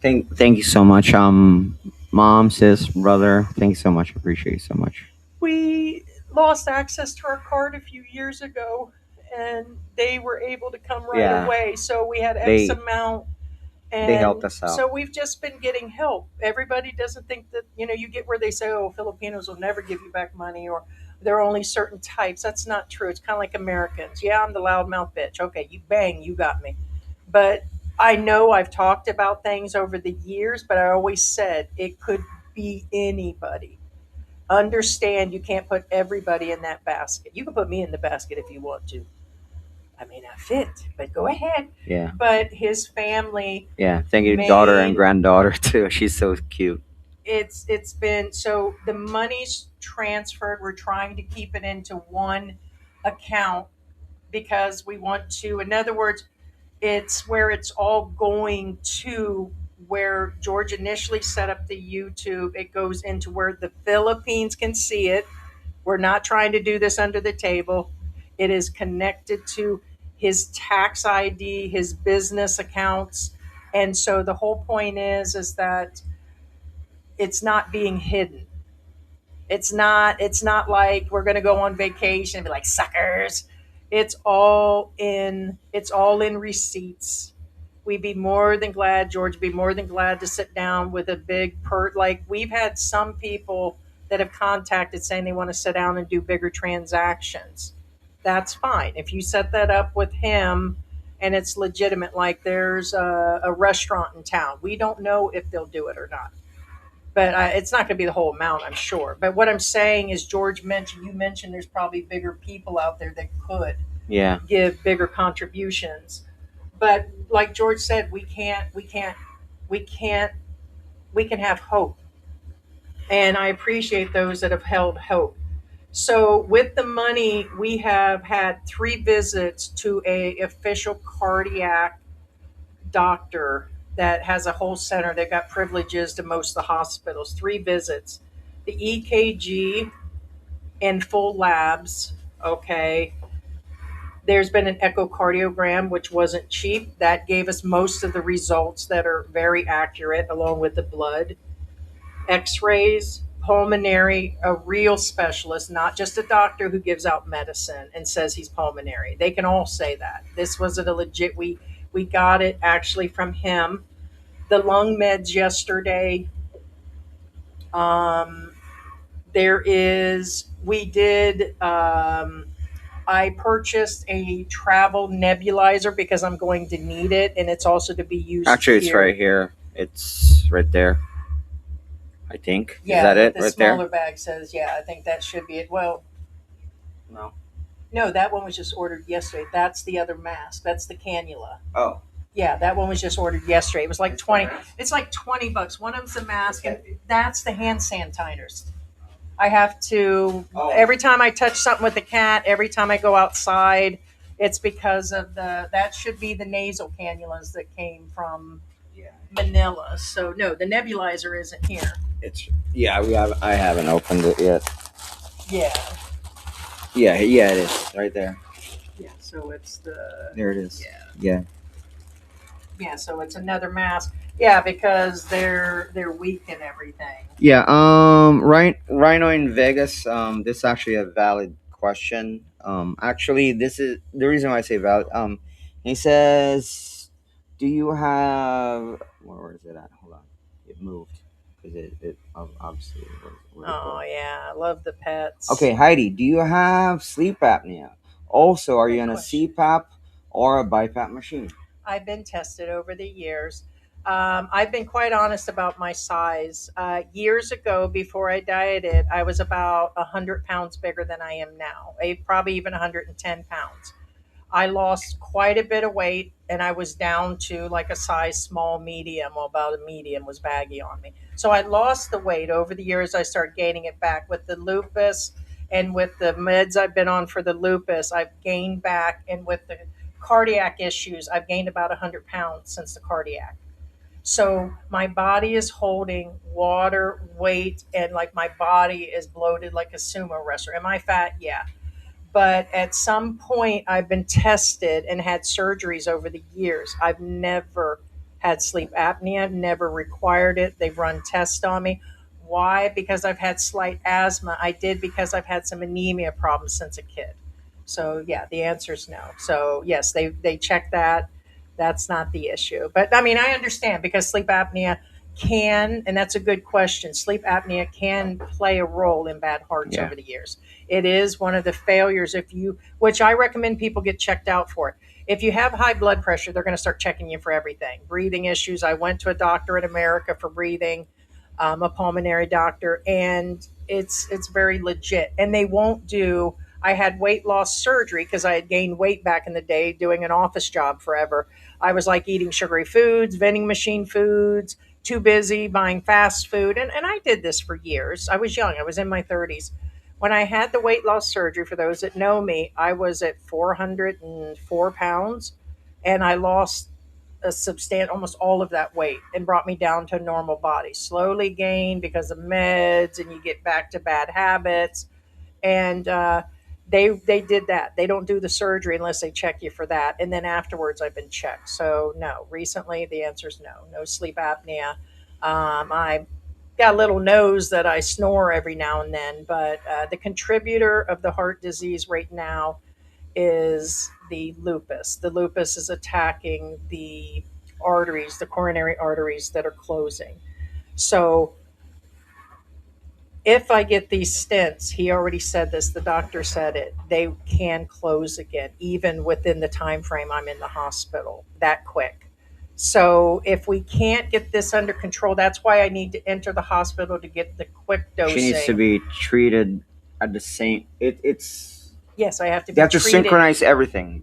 Thank you so much. Mom, sis, brother. Thank you so much. Appreciate you so much. We lost access to our card a few years ago, and they were able to come right Yeah. away. So we had X They amount. they helped And us out. so we've just been getting help. Everybody doesn't think that, you get where they say, oh, Filipinos will never give you back money, or there are only certain types. That's not true. It's kind of like Americans. Yeah, I'm the loudmouth bitch. Okay, you bang, you got me. But I know I've talked about things over the years, but I always said it could be anybody. Understand you can't put everybody in that basket. You can put me in the basket if you want to. I may not fit, but go ahead. Yeah. But his family Yeah. Thank you, daughter and made, granddaughter too. She's so cute. it's been, so the money's transferred. We're trying to keep it into one account because we want to, in other words, it's where it's all going to, where George initially set up the YouTube. It goes into where the Philippines can see it. We're not trying to do this under the table. It is connected to his tax ID, his business accounts. And so the whole point is that it's not being hidden. It's not like we're going to go on vacation and be like suckers. It's all in receipts. We'd be more than glad, George, be more than glad to sit down with a big like we've had some people that have contacted saying they want to sit down and do bigger transactions. That's fine. If you set that up with him and it's legitimate, like there's a restaurant in town, we don't know if they'll do it or not, but it's not going to be the whole amount, I'm sure. But what I'm saying is, you mentioned there's probably bigger people out there that could Yeah. give bigger contributions. But like George said, we can't, we can have hope. And I appreciate those that have held hope. So with the money, we have had 3 visits to a official cardiac doctor that has a whole center. They've got privileges to most of the hospitals. 3 visits. the EKG and full labs. Okay. There's been an echocardiogram, which wasn't cheap. That gave us most of the results that are very accurate, along with the blood. X rays, pulmonary, a real specialist, not just a doctor who gives out medicine and says he's pulmonary. They can all say that. This wasn't a legit, we got it actually from him. The lung meds yesterday. Um, there is, we did, I purchased a travel nebulizer because I'm going to need it, and it's also to be used Actually, it's right here. here. It's right there. I think. Is Yeah, that but it the right there? smaller bag says, yeah, I think that should be it. Well, No. no, that one was just ordered yesterday. That's the other mask. That's the cannula. Oh. Yeah, that one was just ordered yesterday. It was like 20. It's like $20. One of them's a mask, and that's the hand sanitizers. I have to every time I touch something with the cat, every time I go outside, it's because of the that should be the nasal cannulas that came from Yeah. Manila. So no, the nebulizer isn't here. It's yeah. We have. I haven't opened it yet. Yeah, Yeah. Yeah. It is right there. yeah. So it's the There it is. yeah. Yeah. Yeah, so it's another mask. Yeah, because they're weak and everything. Yeah. Rhino in Vegas. This is actually a valid question. Actually, this is the reason why I say valid. He says, "Do you have where is it at? Hold on, it moved because it obviously where it Oh go? yeah, I love the pets. Okay, Heidi, do you have sleep apnea? Also, are you Good on a question. CPAP or a BiPAP machine? I've been tested over the years. I've been quite honest about my size. Years ago, before I dieted, I was about 100 pounds bigger than I am now, probably even 110 pounds. I lost quite a bit of weight and I was down to like a size small medium, well, about a medium was baggy on me. So I lost the weight over the years. I started gaining it back with the lupus and with the meds I've been on for the lupus. I've gained back, and with the cardiac issues, I've gained about 100 pounds since the cardiac. So my body is holding water, weight, and like my body is bloated like a sumo wrestler. Am I fat? Yeah, but at some point I've been tested and had surgeries over the years. I've never had sleep apnea, never required it. They've run tests on me. Why? Because I've had slight asthma. I did because I've had some anemia problems since a kid. So yeah, the answer is no. So yes, they check that. That's not the issue. But I mean, I understand because sleep apnea can, and that's a good question. Sleep apnea can play a role in bad hearts Yeah. over the years. It is one of the failures if you, which I recommend people get checked out for it. If you have high blood pressure, they're going to start checking you for everything. Breathing issues. I went to a doctor in America for breathing, a pulmonary doctor, and it's very legit. And they won't do. I had weight loss surgery because I had gained weight back in the day doing an office job forever. I was like eating sugary foods, vending machine foods, too busy buying fast food. And I did this for years. I was young, I was in my 30s. When I had the weight loss surgery, for those that know me, I was at 404 pounds and I lost a substantial, almost all of that weight and brought me down to a normal body. Slowly gained because of meds and you get back to bad habits. And they did that. They don't do the surgery unless they check you for that. And then afterwards, I've been checked. So no, recently the answer is no. No sleep apnea. I got a little nose that I snore every now and then, but the contributor of the heart disease right now is the lupus. The lupus is attacking the arteries, the coronary arteries that are closing. So if I get these stents, he already said this, the doctor said it, they can close again, even within the time frame I'm in the hospital, that quick. So if we can't get this under control, that's why I need to enter the hospital to get the quick She needs to dosing. be treated at the same. It's Yes, I have to they be have to treated. synchronize everything.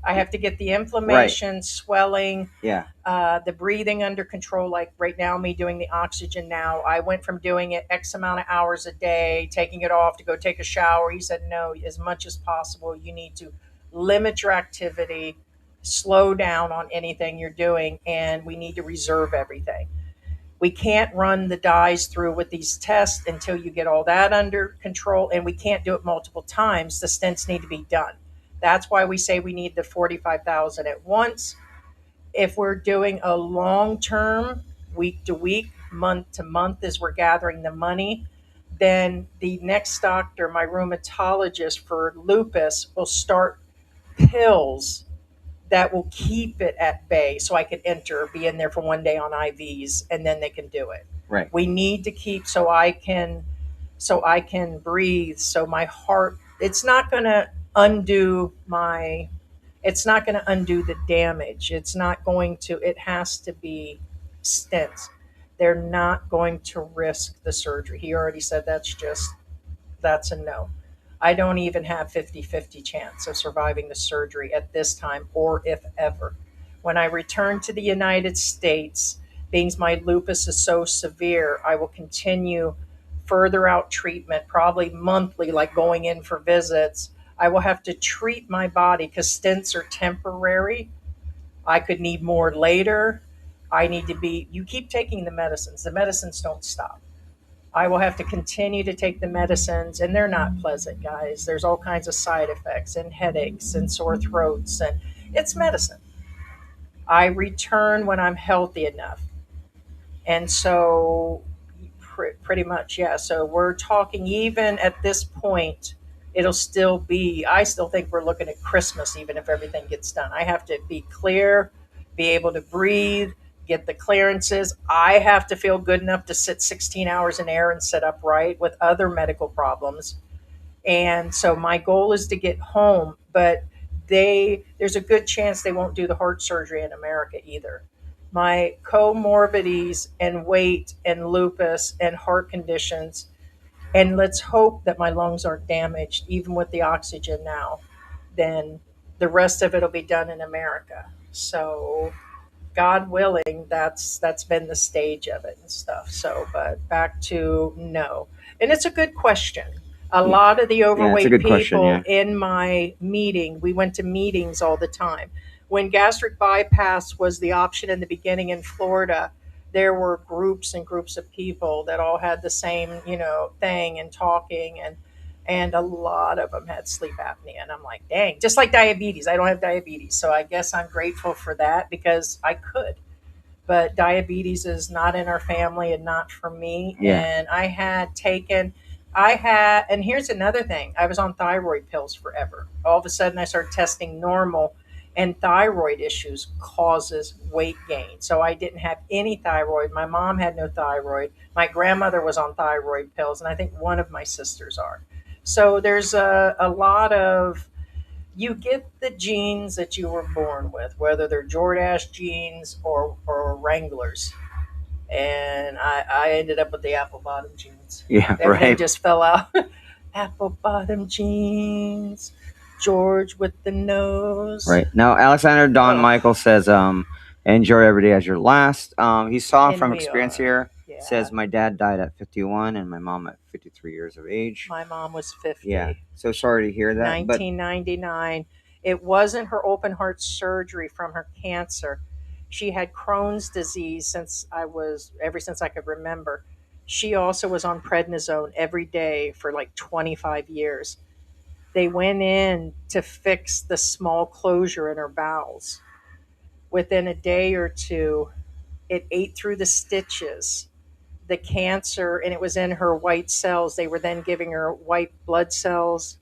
I have to get the Right. inflammation, swelling, Yeah. the breathing under control. Like right now, me doing the oxygen now, I went from doing it X amount of hours a day, taking it off to go take a shower. He said, no, as much as possible, you need to limit your activity, slow down on anything you're doing, and we need to reserve everything. We can't run the dyes through with these tests until you get all that under control, and we can't do it multiple times. The stents need to be done. That's why we say we need the 45,000 at once. If we're doing a long term, week to week, month to month, as we're gathering the money, then the next doctor, my rheumatologist for lupus, will start pills that will keep it at bay so I can enter, be in there for one day on IVs, and then they can do it. Right. We need to keep so I can breathe, so my heart, it's not going to undo the damage. It's not going to, it has to be stents. They're not going to risk the surgery. He already said that's a no. I don't even have 50-50 chance of surviving the surgery at this time or if ever. When I return to the United States, being my lupus is so severe, I will continue further out treatment, probably monthly, like going in for visits. I will have to treat my body because stents are temporary. I could need more later. You keep taking the medicines. The medicines don't stop. I will have to continue to take the medicines, and they're not pleasant, guys. There's all kinds of side effects and headaches and sore throats, and it's medicine. I return when I'm healthy enough. And so, pretty much, yeah. So, we're talking, even at this point, it'll still be, I still think we're looking at Christmas, even if everything gets done. I have to be clear, be able to breathe, get the clearances. I have to feel good enough to sit 16 hours in air and sit upright with other medical problems. And so my goal is to get home, but there's a good chance they won't do the heart surgery in America either. My comorbidities and weight and lupus and heart conditions, and let's hope that my lungs aren't damaged even with the oxygen now, then the rest of it'll be done in America. So God willing, that's been the stage of it and stuff. So, but back to no, and it's a good question. A Yeah, lot of the yeah, it's a overweight good question. people Yeah. in my meeting, we went to meetings all the time. When gastric bypass was the option in the beginning in Florida, there were groups and groups of people that all had the same, thing and talking, and a lot of them had sleep apnea. And I'm like, dang, just like diabetes. I don't have diabetes. So I guess I'm grateful for that because I could. But diabetes is not in our family and not for me. Yeah. And and here's another thing, I was on thyroid pills forever. All of a sudden, I started testing normal, and thyroid issues causes weight gain. So I didn't have any thyroid. My mom had no thyroid. My grandmother was on thyroid pills, and I think one of my sisters are. So there's a lot of, you get the genes that you were born with, whether they're Jordache genes or Wranglers. And I ended up with the apple bottom genes. Yeah. Everything Right. just fell out. Apple bottom jeans, George with the nose. Right. Now, Alexander Don Oh, Michael says, enjoy every day as your last. He's talking and from we experience are. here. Yeah. Says, my dad died at 51 and my mom at 53 years of age. My mom was Yeah. 50, So sorry to hear that. But 1999. It wasn't her open heart surgery from her cancer. She had Crohn's disease ever since I could remember. She also was on prednisone every day for like 25 years. They went in to fix the small closure in her bowels. Within a day or two, it ate through the stitches, the cancer, and it was in her white cells. They were then giving her white blood cells.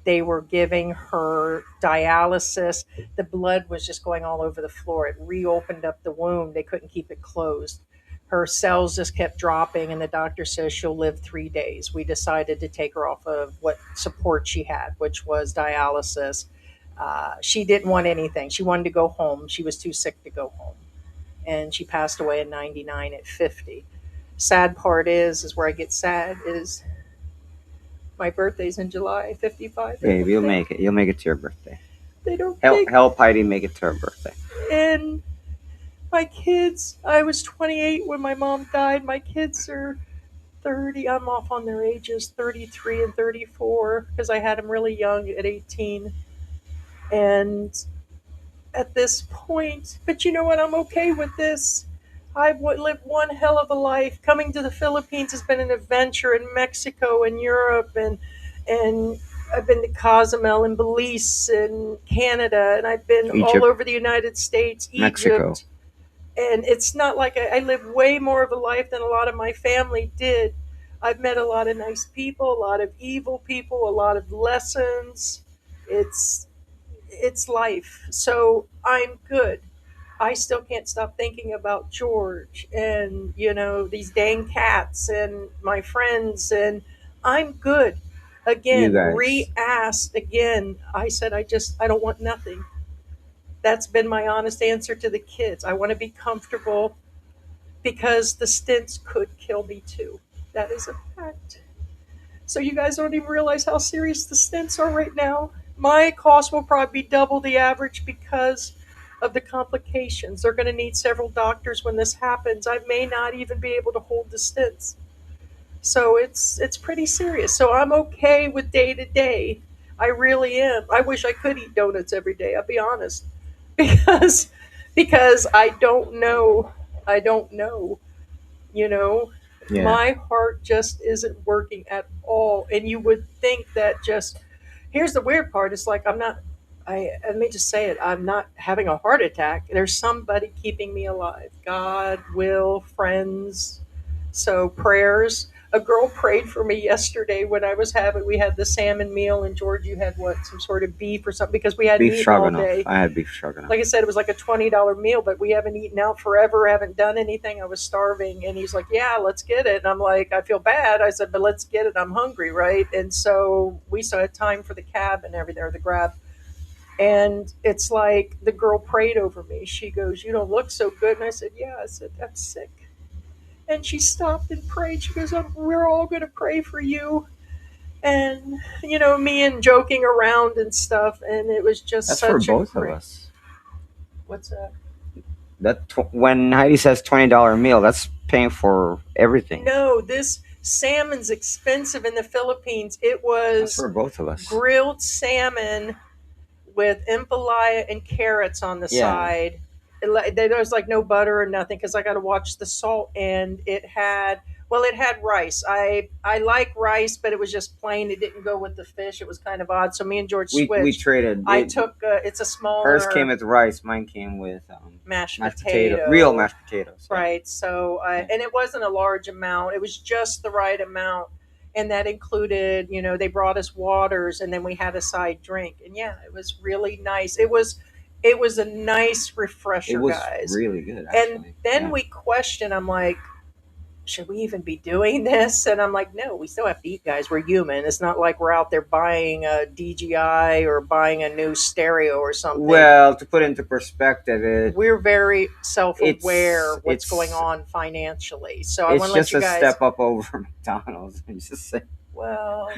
They were giving her dialysis. The blood was just going all over the floor. It reopened up the wound. They couldn't keep it closed. Her cells just kept dropping, and the doctor says she'll live 3 days. We decided to take her off of what support she had, which was dialysis. She didn't want anything. She wanted to go home. She was too sick to go home. And she passed away in 99 at 50. Sad part is where I get sad, is my birthday's in July, 55. babe, you'll make it. You'll make it to your birthday. They don't Help Heidi make it to her birthday. And my kids, I was 28 when my mom died. My kids are 30. I'm off on their ages, 33 and 34, because I had them really young at 18. And at this point, but you know what? I'm okay with this. I've lived one hell of a life. Coming to the Philippines has been an adventure in Mexico and Europe, and I've been to Cozumel and Belize and Canada, and I've been all Egypt, over the United States, Mexico. Egypt. And it's not like I live way more of a life than a lot of my family did. I've met a lot of nice people, a lot of evil people, a lot of lessons. It's it's life. So I'm good. I still can't stop thinking about George and, these dang cats and my friends, and I'm good. You Again, guys. re-asked again. I said, I don't want nothing. That's been my honest answer to the kids. I want to be comfortable because the stints could kill me too. That is a fact. So you guys don't even realize how serious the stints are right now. My cost will probably be double the average because of the complications. They're going to need several doctors when this happens. I may not even be able to hold the stints. So it's pretty serious. So I'm okay with day to day. I really am. I wish I could eat donuts every day. I'll be honest, because I don't know. I don't know. You know, Yeah. my heart just isn't working at all. And you would think that just here's the weird part. It's like I'm not. I let me just say it. I'm not having a heart attack. There's somebody keeping me alive. God, will, friends. So prayers. A girl prayed for me yesterday when I was having. We had the salmon meal, and George, you had what? Some sort of beef or something because we hadn't Beef eaten all stroganoff. day. I had beef stroganoff. Like I said, it was like a $20 meal, but we haven't eaten out forever, haven't done anything. I was starving. And he's like, yeah, let's get it. And I'm like, I feel bad. I said, but let's get it. I'm hungry, right? And so we still had time for the cab and everything, or the grab. And it's like the girl prayed over me. She goes, you don't look so good. And I said, yeah. I said, I'm sick. And she stopped and prayed. She goes, we're all going to pray for you. And, me and joking around and stuff. And it was just That's for such a both of great. us. What's that? When Heidi says $20 meal, that's paying for everything. No, this salmon's expensive in the Philippines. It That's was for both of us. grilled salmon with impalaya and carrots on the Yeah. side. There was like no butter or nothing because I got to watch the salt. And it had rice. I like rice, but it was just plain. It didn't go with the fish. It was kind of odd. So me and George We switched. traded. I took it's a Hers came smaller with rice. Mine came with mashed potato, potato. real mashed potatoes. Yeah. Right. So, Yeah. and it wasn't a large amount. It was just the right amount. And that included, they brought us waters and then we had a side drink. And yeah, it was really nice. It was a nice refresher, It was guys. really good, And actually. then Yeah. we questioned, I'm like, should we even be doing this? And I'm like, no, we still have to eat, guys. We're human. It's not like we're out there buying a DJI or buying a new stereo or something. Well, to put into perspective, We're very self-aware It's- what's it's- going on financially. So I it's want to let just you a guys. step up over McDonald's. I'm just saying. Well,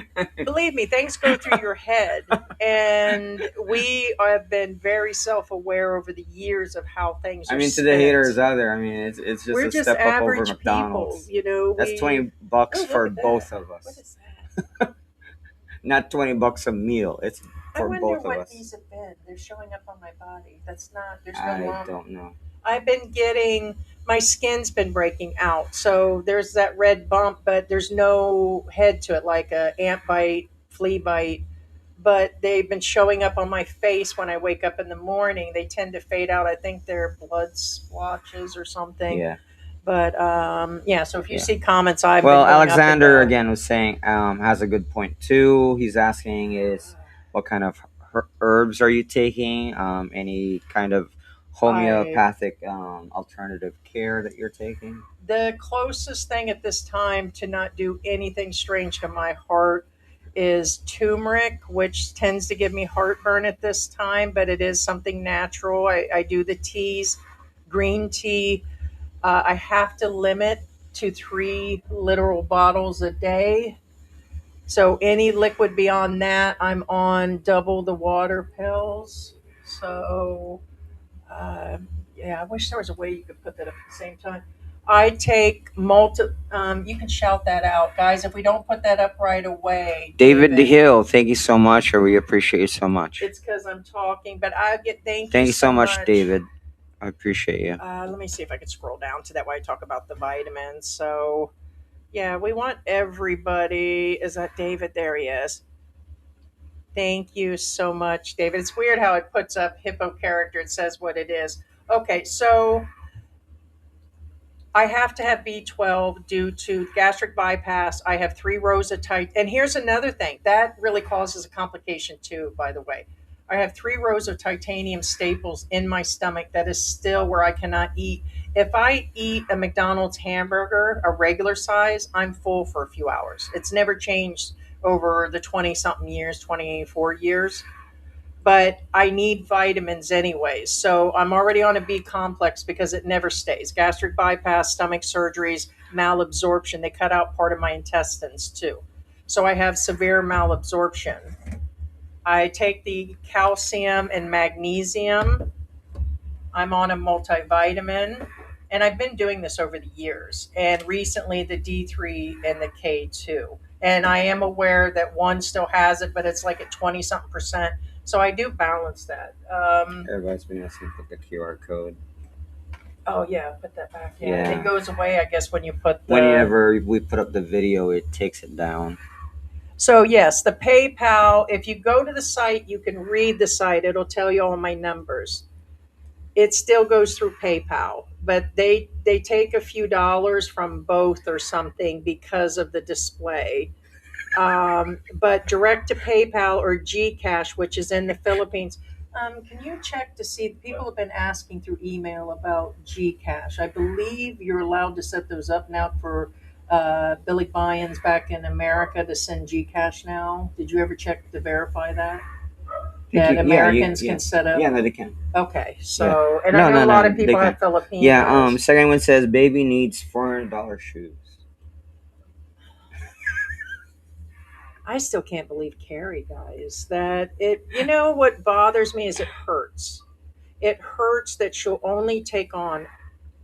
believe me, things go through your head, and we have been very self-aware over the years of how things are I mean, to the spent. haters out there, I mean, it's just We're a just step up over average McDonald's. people, That's we. $20 Oh, look for at that. both of us. What is that? Not $20 a meal. It's I for wonder both of what us. these have been. They're showing up on my body. That's not. There's no I lump. don't know. I've been getting my skin's been breaking out. So there's that red bump, but there's no head to it like a ant bite, flea bite. But they've been showing up on my face when I wake up in the morning. They tend to fade out. I think they're blood splotches or something. Yeah. But yeah, so if you Yeah. see comments, I've Well, been going Alexander up and down. again was saying has a good point too. He's asking is what kind of herbs are you taking? Any kind of homeopathic alternative care that you're taking? The closest thing at this time to not do anything strange to my heart is turmeric, which tends to give me heartburn at this time, but it is something natural. I do the teas, green tea. I have to limit to 3 literal bottles a day. So any liquid beyond that, I'm on double the water pills. So yeah, I wish there was a way you could put that up at the same time. I take multi. You can shout that out, guys. If we don't put that up right away, David DeHill, thank you so much, or we appreciate you so much. It's because I'm talking, but I get thank Thank you you so much, David. I appreciate you. Let me see if I can scroll down to that way I talk about the vitamins. So, yeah, we want everybody. Is that David? There he is. Thank you so much, David. It's weird how it puts up hippo character. It says what it is. Okay, so I have to have B12 due to gastric bypass. I have 3 rows of tight. And here's another thing that really causes a complication too, by the way. I have 3 rows of titanium staples in my stomach that is still where I cannot eat. If I eat a McDonald's hamburger, a regular size, I'm full for a few hours. It's never changed over the 20 something years, 24 years, but I need vitamins anyways. So I'm already on a B complex because it never stays. Gastric bypass, stomach surgeries, malabsorption. They cut out part of my intestines too. So I have severe malabsorption. I take the calcium and magnesium. I'm on a multivitamin. And I've been doing this over the years. And recently the D3 and the K2. And I am aware that one still has it, but it's like at 20 something percent. So I do balance that. Everybody's been asking for the QR code. Oh yeah, put that back. Yeah. Yeah. It goes away, I guess, when you put the. Whenever we put up the video, it takes it down. So yes, the PayPal. If you go to the site, you can read the site. It'll tell you all my numbers. It still goes through PayPal, but they take a few dollars from both or something because of the display. But direct to PayPal or Gcash, which is in the Philippines. Can you check to see? People have been asking through email about Gcash. I believe you're allowed to set those up now for Billy Byans back in America to send Gcash now. Did you ever check to verify that? That Americans can set up? Yeah, no, they can. Okay, so, and I know a lot of people have Filipinos. Yeah, second one says baby needs $400 shoes. I still can't believe Carrie, guys, that it, you know, what bothers me is it hurts. It hurts that she'll only take on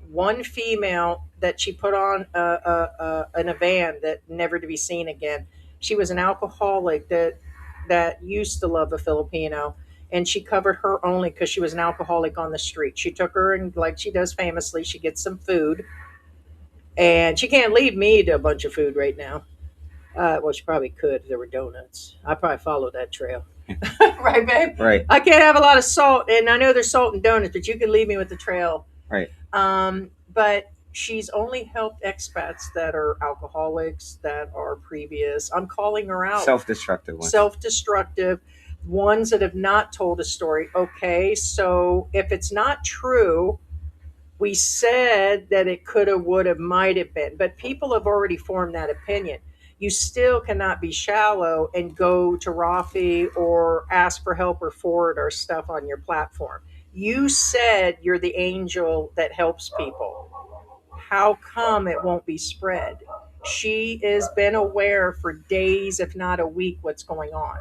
one female that she put on in a van that never to be seen again. She was an alcoholic that used to love a Filipino, and she covered her only because she was an alcoholic on the street. She took her and, like she does famously, she gets some food, and she can't leave me to a bunch of food right now. Well, she probably could if there were donuts. I'd probably follow that trail. Right, babe? Right. I can't have a lot of salt, and I know there's salt in donuts, but you can leave me with the trail. Right. But she's only helped expats that are alcoholics, that are previous. I'm calling her out. Self-destructive ones. Self-destructive ones that have not told a story. Okay, so if it's not true, we said that it could have, would have, might have been, but people have already formed that opinion. You still cannot be shallow and go to Rafi or ask for help or forward our stuff on your platform. You said you're the angel that helps people. How come it won't be spread? She has been aware for days, if not a week, what's going on.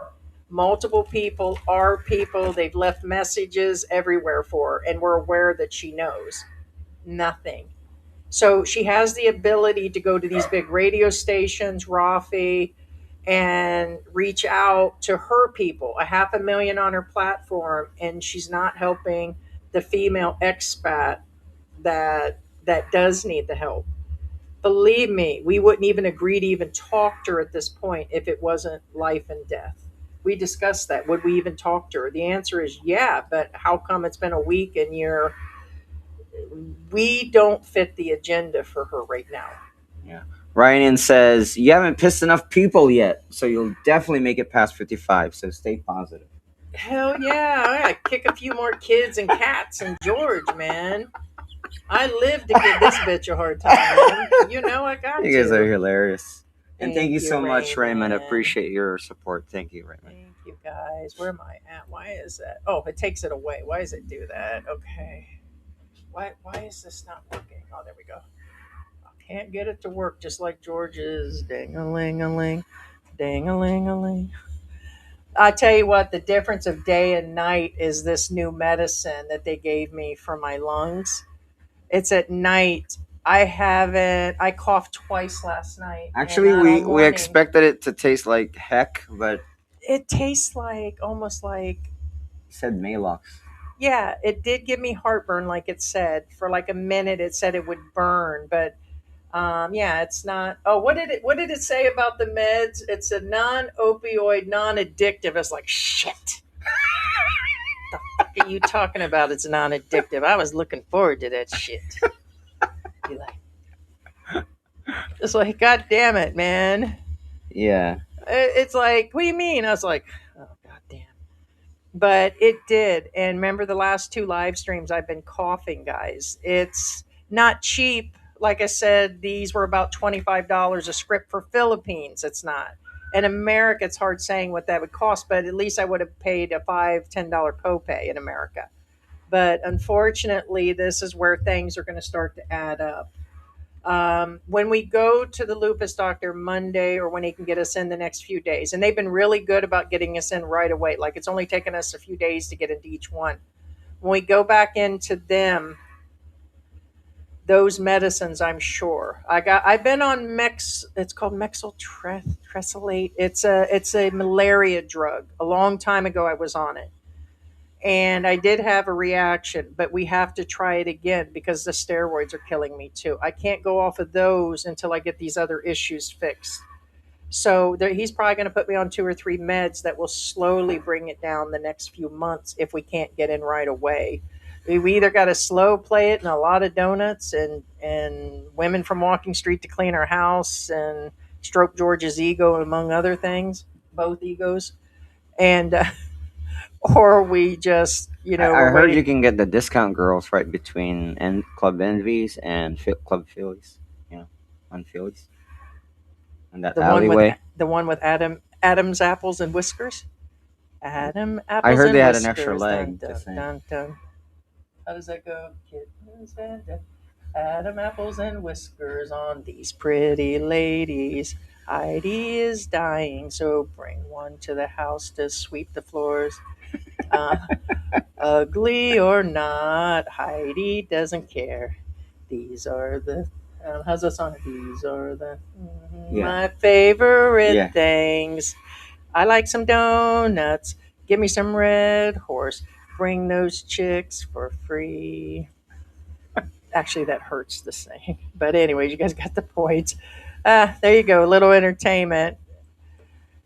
Multiple people are people. They've left messages everywhere for her, and we're aware that she knows. Nothing. So she has the ability to go to these big radio stations, Rafi, and reach out to her people, 500,000 on her platform, and she's not helping the female expat that does need the help. Believe me, we wouldn't even agree to even talk to her at this point if it wasn't life and death. We discussed that. Would we even talk to her? The answer is yeah, but how come it's been a week and we don't fit the agenda for her right now. Yeah. Ryan says, you haven't pissed enough people yet, so you'll definitely make it past 55, so stay positive. Hell yeah. I gotta kick a few more kids and cats and George, man. I live to give this bitch a hard time, man. You know I got to. You guys are hilarious. And thank you so Raymond. much, Raymond. I appreciate your support. Thank you, Raymond. Thank you, guys. Where am I at? Why is that? Oh, it takes it away. Why does it do that? Okay. Why is this not working? Oh, there we go. I can't get it to work just like George's. Ding-a-ling-a-ling. Ding-a-ling-a-ling. I tell you what, the difference of day and night is this new medicine that they gave me for my lungs. It's at night. I coughed twice last night. Actually, we expected it to taste like heck, but it tastes like almost like. You said Malox. Yeah, it did give me heartburn, like it said. For like a minute, it said it would burn, but yeah, it's not. Oh, what did it say about the meds? It's a non-opioid, non-addictive. It's like shit. The fuck are you talking about? It's non-addictive. I was looking forward to that shit. Be like, it's like, God damn it, man. Yeah. It's like, what do you mean? I was like, oh god damn. But it did. And remember the last two live streams, I've been coughing, guys. It's not cheap. Like I said, these were about $25 a script for Philippines. It's not. In America, it's hard saying what that would cost, but at least I would have paid a $5, $10 copay in America. But unfortunately, this is where things are going to start to add up. When we go to the lupus doctor Monday, or when he can get us in the next few days, and they've been really good about getting us in right away. Like it's only taken us a few days to get into each one. When we go back into them, those medicines, I'm sure I've been on Mex. It's called Mexotresolate. It's a malaria drug. A long time ago, I was on it and I did have a reaction, but we have to try it again because the steroids are killing me too. I can't go off of those until I get these other issues fixed. So there, he's probably going to put me on two or three meds that will slowly bring it down the next few months if we can't get in right away. We either got to slow play it and a lot of donuts and women from Walking Street to clean our house and stroke George's ego, among other things, both egos. And or we just, I we're heard you waiting. can get the discount girls right between and Club Envies and Club Phillies. You know, on Phillies, on that The one with alleyway. Adam's apples and whiskers. Adam I apples heard they and had an extra whiskers. Dun leg. dun Just saying. dun dun. How does that go, kid? Adam apples and whiskers on these pretty ladies. Heidi is dying, so bring one to the house to sweep the floors. Uh, Ugly or not, Heidi doesn't care. These are the how's that song? These are the Yeah. my favorite Yeah. things. I like some donuts. Give me some red horse. Bring those chicks for free. Actually, that hurts to say. But anyways, you guys got the point. There you go. A little entertainment.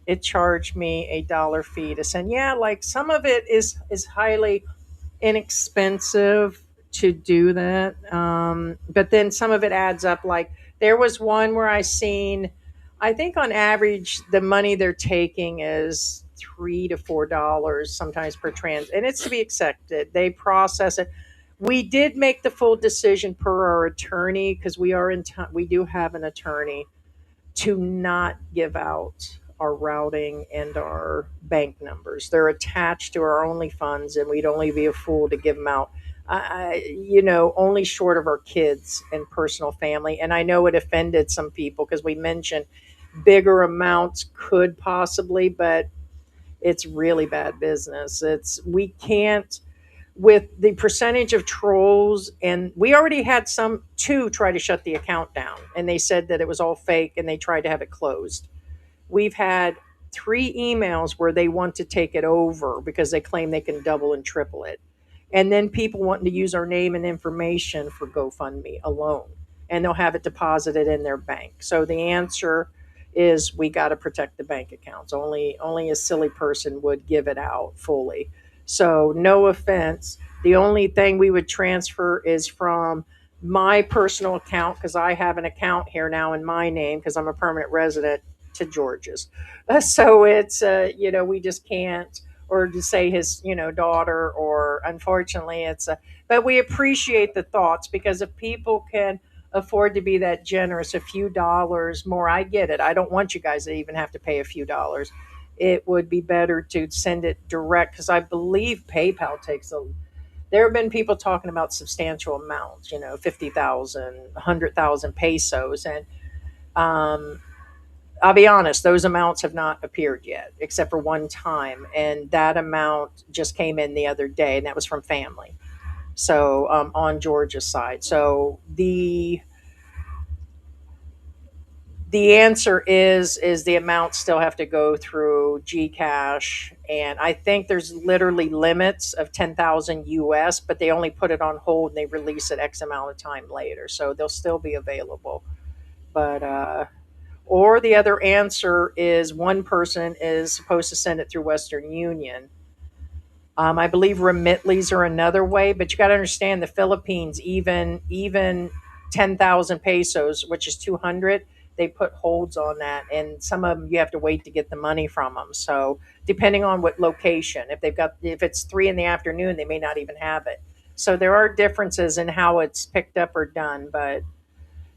It charged me $1 fee to send. Yeah, like some of it is highly inexpensive to do that. But then some of it adds up. Like there was one where I seen, I think on average the money they're taking is $3 to $4 sometimes per trans, and it's to be accepted. They process it. We did make the full decision per our attorney because we are in time. We do have an attorney to not give out our routing and our bank numbers. They're attached to our only funds, and we'd only be a fool to give them out. Only short of our kids and personal family. And I know it offended some people because we mentioned bigger amounts could possibly, but it's really bad business. We can't, with the percentage of trolls, and we already had some two try to shut the account down, and they said that it was all fake and they tried to have it closed. We've had three emails where they want to take it over because they claim they can double and triple it. And then people wanting to use our name and information for GoFundMe alone, and they'll have it deposited in their bank. So the answer is we got to protect the bank accounts. Only a silly person would give it out fully. So no offense. The only thing we would transfer is from my personal account, because I have an account here now in my name because I'm a permanent resident, to George's. So it's we just can't, or to say his daughter, or unfortunately it's but we appreciate the thoughts, because if people can afford to be that generous, a few dollars more, I get it. I don't want you guys to even have to pay a few dollars. It would be better to send it direct, because I believe PayPal takes a, there have been people talking about substantial amounts, 50,000, 100,000 pesos. And um, I'll be honest, those amounts have not appeared yet, except for one time. And that amount just came in the other day, and that was from family. So on Georgia's side. So The answer is the amounts still have to go through Gcash, and I think there's literally limits of 10,000 US, but they only put it on hold and they release it X amount of time later, so they'll still be available. But or the other answer is one person is supposed to send it through Western Union. I believe remitleys are another way, but you got to understand the Philippines, even 10,000 pesos, which is 200, they put holds on that, and some of them you have to wait to get the money from them. So depending on what location, if it's 3 in the afternoon, they may not even have it. So there are differences in how it's picked up or done, but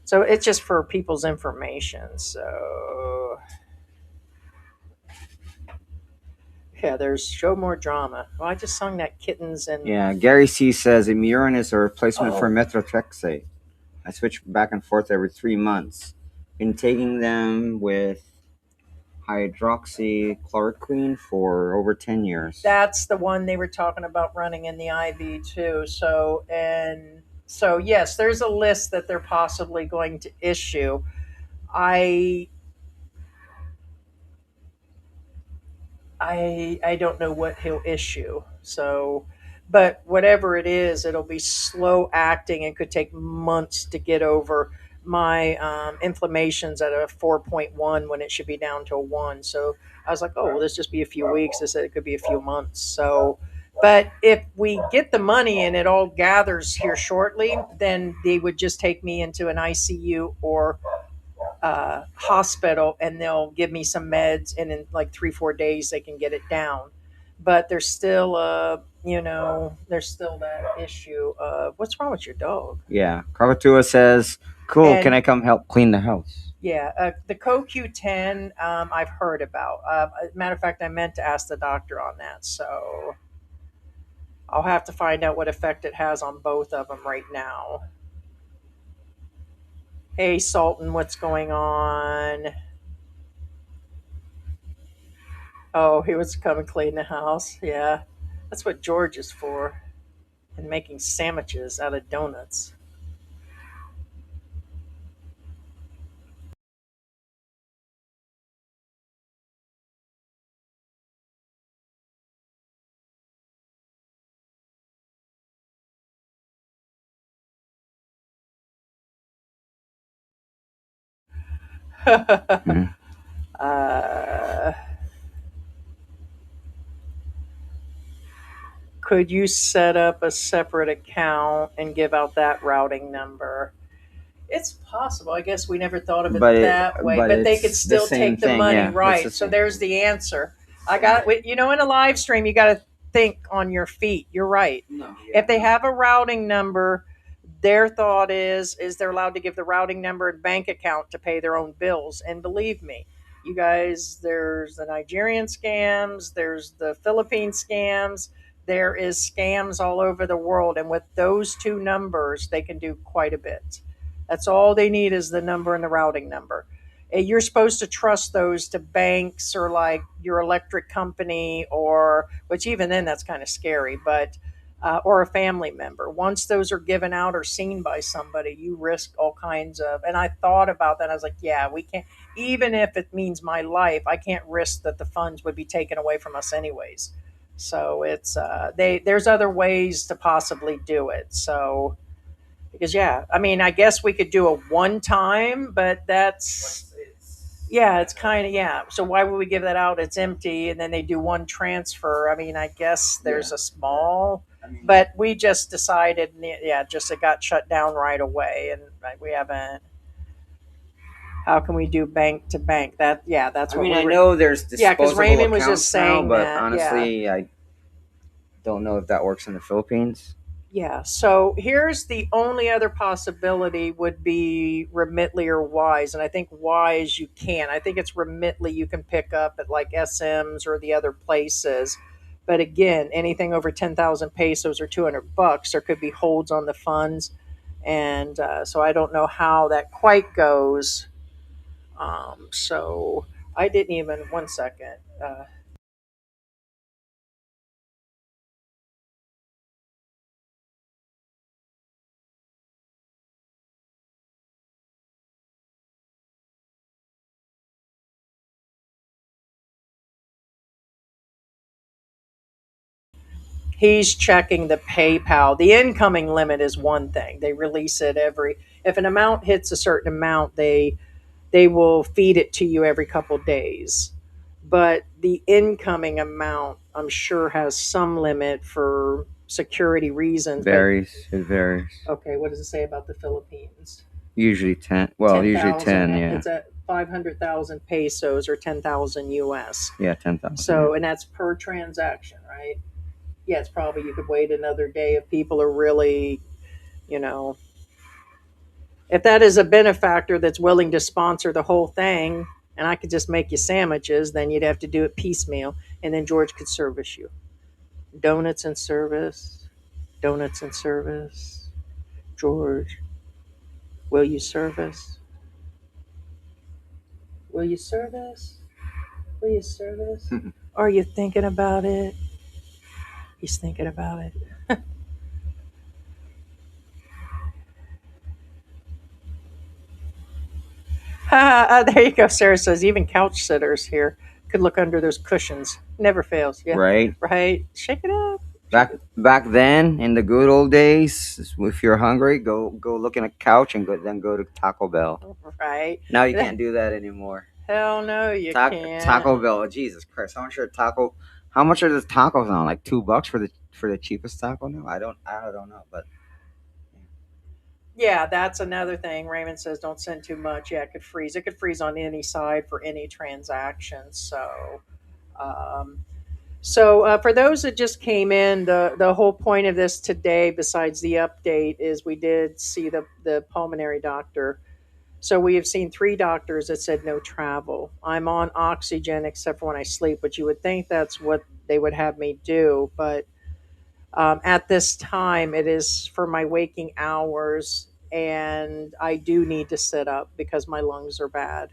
so it's just for people's information. So yeah, there's show more drama. Well, I just sung that kittens and Yeah, Gary C says Immurin is a replacement for oh. methotrexate. I switch back and forth every 3 months. Been taking them with hydroxychloroquine for over 10 years. That's the one they were talking about running in the IV too. So yes, there's a list that they're possibly going to issue. I I don't know what he'll issue. So, but whatever it is, it'll be slow acting and could take months to get over. My inflammation's at a 4.1 when it should be down to a 1. So I was like, oh, well, this just be a few weeks. They said it could be a few months. So, but if we get the money and it all gathers here shortly, then they would just take me into an ICU or hospital, and they'll give me some meds, and in like 3 4 days they can get it down. But there's still there's still that issue of what's wrong with your dog. Yeah, Kakatua says, cool, can And I come help clean the house? yeah, the CoQ10 I've heard about. Matter of fact, I meant to ask the doctor on that, so I'll have to find out what effect it has on both of them right now. Hey Sultan, what's going on? Oh, he was coming clean the house. Yeah, that's what George is for, and making sandwiches out of donuts. Hmm. uh, could you set up a separate account and give out that routing number? It's possible. I guess we never thought of it that way, But but they could it's the still same take the thing. money, Yeah, it's the right? So same there's thing. the answer. I got in a live stream, you got to think on your feet. You're right. No, If yeah, they no. have a routing number, their thought is they're allowed to give the routing number and bank account to pay their own bills. And believe me, you guys, there's the Nigerian scams, there's the Philippine scams, there is scams all over the world, and with those two numbers they can do quite a bit. That's all they need is the number and the routing number. You're supposed to trust those to banks or like your electric company, or which even then that's kind of scary, but or a family member. Once those are given out or seen by somebody, you risk all kinds of. And I thought about that. I was like, yeah, we can't. Even if it means my life, I can't risk that the funds would be taken away from us anyways. So it's there's other ways to possibly do it. So because yeah, I mean, I guess we could do a one time, but that's yeah, it's kind of yeah. So why would we give that out? It's empty, and then they do one transfer. I mean, I guess there's Yeah. a small, but we just decided, yeah, just it got shut down right away, and we haven't. How can we do bank to bank? That yeah, that's I what mean, we I were. know there's Yeah, because disposable Raymond was just accounts now, saying but that. Yeah, honestly, I don't know if that works in the Philippines. yeah. So here's the only other possibility would be Remitly or Wise. And I think Wise you can. I think it's Remitly you can pick up at like SM's or the other places. But again, anything over 10,000 pesos or 200 bucks, there could be holds on the funds. And so I don't know how that quite goes. So I didn't even, one second. He's checking the PayPal. The incoming limit is one thing. They release it every, if an amount hits a certain amount, they will feed it to you every couple days. But the incoming amount, I'm sure, has some limit for security reasons. But Varies. It varies. okay, what does it say about the Philippines? Usually 10. Well, usually 10,000. 10. Yeah. It's at 500,000 pesos or 10,000 US. Yeah, 10,000. Yeah. So, and that's per transaction, right? Yeah, it's probably you could wait another day if people are really, you know, if that is a benefactor that's willing to sponsor the whole thing and I could just make you sandwiches, then you'd have to do it piecemeal and then George could service you. Donuts and service. Donuts and service. George, will you service? Will you service? Will you service? Are you thinking about it? He's thinking about it. There you go. Sarah says even couch sitters here could look under those cushions. Never fails. Yeah. Right. Right. Shake it up. Back then in the good old days, if you're hungry, go look in a couch and go to Taco Bell. Right. Now you can't do that anymore. Hell no, you can't. Taco Bell, Jesus Christ! How much are the tacos now? Like $2 for the cheapest taco now? I don't know, but Yeah, that's another thing. Raymond says don't send too much. Yeah, it could freeze. It could freeze on any side for any transaction. Um, for those that just came in, the whole point of this today, besides the update, is we did see the pulmonary doctor. So we have seen three doctors that said no travel. I'm on oxygen except for when I sleep, but you would think that's what they would have me do. But at this time, it is for my waking hours, and I do need to sit up because my lungs are bad.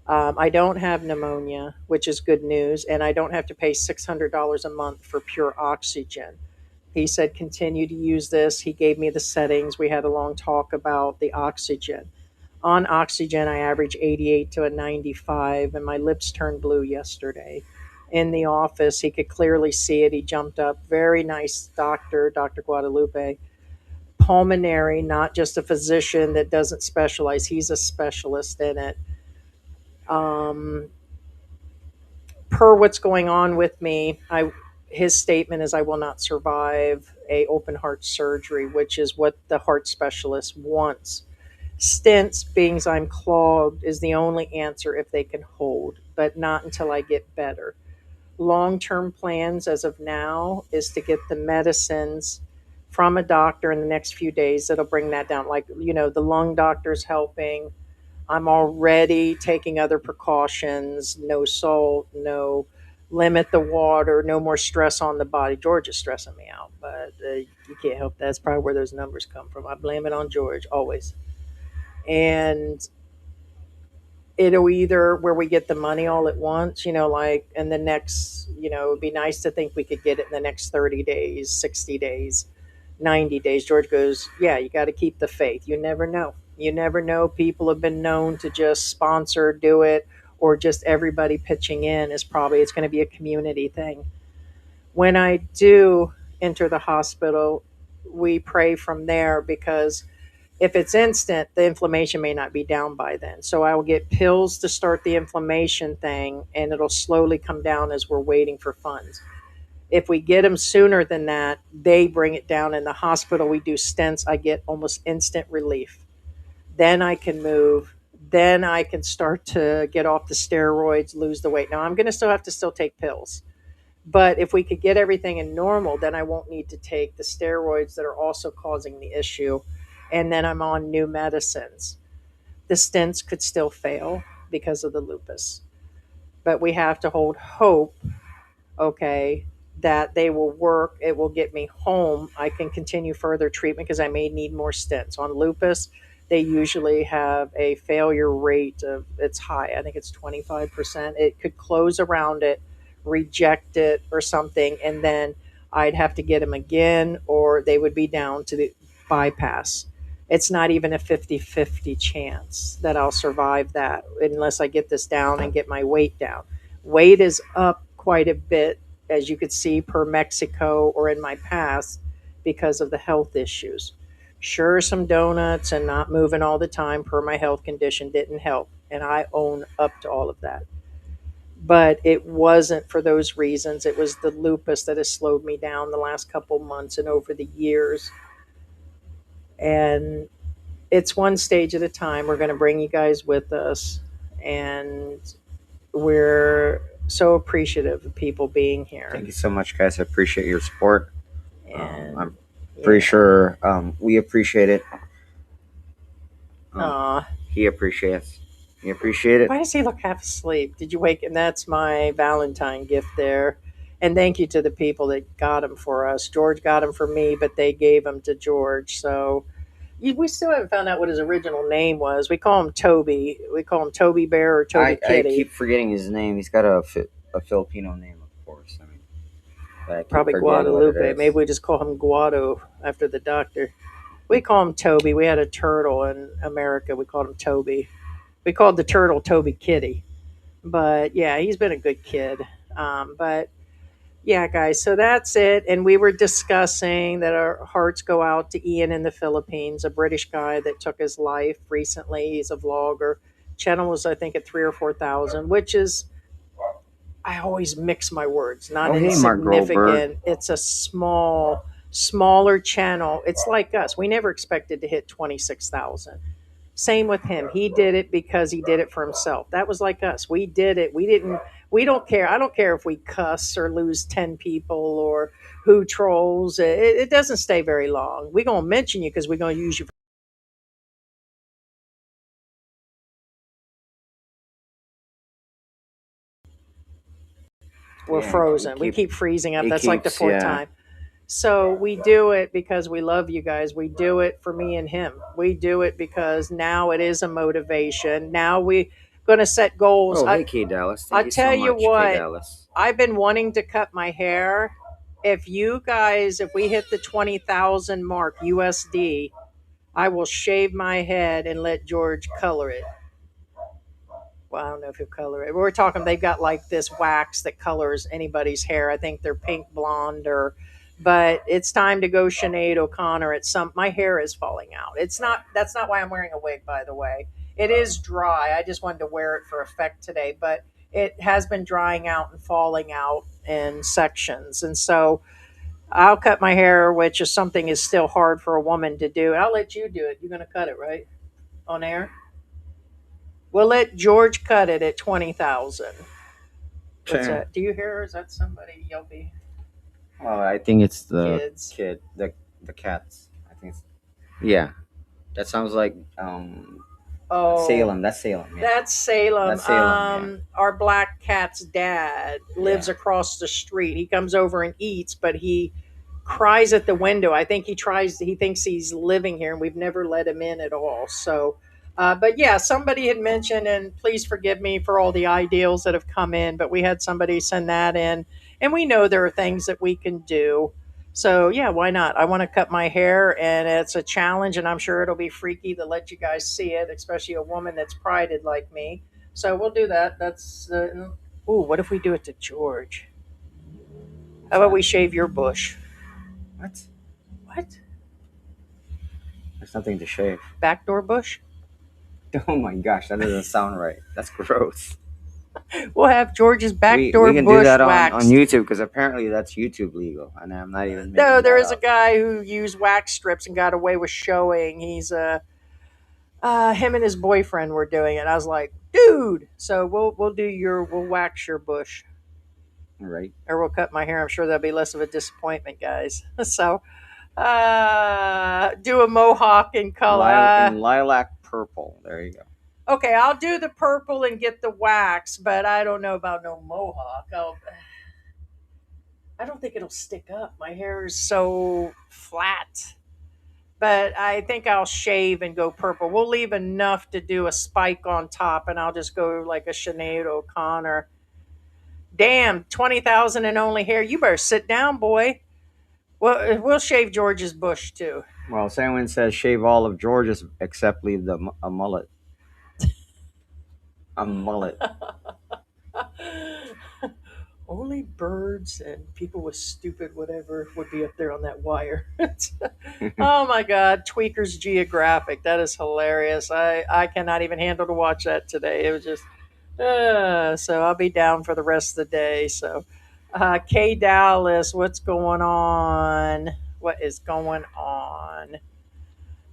I don't have pneumonia, which is good news, and I don't have to pay $600 a month for pure oxygen. He said, continue to use this. He gave me the settings. We had a long talk about the oxygen. On oxygen, I average 88 to a 95, and my lips turned blue yesterday. In the office, he could clearly see it. He jumped up. Very nice doctor, Dr. Guadalupe. Pulmonary, not just a physician that doesn't specialize. He's a specialist in it. Um, per what's going on with me, his statement is I will not survive a open heart surgery, which is what the heart specialist wants. Stents, being I'm clogged, is the only answer if they can hold, but not until I get better. Long term plans as of now is to get the medicines from a doctor in the next few days that'll bring that down. Like, the lung doctor's helping. I'm already taking other precautions, no salt, no limit the water, no more stress on the body. George is stressing me out, but you can't help that. That's probably where those numbers come from. I blame it on George always. And it'll either where we get the money all at once, like in the next, it'd be nice to think we could get it in the next 30 days, 60 days, 90 days. George goes, yeah, you got to keep the faith. You never know. You never know. People have been known to just sponsor, do it, or just everybody pitching in is probably, it's going to be a community thing. When I do enter the hospital, we pray from there because if it's instant, the inflammation may not be down by then. So I will get pills to start the inflammation thing, and it'll slowly come down as we're waiting for funds. If we get them sooner than that, they bring it down in the hospital. We do stents. I get almost instant relief. Then I can move. Then I can start to get off the steroids, lose the weight. Now I'm going to still have to still take pills. But if we could get everything in normal, then I won't need to take the steroids that are also causing the issue. And then I'm on new medicines. The stents could still fail because of the lupus. But we have to hold hope, okay, that they will work. It will get me home. I can continue further treatment because I may need more stents. On lupus, they usually have a failure rate of, it's high. I think it's 25%. It could close around it, reject it or something, and then I'd have to get them again, or they would be down to the bypass. It's not even a 50-50 chance that I'll survive that unless I get this down and get my weight down. Weight is up quite a bit as you could see, per Mexico or in my past because of the health issues. Sure, some donuts and not moving all the time per my health condition didn't help. And I own up to all of that. But it wasn't for those reasons. It was the lupus that has slowed me down the last couple months and over the years. And it's one stage at a time. We're going to bring you guys with us. And we're so appreciative of people being here. Thank you so much, guys. I appreciate your support. And I'm pretty sure we appreciate it. He appreciates. He appreciate it. Why does he look half asleep? Did you wake? And that's my Valentine gift there. And thank you to the people that got them for us. George got them for me, but they gave them to George. So we still haven't found out what his original name was. We call him Toby. We call him Toby Bear or Toby I Kitty. keep forgetting his name. He's got a Filipino name, of course. I mean, but I keep Probably forgetting what it Guadalupe. is. Maybe we just call him Guado after the doctor. We call him Toby. We had a turtle in America. We called him Toby. We called the turtle Toby Kitty. But yeah, he's been a good kid. But yeah, guys, so that's it. And we were discussing that our hearts go out to Ian in the Philippines, a British guy that took his life recently. He's a vlogger. Channel was, I think, at 3 or 4 thousand, which is, I always mix my words, not hey, Mark Goldberg. insignificant. It's a smaller channel. It's like us. We never expected to hit 26,000. Same with him. He did it because he did it for himself. That was like us. We did it. We don't care. I don't care if we cuss or lose 10 people or who trolls. It doesn't stay very long. We're going to mention you because we're going to use you. We're frozen. We keep freezing up. That's like the fourth time. So we do it because we love you guys. We do it for me and him. We do it because now it is a motivation. Now we going to set goals. Oh, hey, K Dallas. Thank I'll you tell so you much, what. K Dallas. I've been wanting to cut my hair. If you guys, if we hit the 20,000 mark USD, I will shave my head and let George color it. Well, I don't know if he'll color it. We're talking, they've got like this wax that colors anybody's hair. I think they're pink blonde or, but it's time to go Sinead O'Connor at some, my hair is falling out. It's not, that's not why I'm wearing a wig, by the way. It is dry. I just wanted to wear it for effect today, but it has been drying out and falling out in sections. And so I'll cut my hair, which is something is still hard for a woman to do. I'll let you do it. You're going to cut it, right? On air? We'll let George cut it at 20,000. What's that? Do you hear? Is that somebody yelping? Oh, I think it's the Kids. the cats. I think it's, yeah. That sounds like Oh, Salem. That's Salem. Yeah. That's Salem. That's Salem, Our black cat's dad lives across the street. He comes over and eats, but he cries at the window. I think he thinks he's living here, and we've never let him in at all. So, but yeah, somebody had mentioned, and please forgive me for all the ideals that have come in, but we had somebody send that in, and we know there are things that we can do. So yeah, why not? I want to cut my hair, and it's a challenge, and I'm sure it'll be freaky to let you guys see it, especially a woman that's prided like me. So we'll do that. That's ooh, what if we do it to George? How about we shave your bush? What? What? There's nothing to shave. Backdoor bush? Oh my gosh, that doesn't sound right. That's gross. We'll have George's backdoor we can bush do that waxed. on YouTube because apparently that's YouTube legal, and I'm not even. No, there is a guy who used wax strips and got away with showing. He's him and his boyfriend were doing it. I was like, dude. So we'll wax your bush. Right. Or we'll cut my hair. I'm sure that'll be less of a disappointment, guys. So do a mohawk in color. In lilac purple. There you go. Okay, I'll do the purple and get the wax, but I don't know about no mohawk. I don't think it'll stick up. My hair is so flat. But I think I'll shave and go purple. We'll leave enough to do a spike on top, and I'll just go like a Sinead O'Connor. Damn, 20,000 and only hair. You better sit down, boy. Well, we'll shave George's bush too. Well, someone says shave all of George's except leave a mullet. A mullet. Only birds and people with stupid whatever would be up there on that wire. Oh my God, Tweakers Geographic. That is hilarious. I cannot even handle to watch that today. It was just, so I'll be down for the rest of the day. So, K Dallas, what's going on? What is going on?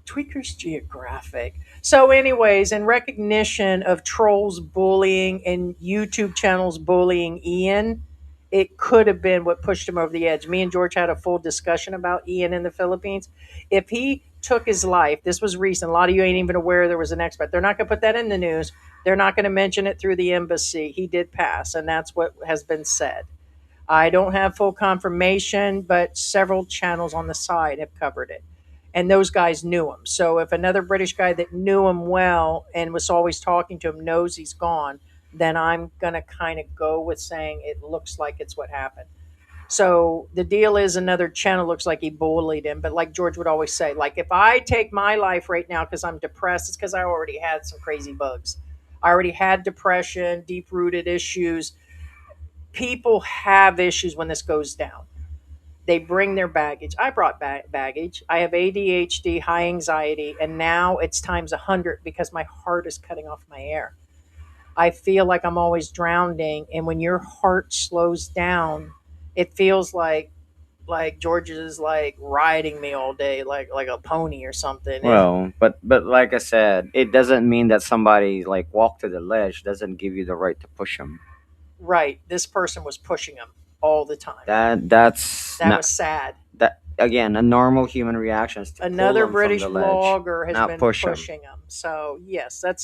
Tweakers Geographic. So, anyways, in recognition of trolls bullying and YouTube channels bullying Ian, it could have been what pushed him over the edge. Me and George had a full discussion about Ian in the Philippines. If he took his life, this was recent. A lot of you ain't even aware there was an expat. They're not going to put that in the news. They're not going to mention it through the embassy. He did pass, and that's what has been said. I don't have full confirmation, but several channels on the side have covered it. And those guys knew him. So if another British guy that knew him well and was always talking to him knows he's gone, then I'm going to kind of go with saying it looks like it's what happened. So the deal is another channel looks like he bullied him. But like George would always say, like if I take my life right now because I'm depressed, it's because I already had some crazy bugs. I already had depression, deep rooted issues. People have issues when this goes down. They bring their baggage. I brought baggage. I have ADHD, high anxiety, and now it's times 100 because my heart is cutting off my air. I feel like I'm always drowning, and when your heart slows down, it feels like George is like riding me all day, like a pony or something. Well, but like I said, it doesn't mean that somebody like walk to the ledge doesn't give you the right to push them. Right, this person was pushing him all the time. That's That not was sad. that again. A normal human reaction is to pull Another them from British the ledge, vlogger has not been push them. pushing him. So yes, and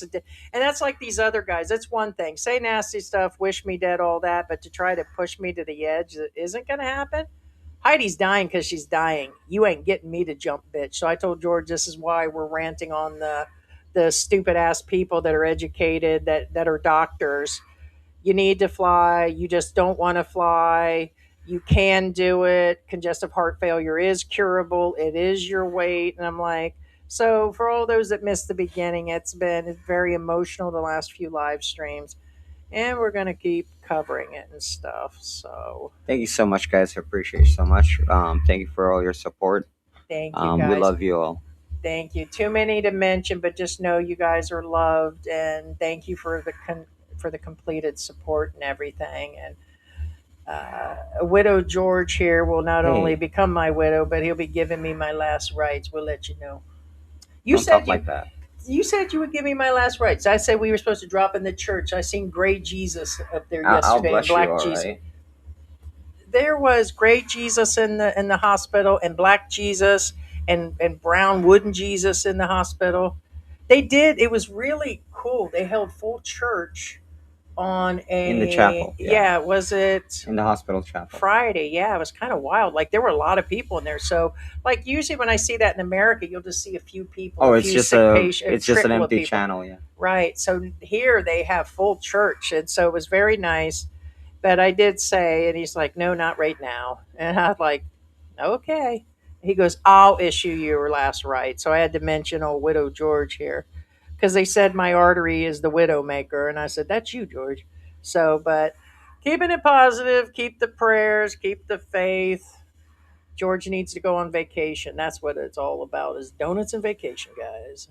that's like these other guys. That's one thing. Say nasty stuff, wish me dead, all that, but to try to push me to the edge that isn't going to happen. Heidi's dying because she's dying. You ain't getting me to jump, bitch. So I told George this is why we're ranting on the stupid ass people that are educated that are doctors. You need to fly. You just don't want to fly. You can do it. Congestive heart failure is curable. It is your weight. And I'm like, so for all those that missed the beginning, it's very emotional the last few live streams. And we're gonna keep covering it and stuff. So Thank you so much, guys. I appreciate you so much. Thank you for all your support. thank you We guys. love you all. Thank you. Too many to mention, but just know you guys are loved, and thank you for for the completed support and everything. And widow George here will not only Hey, become my widow, but he'll be giving me my last rites. We'll let you know. You don't talk said like that. you said you would give me my last rites. I said we were supposed to drop in the church. I seen gray Jesus up there I'll yesterday and bless you, black all Jesus. right. There was gray Jesus in the hospital and black Jesus and brown wooden Jesus in the hospital. They did. It was really cool. They held full church on In the a chapel, yeah, yeah. Was it in the hospital chapel. Friday? Yeah, it was kind of wild. Like there were a lot of people in there. So like usually when I see that in America, you'll just see a few people, Oh, a it's few just sick a patients, a it's just an trickle of empty people. channel, yeah. Right. So here they have full church, and so it was very nice. But I did say, and he's like, "No, not right now." And I was like, "Okay." He goes, "I'll issue your last right." So I had to mention old widow George here because they said my artery is the widow maker, and I said, "That's you, George." So, but keeping it positive, keep the prayers, keep the faith. George needs to go on vacation. That's what it's all about: is donuts and vacation, guys.